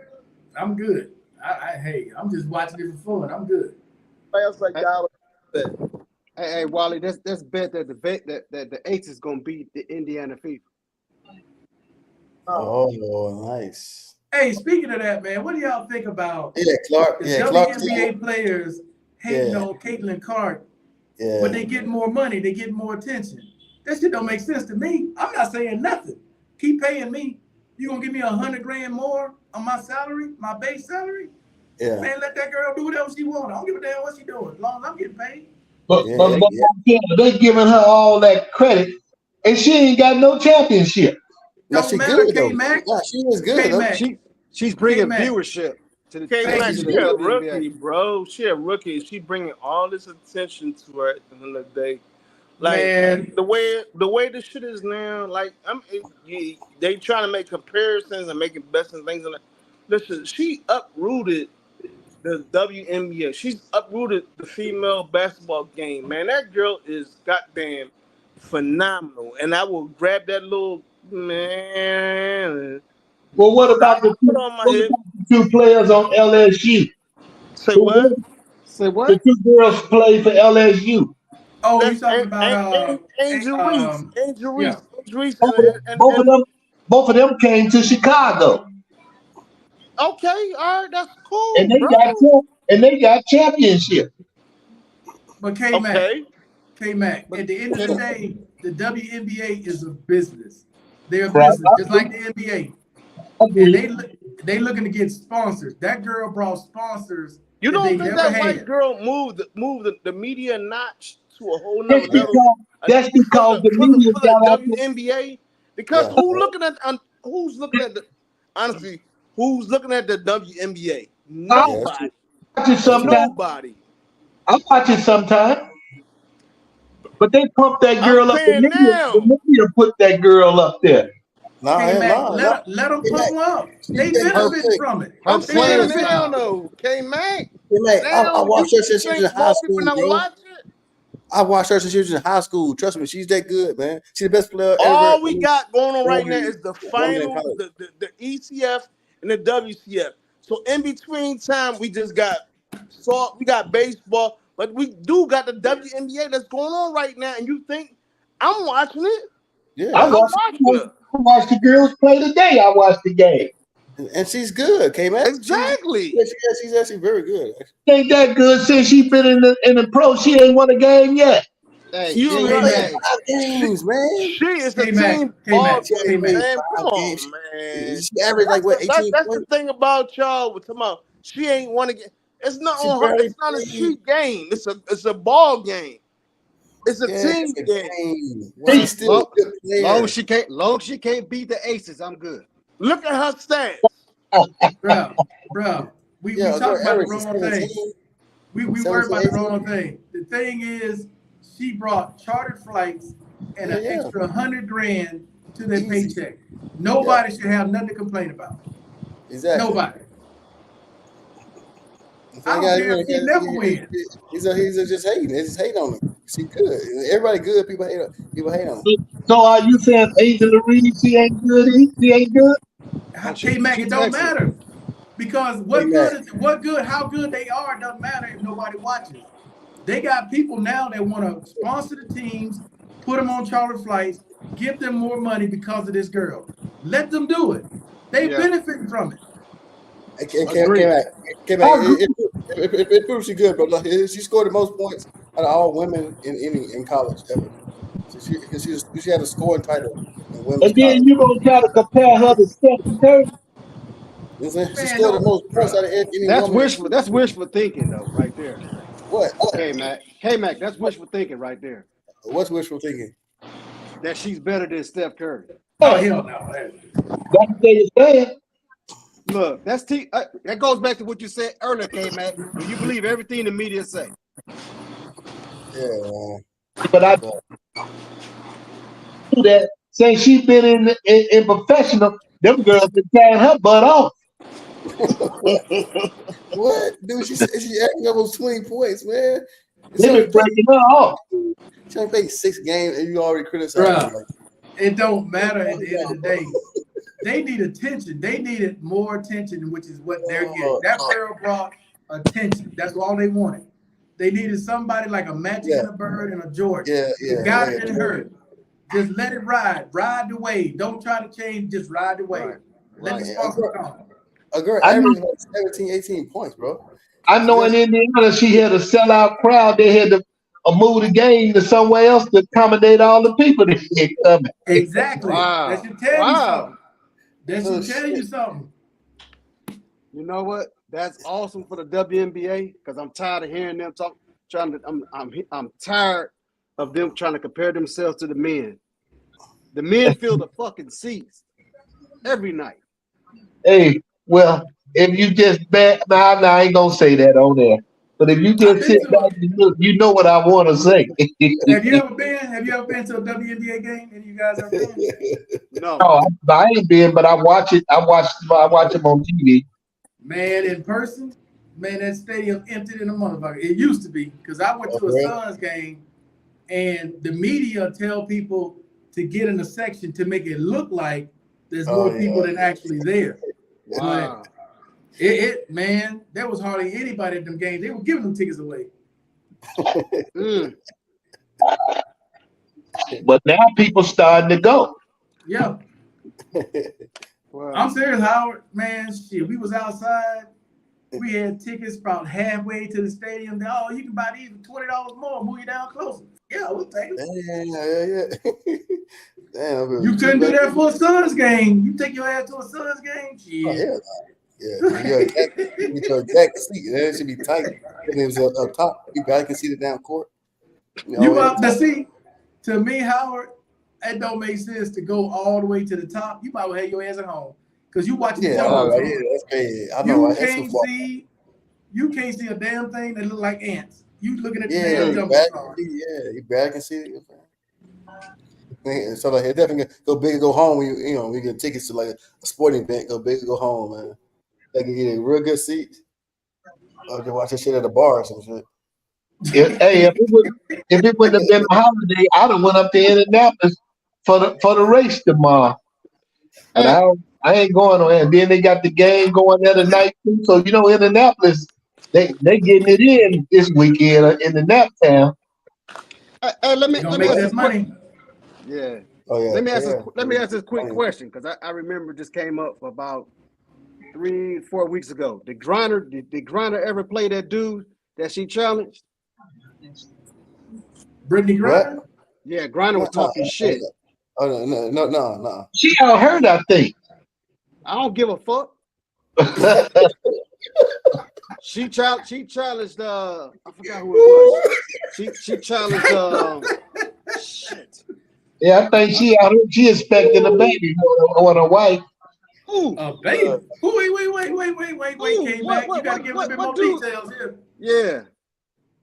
I'm good. Hey, I'm just watching it for fun. I'm good. Anybody else like y'all bet? Hey, Wally, let's bet that the Aces gonna beat the Indiana Fever. Oh, nice. Hey, speaking of that, man, what do y'all think about Clark. the Yeah, Clark. WNBA players hating on Caitlin Clark? Yeah. But they get more money, they get more attention. That shit don't make sense to me. I'm not saying nothing. Keep paying me. You gonna give me $100,000 more on my salary, my base salary? Yeah. Man, let that girl do whatever she wants. I don't give a damn what she doing, as long as I'm getting paid. But they giving her all that credit, and she ain't got no championship. No, Don't she matter, good though. K-Mac. Yeah, she is good though. K-Mac. She's bringing K-Mac. viewership to the K-Mac, to she the a WNBA. rookie, bro. She a rookie. She bringing all this attention to her at the end of the day. Like Man. the way this shit is now, like they trying to make comparisons and making best and things. And listen, she uprooted the WNBA. She's uprooted the female basketball game. Man, that girl is goddamn phenomenal. And I will grab that little man. Well, what about the put on my head. two players on LSU. Say what? Say The what? two girls play for LSU. Oh, you That's talking about Angel Reese. Angel Reese. yeah. Angel Reese Both of them came to Chicago, okay, all right, that's and cool, bro. they got championship. But K-Mac, Okay. K-Mac, at the end of the day, the WNBA is a business. They're a Right. business, just like the NBA. And they looking to get sponsors. That girl brought sponsors You that don't they think never that had. white girl moved the media notch to a whole That's nother level? because the for media the got out there. WNBA. Because Yeah. who's looking at the honestly, who's looking at the WNBA? I Nobody. watch it sometimes. Nobody. I watch it sometimes. But they pump that girl up. saying The media put that girl up there. K-Mac, let them pump them up. They benefit from it. Her I'm saying playing now style. though, K-Mac. I watched her since she was in high school, People never bro. watch it. I watched her since she was in high school. Trust me, she's that good, man. She's the best player All ever. we got going on right now is the woman in finals, college. the ECF and the WCF. So in between time, we just got we got baseball, but we do got the WNBA that's going on right now. And you think I'm watching it? Yeah, I watched the girls play today. I watched the game. and she's good, K-Mac. Exactly. She's actually very good. Ain't that good since she been in the pro. She ain't won a game yet. Hey, You J- right. J- 5 games, man. She is the K-Mac, team K-Mac, ball game, K-Mac. man. Come on, games. man. She averaged like what, 18 That's points? the thing about y'all. We're talking about she ain't won a game. It's not She on her. barely It's not a played. cheat game. It's a ball game. It's a team it's a game. game. She's still a good player. long as she can't beat the Aces, I'm good. Look at her stats. Bro, we Yeah, talk about average the is wrong thing. 17. We worry about the wrong thing. The thing is, she brought chartered flights and an extra $100,000 to their paycheck. Nobody should have nothing to complain about. Exactly. Nobody. I don't care if she never wins. He's just hating. They just hate on him. She good. Everybody good. People hate on him. So are you saying Angela Reed, she ain't good? She ain't good? K-Mac, it don't matter. Because how good they are doesn't matter if nobody watches. They got people now that want to sponsor the teams, put them on charter flights, give them more money because of this girl. Let them do it. They benefit from it. It proves she's good, but like, she scored the most points out of all women in college ever. She had a scoring title in women's And then college. you gonna try to compare her to Stephen Curry? You know what I'm saying? She scored the most points out of any woman. That's wishful thinking though, right there. What? K-Mac, that's wishful thinking right there. What's wishful thinking? That she's better than Steph Curry. Oh, hell no. That's what they saying. Look, that goes back to what you said earlier, K-Mac. When you believe everything the media say. Yeah. But I do that since she been in professional, them girls been tearing her butt off. What? Dude, she acting almost 20 points, man. They been breaking her off. She only played 6 games and you already criticized her. It don't matter at the end of the day. They need attention. They needed more attention, which is what they're getting. That girl brought attention. That's all they wanted. They needed somebody like a Magic and a Bird and a Jordan. Got it and hurt. Just let it ride. Ride the wave. Don't try to change. Just ride the wave. Let the sponsor come. A girl averaged like 17, 18 points, bro. I know in Indiana she had a sellout crowd. They had to move the game to somewhere else to accommodate all the people that had coming. Exactly. Wow. That should tell you something. That should tell you something. You know what? That's awesome for the WNBA because I'm tired of hearing them talk. I'm tired of them trying to compare themselves to the men. The men fill the fucking seats every night. Hey, well, if you just I ain't gonna say that on there. But if you just sit back and look, you know what I want to say. Have you ever been to a WNBA game? Any of you guys ever been? No, I ain't been, but I watch it. I watch them on TV. Man, in person, man, that stadium emptied in a motherfucker. It used to be because I went to a Suns game, and the media tell people to get in a section to make it look like there's more people than actually there. wow. Man, there was hardly anybody at them games. They were giving them tickets away. But now people starting to go. Yeah. Well, I'm serious, Howard. Man, shit, we was outside. We had tickets about halfway to the stadium. Oh, you can buy these for $20 more. Move you down closer. Yeah, we'll take it. Yeah. Damn, You couldn't do that for a Suns game. You take your ass to a Suns game? Yeah. You get your exact seat. It should be tight. And it was up top. You guys can see the damn court. You up to see? To me, Howard, it don't make sense to go all the way to the top. You might well have your ass at home because you watching the that's crazy. I know. You can't see a damn thing that look like ants. You looking at the damn jumbotron. You back and see it. So like, it definitely go big and go home when you get tickets to like a sporting event. Go big and go home, man. They can get a real good seat. Or just watch that shit at a bar or some shit. If it wouldn't have been a holiday, I'd have went up to Indianapolis for the race tomorrow. And I ain't going on. And then they got the game going there tonight too. So Indianapolis, they getting it in this weekend in the nap town. let me make this money. Yeah. Oh yeah. Let me ask this quick question because I remember this came up about 3-4 weeks ago. Did Griner ever play that dude that she challenged? Brittany Griner? Yeah, Griner was talking shit. Oh no. She out hurt, I think. I don't give a fuck. She challenged I forgot who it was. She challenged shit. Yeah, I think she out here. She expecting a baby on her wife. Ooh. A baby? Wait. Came back. You gotta give a bit more details here. Yeah.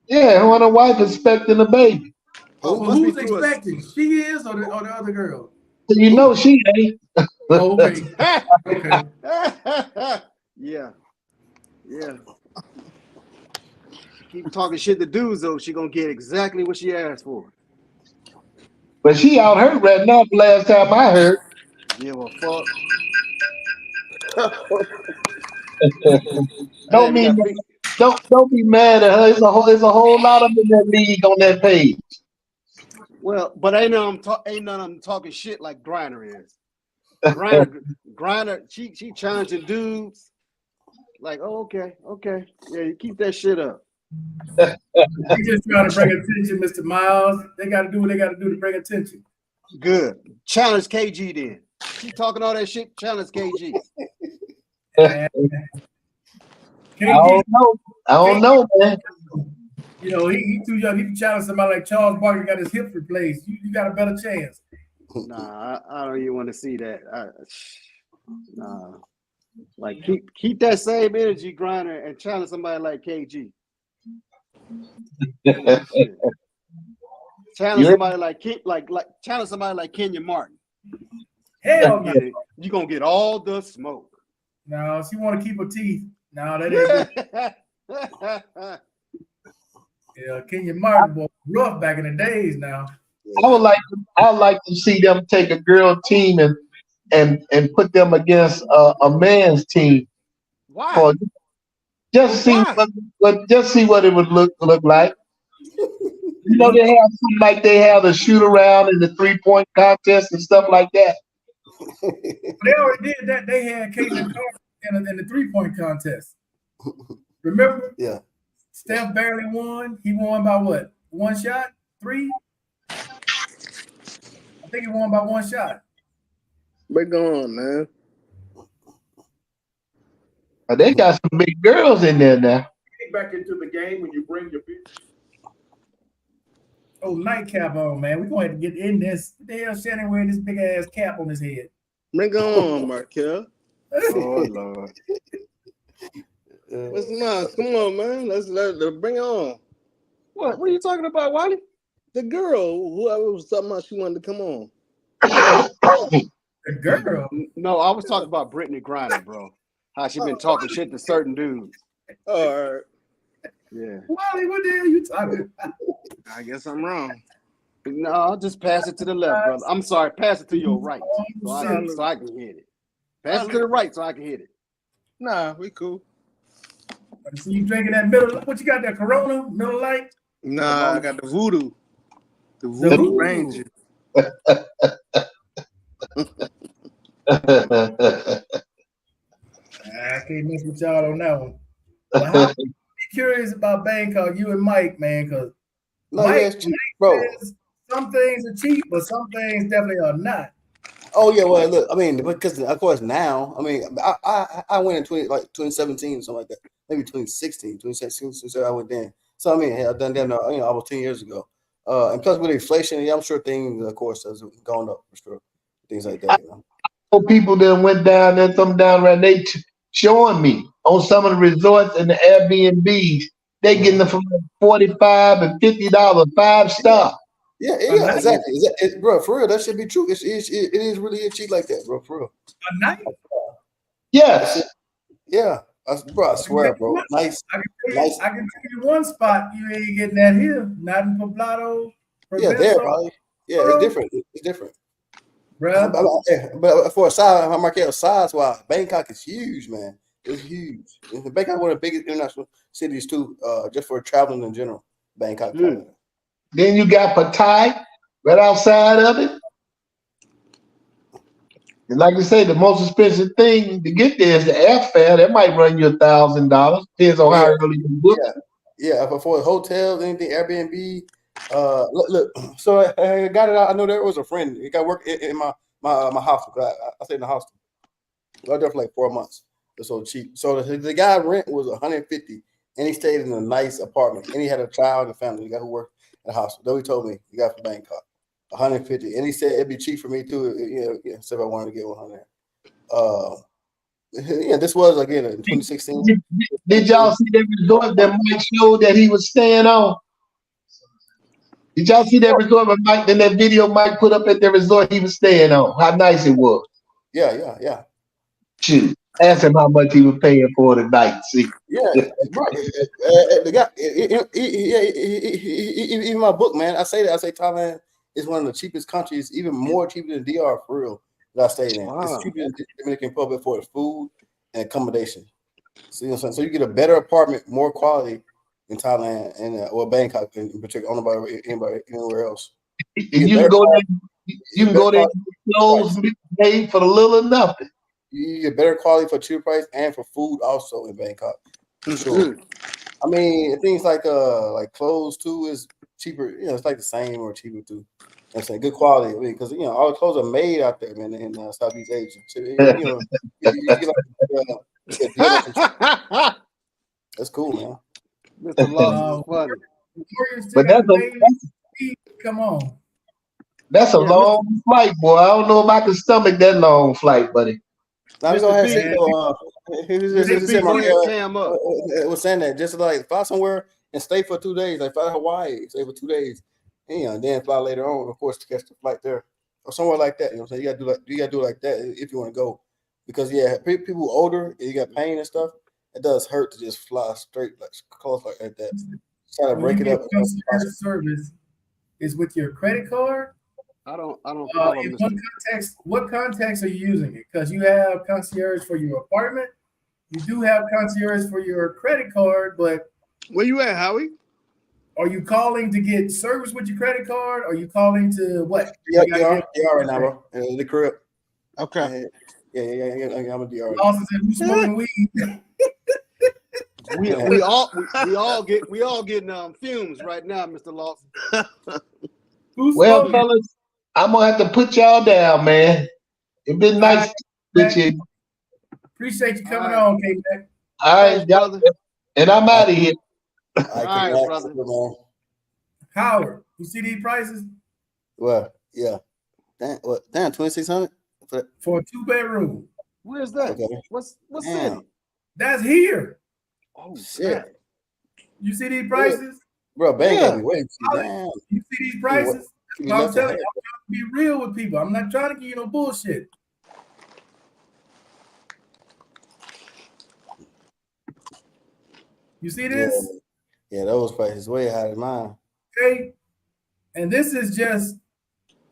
Yeah, when her wife expecting a baby. Who's expecting? She is or the other girl? So she ain't. Okay. Yeah. Keep talking shit to dudes though. She gonna get exactly what she asked for. But she out hurt right now. The last time I heard. Give a fuck. Don't be mad at her. It's a whole lot of them in that league on that page. Well, but ain't none of them talking shit like Griner is. Griner, she challenging dudes. Like, oh, okay, yeah, you keep that shit up. You just trying to bring attention, Mr. Miles. They got to do what they got to do to bring attention. Good. Challenge KG then. Keep talking all that shit. Challenge KG. I don't know, man. He too young. He can challenge somebody like Charles Barkley, got his hips replaced. You got a better chance. Nah, I don't even want to see that. Nah. Like keep that same energy, Griner, and challenge somebody like KG. Challenge somebody challenge somebody like Kenya Martin. Hell no. You're gonna get all the smoke. No, she want to keep her teeth. No, that ain't. Yeah, Kenya Martin was rough back in the days. Now, I would like to see them take a girl team and put them against a man's team. Why? Just see what it would look like. They have something like they have the shoot around in the 3-point contest and stuff like that. They already did that. They had Caitlin Clark in the 3-point contest. Remember? Yeah. Steph barely won. He won by what? 1 shot? 3? I think he won by 1 shot. We're going, man. They got some big girls in there now. Get back into the game when you bring your bitch. Oh, nightcap on, man. We're going to get in this. What the hell Shannon wearing this big ass cap on his head? Bring on, Markel. Oh Lord. What's the matter? Come on, man. Let's bring it on. What are you talking about, Wally? The girl, whoever was talking about, she wanted to come on. The girl? No, I was talking about Brittany Griner, bro. How she been talking shit to certain dudes. All right. Yeah. Wally, what the hell you talking about? I guess I'm wrong. No, I'll just pass it to the left, brother. I'm sorry, pass it to your right so I can hit it. Pass it to the right so I can hit it. Nah, we cool. I see you drinking that Miller. What you got there? Corona, Miller Lite. Nah, I got the Voodoo. The The Voodoo Voodoo. Ranger. I can't mess with y'all on that one. But how I'm curious about Bangkok, you and Mike, man, because No, Mike, yeah, it's cheap, bro. says some things are cheap, but some things definitely are not. Oh yeah, well look, I mean, because of course now, I mean, I went in 2017 or something like that, maybe 2016, 2016, I went then. So I mean, I've done that, almost 10 years ago. And plus with inflation, yeah, I'm sure things, of course, has gone up for sure, things like that. People that went down there, some down there, they showing me on some of the resorts and the Airbnbs, they getting them from $45 and $50, 5-star. Yeah, night. exactly. Bro, for real, that should be true. It is really cheap like that, bro, for real. A night? Yes. Yeah, bro, I swear, bro. Nice. I can tell you one spot you ain't getting that here. Not in Poblado. Yeah, there, probably. Yeah, it's different. It's different. Bro. But for a size, Markel, size-wise, Bangkok is huge, man. It's huge. Bangkok is one of the biggest international cities too, just for traveling in general. Bangkok. Then you got Pattaya right outside of it. And like you say, the most expensive thing to get there is the airfare. That might run you $1,000. Depends on how early you book. Yeah, but for hotels, anything, Airbnb. Look. So I got it out. I know there was a friend. He got work in my hostel. I stayed in the hostel. I was there for like 4 months. It's so cheap. So the guy rent was $150, and he stayed in a nice apartment, and he had a child and a family. The guy who worked at the hospital. Though he told me he got from Bangkok, $150, and he said it'd be cheap for me too. So if I wanted to get 100. Yeah, this was again in 2016. Did y'all see that resort that Mike showed that he was staying on? Did y'all see that resort with Mike? In that video Mike put up at the resort he was staying on, how nice it was. Yeah. Shoot, ask him how much he was paying for the night. See, yeah, right. The guy, even my book, man. I say Thailand is one of the cheapest countries, even more cheaper than DR for real. That I stayed in. Wow. It's cheaper than the Dominican Republic for the food and accommodation. So, you know what I'm saying? So you get a better apartment, more quality in Thailand and Bangkok in particular. I don't know about anybody anywhere else. You can go there. You can go there and get clothes made for the little or nothing. You get better quality for cheaper price and for food also in Bangkok. For sure. I mean, things like clothes too is cheaper. It's like the same or cheaper too. I'm saying good quality. I mean, because all the clothes are made out there, man, in Southeast Asia. So, that's cool, man. Mr. Lawson, funny. But come on. That's a long flight, boy. I don't know if I can stomach that long flight, buddy. Now we're gonna have was saying that just like fly somewhere and stay for 2 days, like fly to Hawaii, stay for 2 days, and then fly later on, of course, to catch the flight there or somewhere like that. You know what I'm saying? You gotta do it like that if you want to go, because people older, you got pain and stuff. It does hurt to just fly straight close like that. Try to break it up. Service is with your credit card. I don't in what context are you using it? Because you have concierge for your apartment, you do have concierge for your credit card, but where you at, Howie? Are you calling to get service with your credit card? Are you calling to what? Yeah, right now, bro. In the crib. Okay. Yeah. I'm a DR. Lawson said, "Who's smoking weed?" we all getting fumes right now, Mr. Lawson. Well, fellas, I'm gonna have to put y'all down, man. It's been nice with you. Appreciate you coming on, K-Mac. All right, brother. And I'm out of here. All right, brother. Howard, you see these prices? Well, yeah. Damn, 2,600 for a 2-bedroom. Where's that? Okay. What's city? That's here. Oh shit! You see these prices, bro? You see these prices? I'm telling you, I'm trying to be real with people. I'm not trying to give you no bullshit. You see this? Yeah, those prices way higher than mine. Okay, and this is just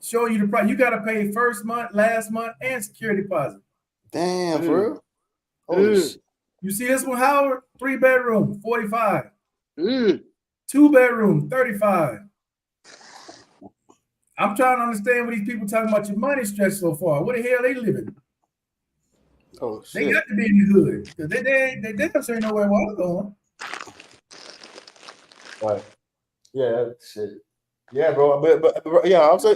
showing you the price. You got to pay 1st month, last month, and security deposit. Damn, for real? Holy shit. You see this one, Howard? 3-bedroom, 45. Mm. 2-bedroom, 35. I'm trying to understand what these people talking about your money stretch so far. Where the hell they living? Oh They shit. got to be in the hood because they damn sure know where I'm going. Right. Yeah, shit. Yeah, bro. But yeah, also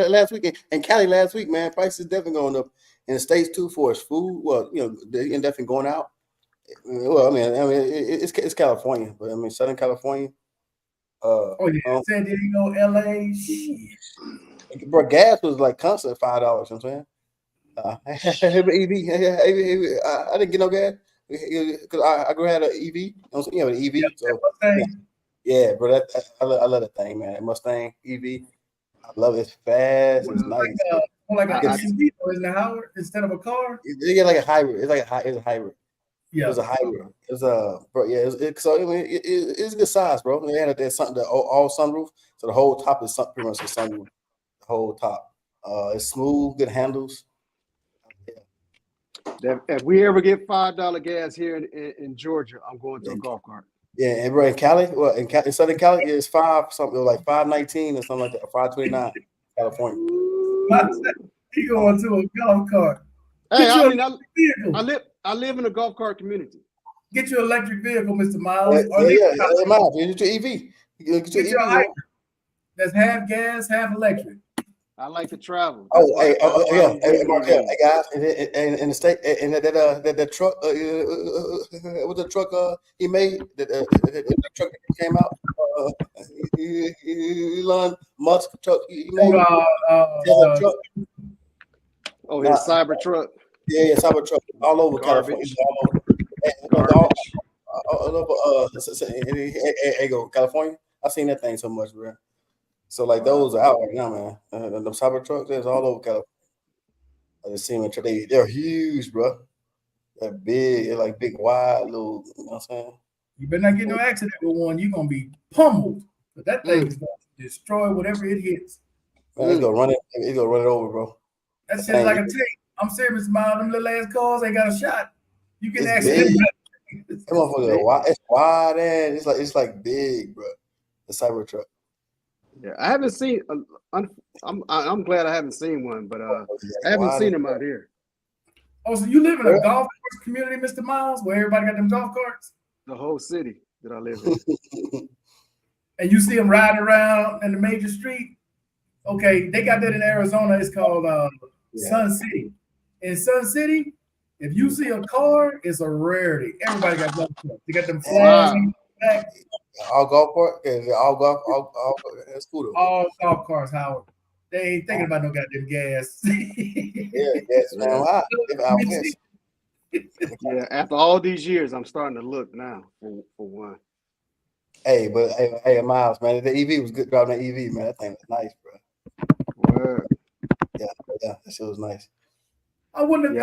last week in Cali last week, man, prices definitely going up in the States too for its food. Well, you know, they're definitely going out. Well, I mean, it's California, but I mean, Southern California. Oh yeah, San Diego, LA, shit. Bro, gas was like constant $5. You know what I'm saying? EV, I didn't get no gas because I had an EV. You know, an EV. So yeah, bro, I love that thing, man. That Mustang EV. I love it. It's fast. It's nice. Like an SUV, isn't it, Howard? Instead of a car. Yeah, like a hybrid. It's like it's a hybrid. Yeah, it was a hybrid. It was bro. Yeah, so I mean, it's a good size, bro. They had something the all sunroof, so the whole top is pretty much a sunroof. The whole top. It's smooth, good handles. If we ever get $5 gas here in Georgia, I'm going to a golf cart. Yeah, and bro, in Cali, well, in Southern Cali, it's like 519 or something like that, 529, California. He going to a golf cart. Hey, I live in a golf cart community. Get your electric vehicle, Mr. Miles. Miles. Get your EV. Get your hybrid. That's half gas, half electric. I like to travel. Hey guys, in the state, and that truck, with the truck he made, the truck that came out, Elon Musk truck he made. Truck. Oh, his cyber truck. Yeah, cyber truck all over California, all over California. I've seen that thing so much, bro. So like those are out right now, man. The cyber trucks, there's all over California. I just seen them. They're huge, bro. They're big. They're like big, wide, little. You know what I'm saying? You better not get no accident with one. You're gonna be pummeled. But that thing is gonna destroy whatever it hits. Man, it's gonna run it. It's gonna run it over, bro. That's just like a tank. I'm serious, Miles. Them little ass cars ain't got a shot. You get accident. Come on, it's wide and it's like big, bro. The cyber truck. Yeah, I haven't seen. I'm glad I haven't seen one, but I haven't seen them out here. Oh, so you live in a golf course community, Mr. Miles, where everybody got them golf carts? The whole city that I live in. And you see them riding around in the major street? Okay, they got that in Arizona. It's called Sun City. In Sun City, if you see a car, it's a rarity. Everybody got golf carts. They got them flags in the back. All golf cart, all scooter. All golf cars, Howard. They ain't thinking about no goddamn gas. Gas, man. Yeah, after all these years, I'm starting to look now for one. Hey, Miles, man, the EV was good driving that EV, man. That thing was nice, bro. Word. Yeah, that shit was nice. I wouldn't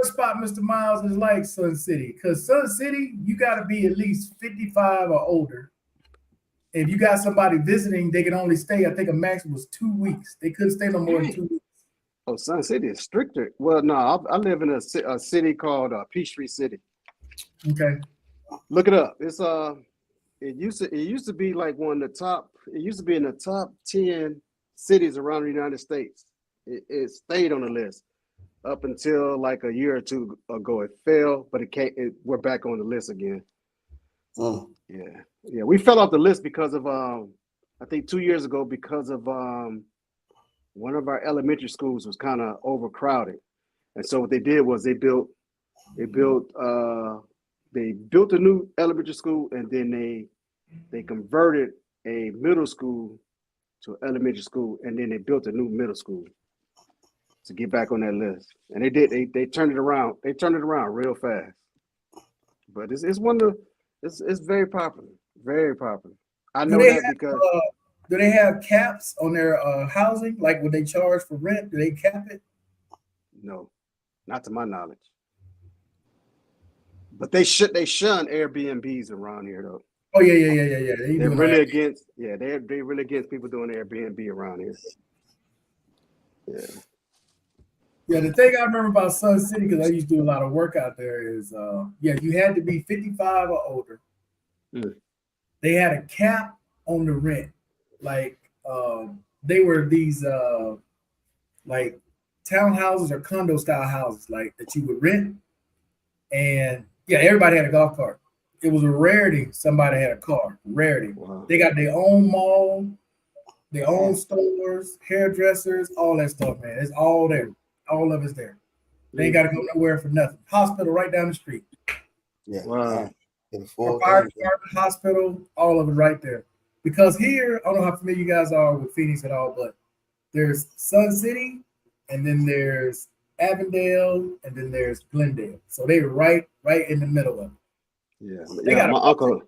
spot Mr. Miles is like Sun City, because Sun City, you got to be at least 55 or older. If you got somebody visiting, they can only stay, I think a max was 2 weeks. They couldn't stay no more than 2 weeks. Oh, Sun City is stricter. Well, no, I live in a city called Peachtree City. Okay. Look it up. It's it used to be like one of the top. It used to be in the top 10 cities around the United States. It stayed on the list up until like a year or two ago. It fell, but we're back on the list again. Mm. Yeah. We fell off the list because of I think 2 years ago because of one of our elementary schools was kind of overcrowded, and so what they did was they built a new elementary school, and then they converted a middle school to elementary school, and then they built a new middle school to get back on that list. And they did. They turned it around. They turned it around real fast. But it's one of it's very popular. Very popular. I know that because do they have caps on their housing? Like when they charge for rent, do they cap it? No, not to my knowledge. But they shun Airbnbs around here though. Oh yeah. They're really against. Yeah, they're really against people doing Airbnb around here. Yeah. Yeah, the thing I remember about Sun City, because I used to do a lot of work out there, is you had to be 55 or older. Mm. They had a cap on the rent. Like they were these like townhouses or condo style houses like that you would rent. And yeah, everybody had a golf cart. It was a rarity somebody had a car. Rarity. Wow. They got their own mall, their own stores, hairdressers, all that stuff, man. It's all there. All of it's there. They ain't got to go nowhere for nothing. Hospital right down the street. Yeah. Wow. The full Fire thing. department, hospital, all of it right there. Because here, I don't know how familiar you guys are with Phoenix at all, but there's Sun City, and then there's Avondale, and then there's Glendale. So they're right in the middle of it. Yeah. They Yeah. got My uncle.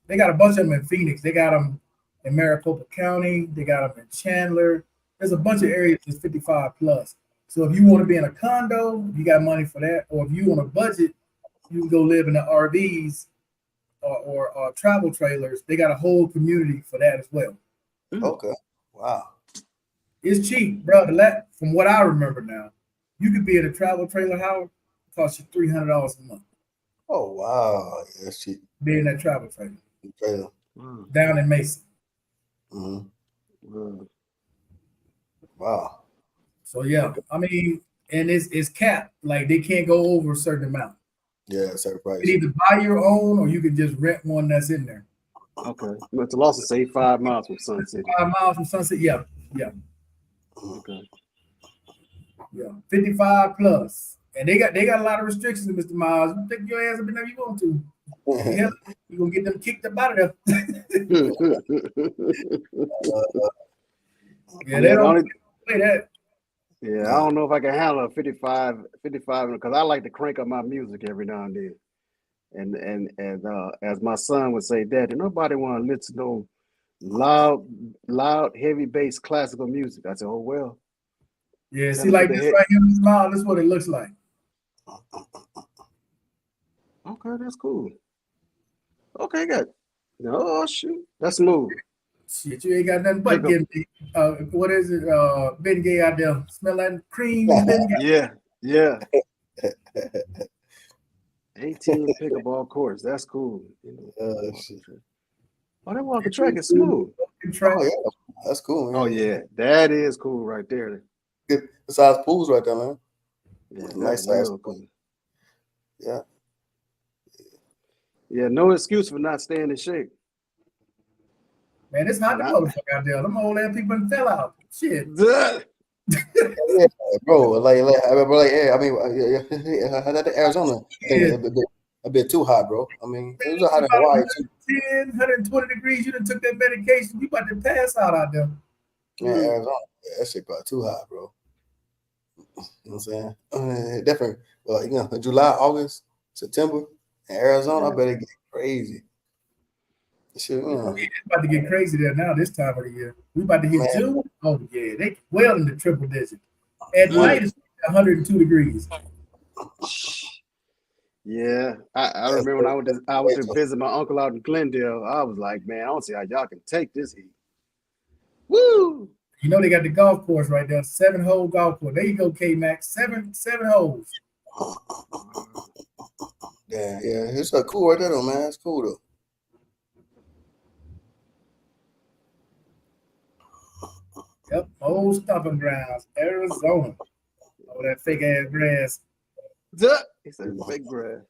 They got a bunch of them in Phoenix. They got them in Maricopa County. They got them in Chandler. There's a bunch of areas that's 55 plus. So if you want to be in a condo, you got money for that. Or if you on a budget, you can go live in the RVs or travel trailers. They got a whole community for that as well. Okay. Wow. It's cheap, bro. From what I remember now, you could be in a travel trailer house, it costs you $300 a month. Oh wow. Yeah, that's cheap. Be in that travel trailer Trailer. Wow. down in Mason. Mhm. Wow. Wow. So yeah, I mean, and it's capped. Like they can't go over a certain amount. Yeah, certain price. You can either buy your own or you can just rent one that's in there. Okay. But the loss is say 5 miles from Sun City. 5 miles from Sunset. Yeah. Okay. 55 plus. And they got a lot of restrictions, Mr. Miles. You take your ass up in there you want to. Yeah, you're gonna get them kicked up out of there. Yeah, they don't play that. Yeah, I don't know if I can handle a 55 because I like to crank up my music every now and then. And as my son would say, Daddy, nobody want to listen to loud, heavy bass classical music. I said, oh well. Yeah, see, like this right here, Mr. Miles, this is what it looks like. Okay, that's cool. Okay, good. No, shoot, that's smooth. Shit, you ain't got nothing but getting what is it? Ben Gay out there. Smell like cream. Ben Gay. Yeah. 18 pickleball courts. That's cool. Oh, that walking track is smooth. Oh, yeah. That's cool, man. Oh yeah, that is cool right there. Good size pools right there, man. Yeah, Nice size pool. cool. Yeah. Yeah, no excuse for not staying in shape. Man, it's hot the motherfucker out there. Them old ass people done fell out. Shit. Yeah, bro. Like, yeah. I mean, yeah, Arizona, a bit too hot, bro. I mean, it was hot in Hawaii too. 10, 120 degrees. You done took that medication. You about to pass out there. Yeah, Arizona. Yeah, that shit probably too hot, bro. You know what I'm saying? Definitely. Well, July, August, September, in Arizona, I bet it get crazy. Shit, It's about to get crazy there now this time of the year. We about to hit June. Oh yeah, they well in the triple digit. At night it's 102 degrees. Yeah, I remember when I went to visit my uncle out in Glendale. I was like, man, I don't see how y'all can take this heat. Woo! You know they got the golf course right there, 7-hole golf course. There you go, K-Max, seven holes. Yeah, it's cool right there, though, man. It's cool though. Yep, old stomping grounds, Arizona. Oh, that fake ass grass. He said fake grass.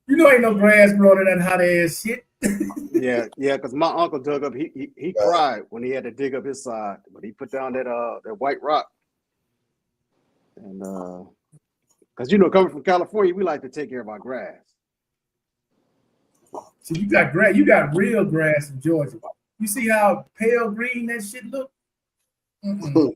You know ain't no grass growing in that hot ass shit. Yeah, because my uncle dug up. He cried when he had to dig up his side, but he put down that white rock. And because coming from California, we like to take care of our grass. So you got grass, you got real grass in Georgia. You see how pale green that shit look? If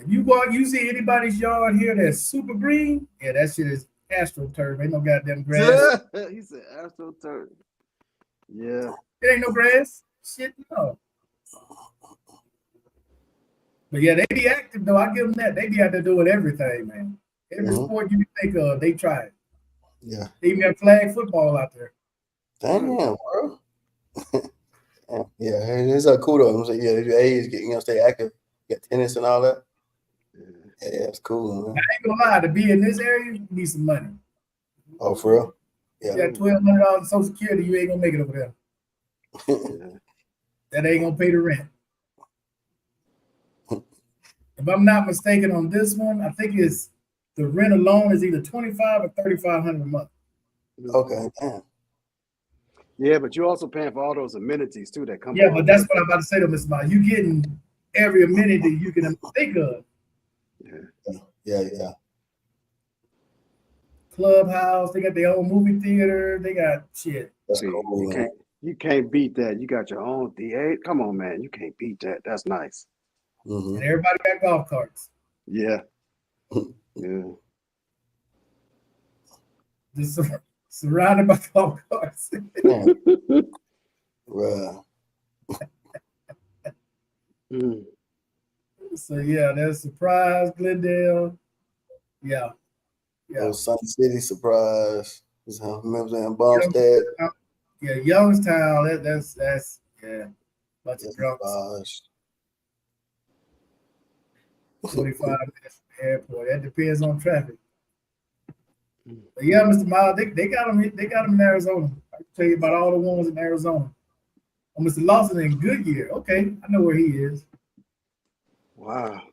you go out, you see anybody's yard here that's super green, yeah, that shit is astroturf. Ain't no goddamn grass. He said astroturf. Yeah. It ain't no grass. Shit, no. But yeah, they be active though. I give them that. They be out there doing everything, man. Every sport you can think of, they try it. Yeah. They even have flag football out there. Damn, bro. Yeah, it's cool though. Yeah, your age, stay active. got tennis and all that. Yeah, that's cool, man. I ain't gonna lie, to be in this area, you need some money. Oh, for real? You Yeah. got $1,200 in Social Security, you ain't gonna make it over there. That ain't gonna pay the rent. If I'm not mistaken on this one, I think it's the rent alone is either $2,500 or $3,500 a month. Okay, damn. Yeah, but you're also paying for all those amenities too that come. Yeah, but that's what I'm about to say to Mr. Miles. You getting every amenity you can think of. Yeah. Clubhouse, they got their own movie theater, they got shit. That's See, cool. you can't beat that. You got your own theater. Come on, man. You can't beat that. That's nice. Mm-hmm. And everybody got golf carts. Yeah. Yeah. Just surrounded by golf carts. Right. So yeah, there's Surprise, Glendale. Yeah. Oh, Sun City, Surprise. Remember saying Bumstead? Yeah, Youngstown. That's yeah. Bunch of drunks. 45 minutes from the airport. That depends on traffic. But yeah, Mr. Miles, they got them. They got them in Arizona. I can tell you about all the ones in Arizona. Oh, Mr. Lawson in Goodyear. Okay, I know where he is. Wow.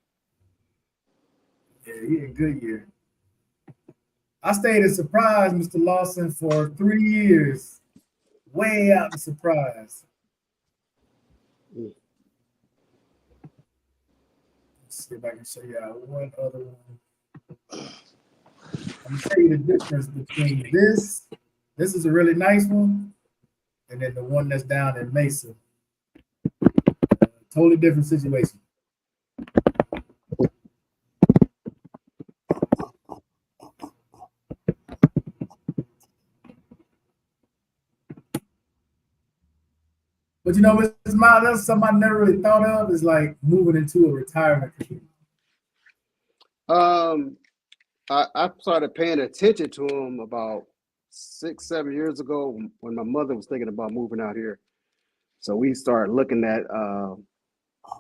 Yeah, he in Goodyear. I stayed in Surprise, Mr. Lawson, for 3 years. Way out in Surprise. Let's see if I can show you one other one. I'm gonna tell you the difference between this. This is a really nice one, and then the one that's down in Mesa. Totally different situation. But you know, Mr. Miles, that's something I never really thought of, is like moving into a retirement community. I started paying attention to them about 6-7 years ago when my mother was thinking about moving out here. So we started looking at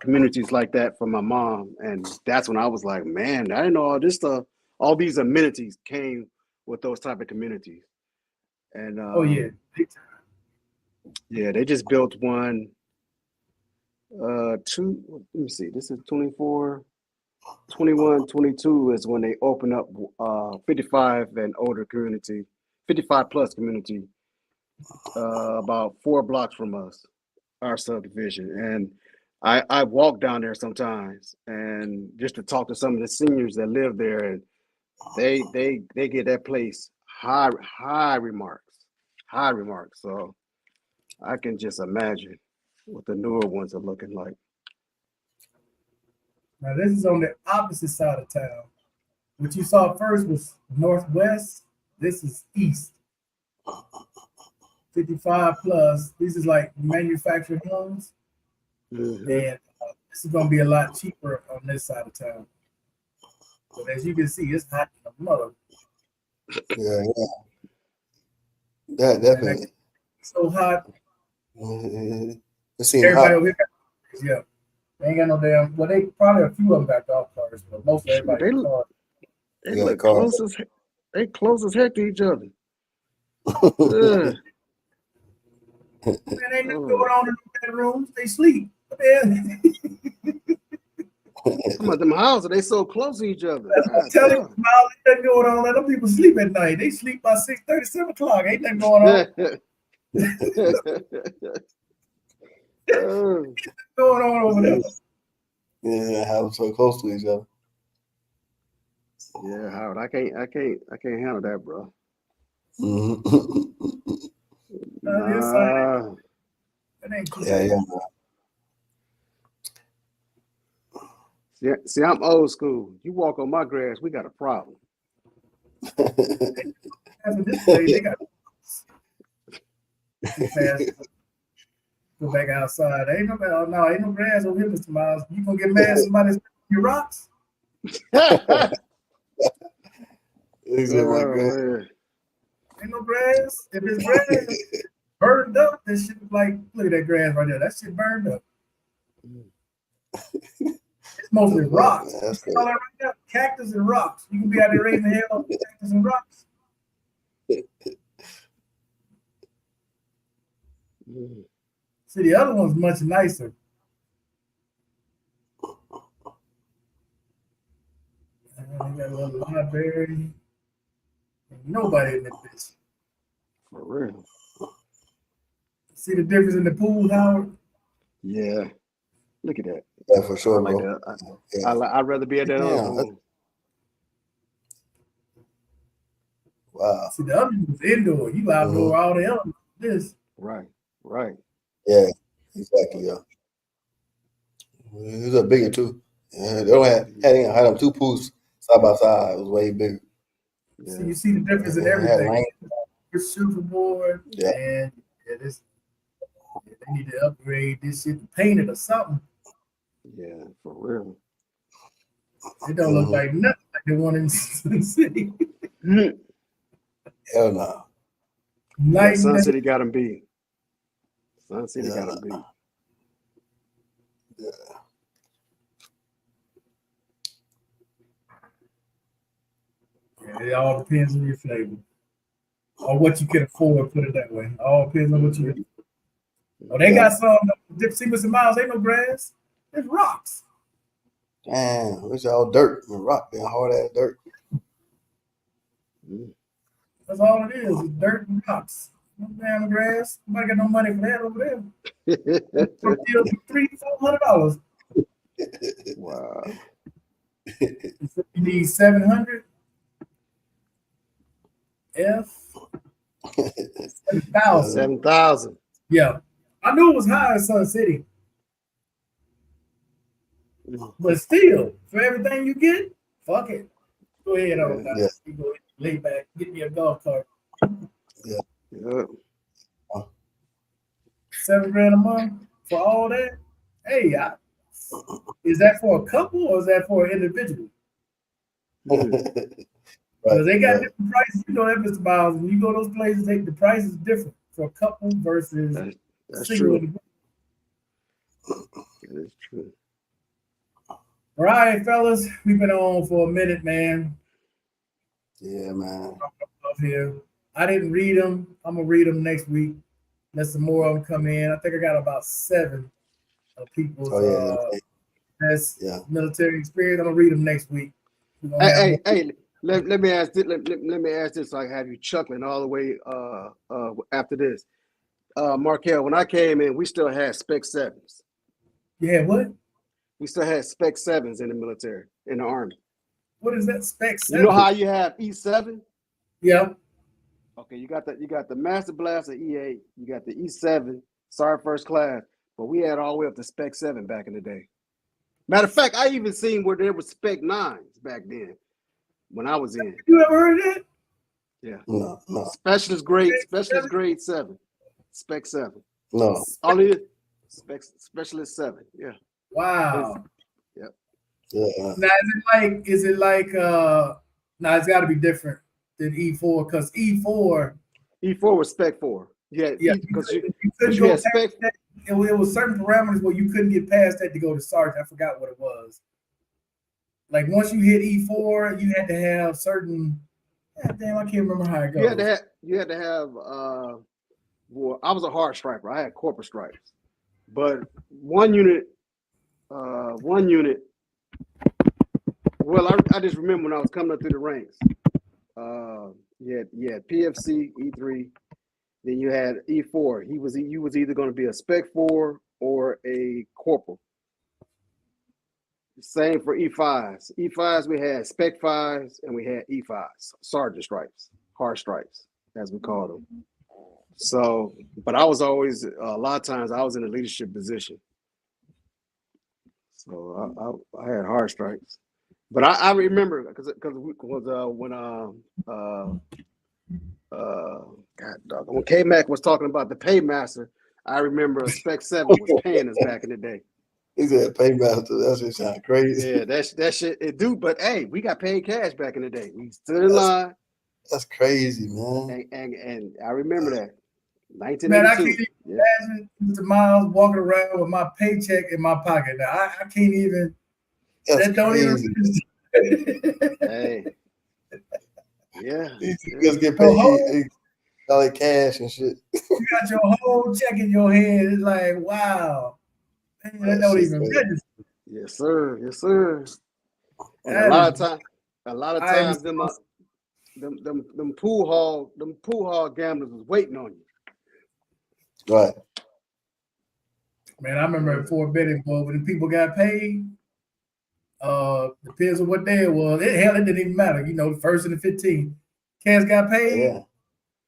communities like that for my mom, and that's when I was like, man, I didn't know all this stuff. All these amenities came with those type of communities. And Oh yeah, big time. Yeah, they just built one. Let me see. This is 24, 21, 22 is when they open up 55 and older community, 55 plus community, about 4 blocks from us, our subdivision. And I walk down there sometimes, and just to talk to some of the seniors that live there, and they get that place high remarks. So I can just imagine what the newer ones are looking like. Now this is on the opposite side of town. What you saw first was northwest. This is east. 55 plus. This is like manufactured homes. Mm-hmm. And this is going to be a lot cheaper on this side of town. But as you can see, it's hot in the mother. Yeah. That definitely. It's so hot. It seems Everybody hot. over here, yeah. They ain't got no damn. Well, they probably a few of them got golf cars, but most everybody. They look close as heck to each other. Man, ain't nothing going on in the bedrooms. They sleep. Some of them houses, they so close to each other. I'm telling you, Miles, ain't nothing going on. Let them people sleep at night. They sleep by 6:30, 7 o'clock. Ain't nothing going on. Going on over there. Yeah, how so close to each other. Yeah, Howard, I can't handle that, bro. That ain't cool. Yeah. See, I'm old school. You walk on my grass, we got a problem. They got go back outside. Ain't no grass over here, Mr. Miles. You gonna get mad at somebody that's your rocks? Ain't no grass. If it's grass burned up, this shit like, look at that grass right there. That shit burned up. It's mostly rocks. That's You see all crazy. that right there? Cactus and rocks. You can be out there raising hell on cactus and rocks. See, the other one's much nicer. And they got a little library. Nobody in that bitch. For real. See the difference in the pool, Howard? Yeah. Look at that. Yeah, for sure, I like bro. that. Yeah. I'd rather be at that other Yeah. pool. Wow. See, the other one's indoor. You outdoor all the elements. This. Right. Right. Yeah, exactly. Yeah. It was a bigger too. Yeah, they don't had them 2 pools side by side. It was way bigger. Yeah. See, you see the difference in Yeah, it had everything. lane. Shuffleboard, Yeah. and they need to upgrade this shit, paint it or something. Yeah, for real. It don't look like nothing like the one in Sun City. Hell no. Yeah, Sun City got them beat. Sun City Yeah. got them beat. Yeah. Yeah, it all depends on your flavor. Or what you can afford, put it that way. All depends on what you can. Oh, they got some Dip Sequence and Miles, ain't no grass. It's rocks. Damn, it's all dirt and rock, man, hard ass dirt. That's all it is. It's dirt and rocks. No damn grass. Nobody got no money for that over there. $300-$400. Wow. You need 700. F 7,000. 7,000. Yeah, I knew it was high in Sun City, but still, for everything you get, fuck it. Go ahead, Yeah. You go lay back, get me a golf cart. Yeah. $7,000 a month for all that. Hey, is that for a couple or is that for an individual? Because they got different prices. You know that, Mr. Miles. When you go to those places, the price is different for a couple versus That's single. true. That is true. All right, fellas, we've been on for a minute, man. Yeah, man. Up here, I didn't read them. I'm gonna read them next week. Let some more of them come in. I think I got about 7 of people's best military experience. I'm gonna read them next week. Hey, let me ask this. Let me ask this so I can have you chuckling all the way after this. Markel, when I came in, we still had Spec 7s. Yeah, what? We still had Spec 7s in the military, in the Army. What is that Spec 7? You know how you have E7? Yeah. Okay, you got the Master Blaster E8, you got the E7, Sergeant First Class, but we had all the way up to Spec 7 back in the day. Matter of fact, I even seen where there was Spec 9s back then when I was in. You ever heard of that? Yeah. No. Specialist grade 7. Spec 7. No. All it is specialist 7. Yeah. Wow. Yep. Yeah. Now is it like now it's gotta be different than E4 because E4 was Spec 4. Yeah, because you couldn't had Spec. It was certain parameters where you couldn't get past that to go to sergeant. I forgot what it was. Like once you hit E4, you had to have certain. God damn, I can't remember how it goes. You had to have. Well, I was a hard striper. I had corporate stripes, but one unit. Well, I just remember when I was coming up through the ranks. You had PFC E3, then you had E4. You was either going to be a Spec 4 or a corporal. Same for E5s. E5s we had Spec 5s and we had E5s, sergeant stripes, hard stripes, as we call them. So, but I was always a lot of times I was in a leadership position. So I had hard stripes. But I remember because when K-Mac was talking about the paymaster, I remember a Spec 7 was paying us back in the day. He said paymaster. That shit sound crazy. Yeah, that shit it do. But hey, we got paid cash back in the day. We stood in line. That's crazy, man. And I remember that. 1982. Man, I can't even imagine Mr. Miles walking around with my paycheck in my pocket. Now I can't even. That's That don't crazy. even. Hey. Yeah. These niggas get paid all that cash and shit. You got your whole check in your head. It's like, wow. Man, that don't shit's even crazy. register. Yes, sir. Yes, sir. And That a lot is- of I times them pool hall gamblers was waiting on you. Right. Man, I remember at Fort Benning, boy, when the people got paid, depends on what day it was. It didn't even matter. You know, the 1st and the 15th. Cats got paid. Yeah.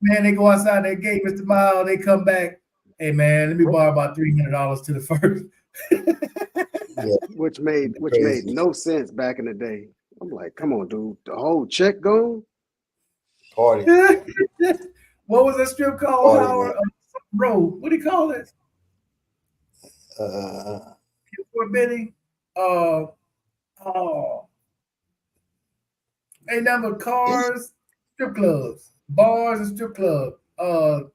Man, they go outside that gate, Mr. Miles, they come back. Hey, man, let me borrow about $300 to the first. Yeah. Which made Crazy. no sense back in the day. I'm like, come on, dude. The whole check gone? Party. What was that strip called, Party, Howard? Road. What do you call it? Fort Benning. A number of cars, strip clubs, bars, and strip club. God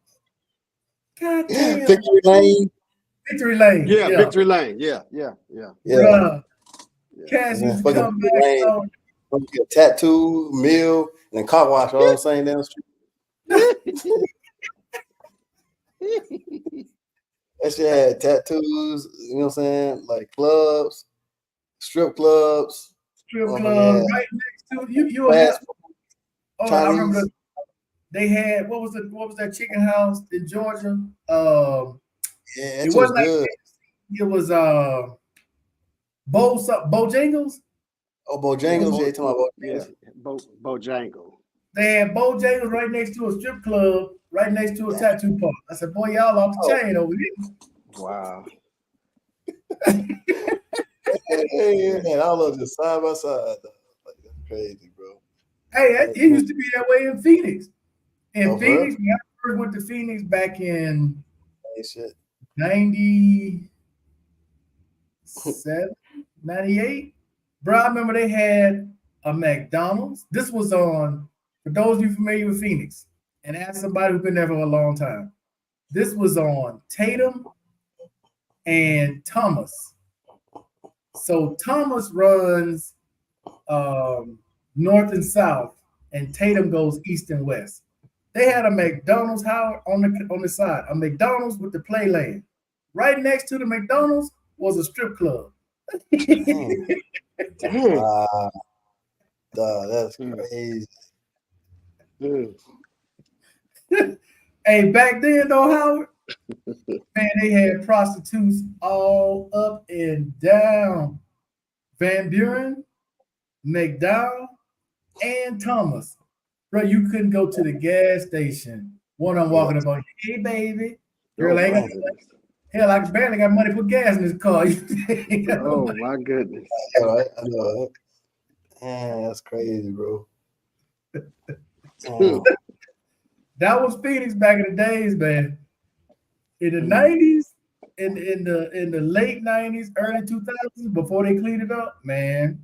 damn. Victory Lane. Victory Lane. Yeah, Victory Lane. Yeah. Yeah. Bruh. Cats And then used to fucking come Victory back. Lane. A tattoo, mill, and car wash all the same down the street. That shit had tattoos, you know what I'm saying? Like clubs, strip clubs. Strip Oh, club yeah. right next to you. Will have, Fast I Chinese. remember they had what was that chicken house in Georgia? Yeah, It it was wasn't like good. it was Bojangles. Oh, Bojangles. Yeah, you talking about Yeah, Bojangles? Bojangle. They had Bojangles right next to a strip club, right next to a tattoo park. I said, boy, y'all off the chain over here. Wow. Yeah, all of just side by side. Like, that's crazy, bro. Hey, it used to be that way in Phoenix. In Oh, Phoenix, when I first went to Phoenix back in Hey, shit. 97, 98. Bro, I remember they had a McDonald's. This was on, for those of you familiar with Phoenix, and ask somebody who's been there for a long time. This was on Tatum and Thomas. So Thomas runs north and south, and Tatum goes east and west. They had a McDonald's, Howard, on the side, a McDonald's with the play lane. Right next to the McDonald's was a strip club. Damn. Wow. Dog, that's crazy. Hey, back then though, Howard, man, they had prostitutes all up and down Van Buren, McDowell, and Thomas. Bro, you couldn't go to the gas station. One of them walking up on you, hey baby. Girl, ain't got hell, I barely got money for gas in this car. Oh my goodness. All right, I know. Right? Man, that's crazy, bro. That was Phoenix back in the days, man. In the 90s, in the late 90s, early 2000s, before they cleaned it up, man.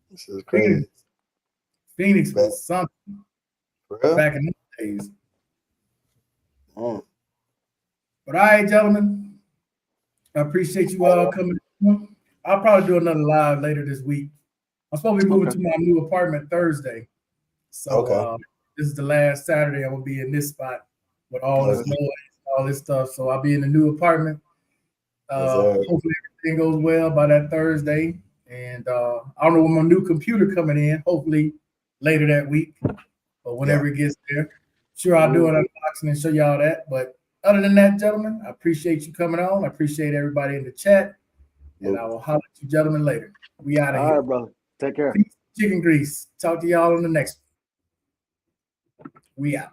This is crazy. Phoenix was something For real? back in the days. But all right, gentlemen, I appreciate you all coming. I'll probably do another live later this week. I'm supposed to be moving to my new apartment Thursday. So this is the last Saturday I'm gonna be in this spot with all this noise, all this stuff. So I'll be in the new apartment. Hopefully everything goes well by that Thursday. And I don't know when my new computer coming in, hopefully later that week, but whenever it gets there. Sure, I'll do an unboxing and show y'all that. But other than that, gentlemen, I appreciate you coming on. I appreciate everybody in the chat. And I will holler at you gentlemen later. We out of here. All right, brother. Take care. Peace, chicken grease. Talk to y'all on the next one. We out.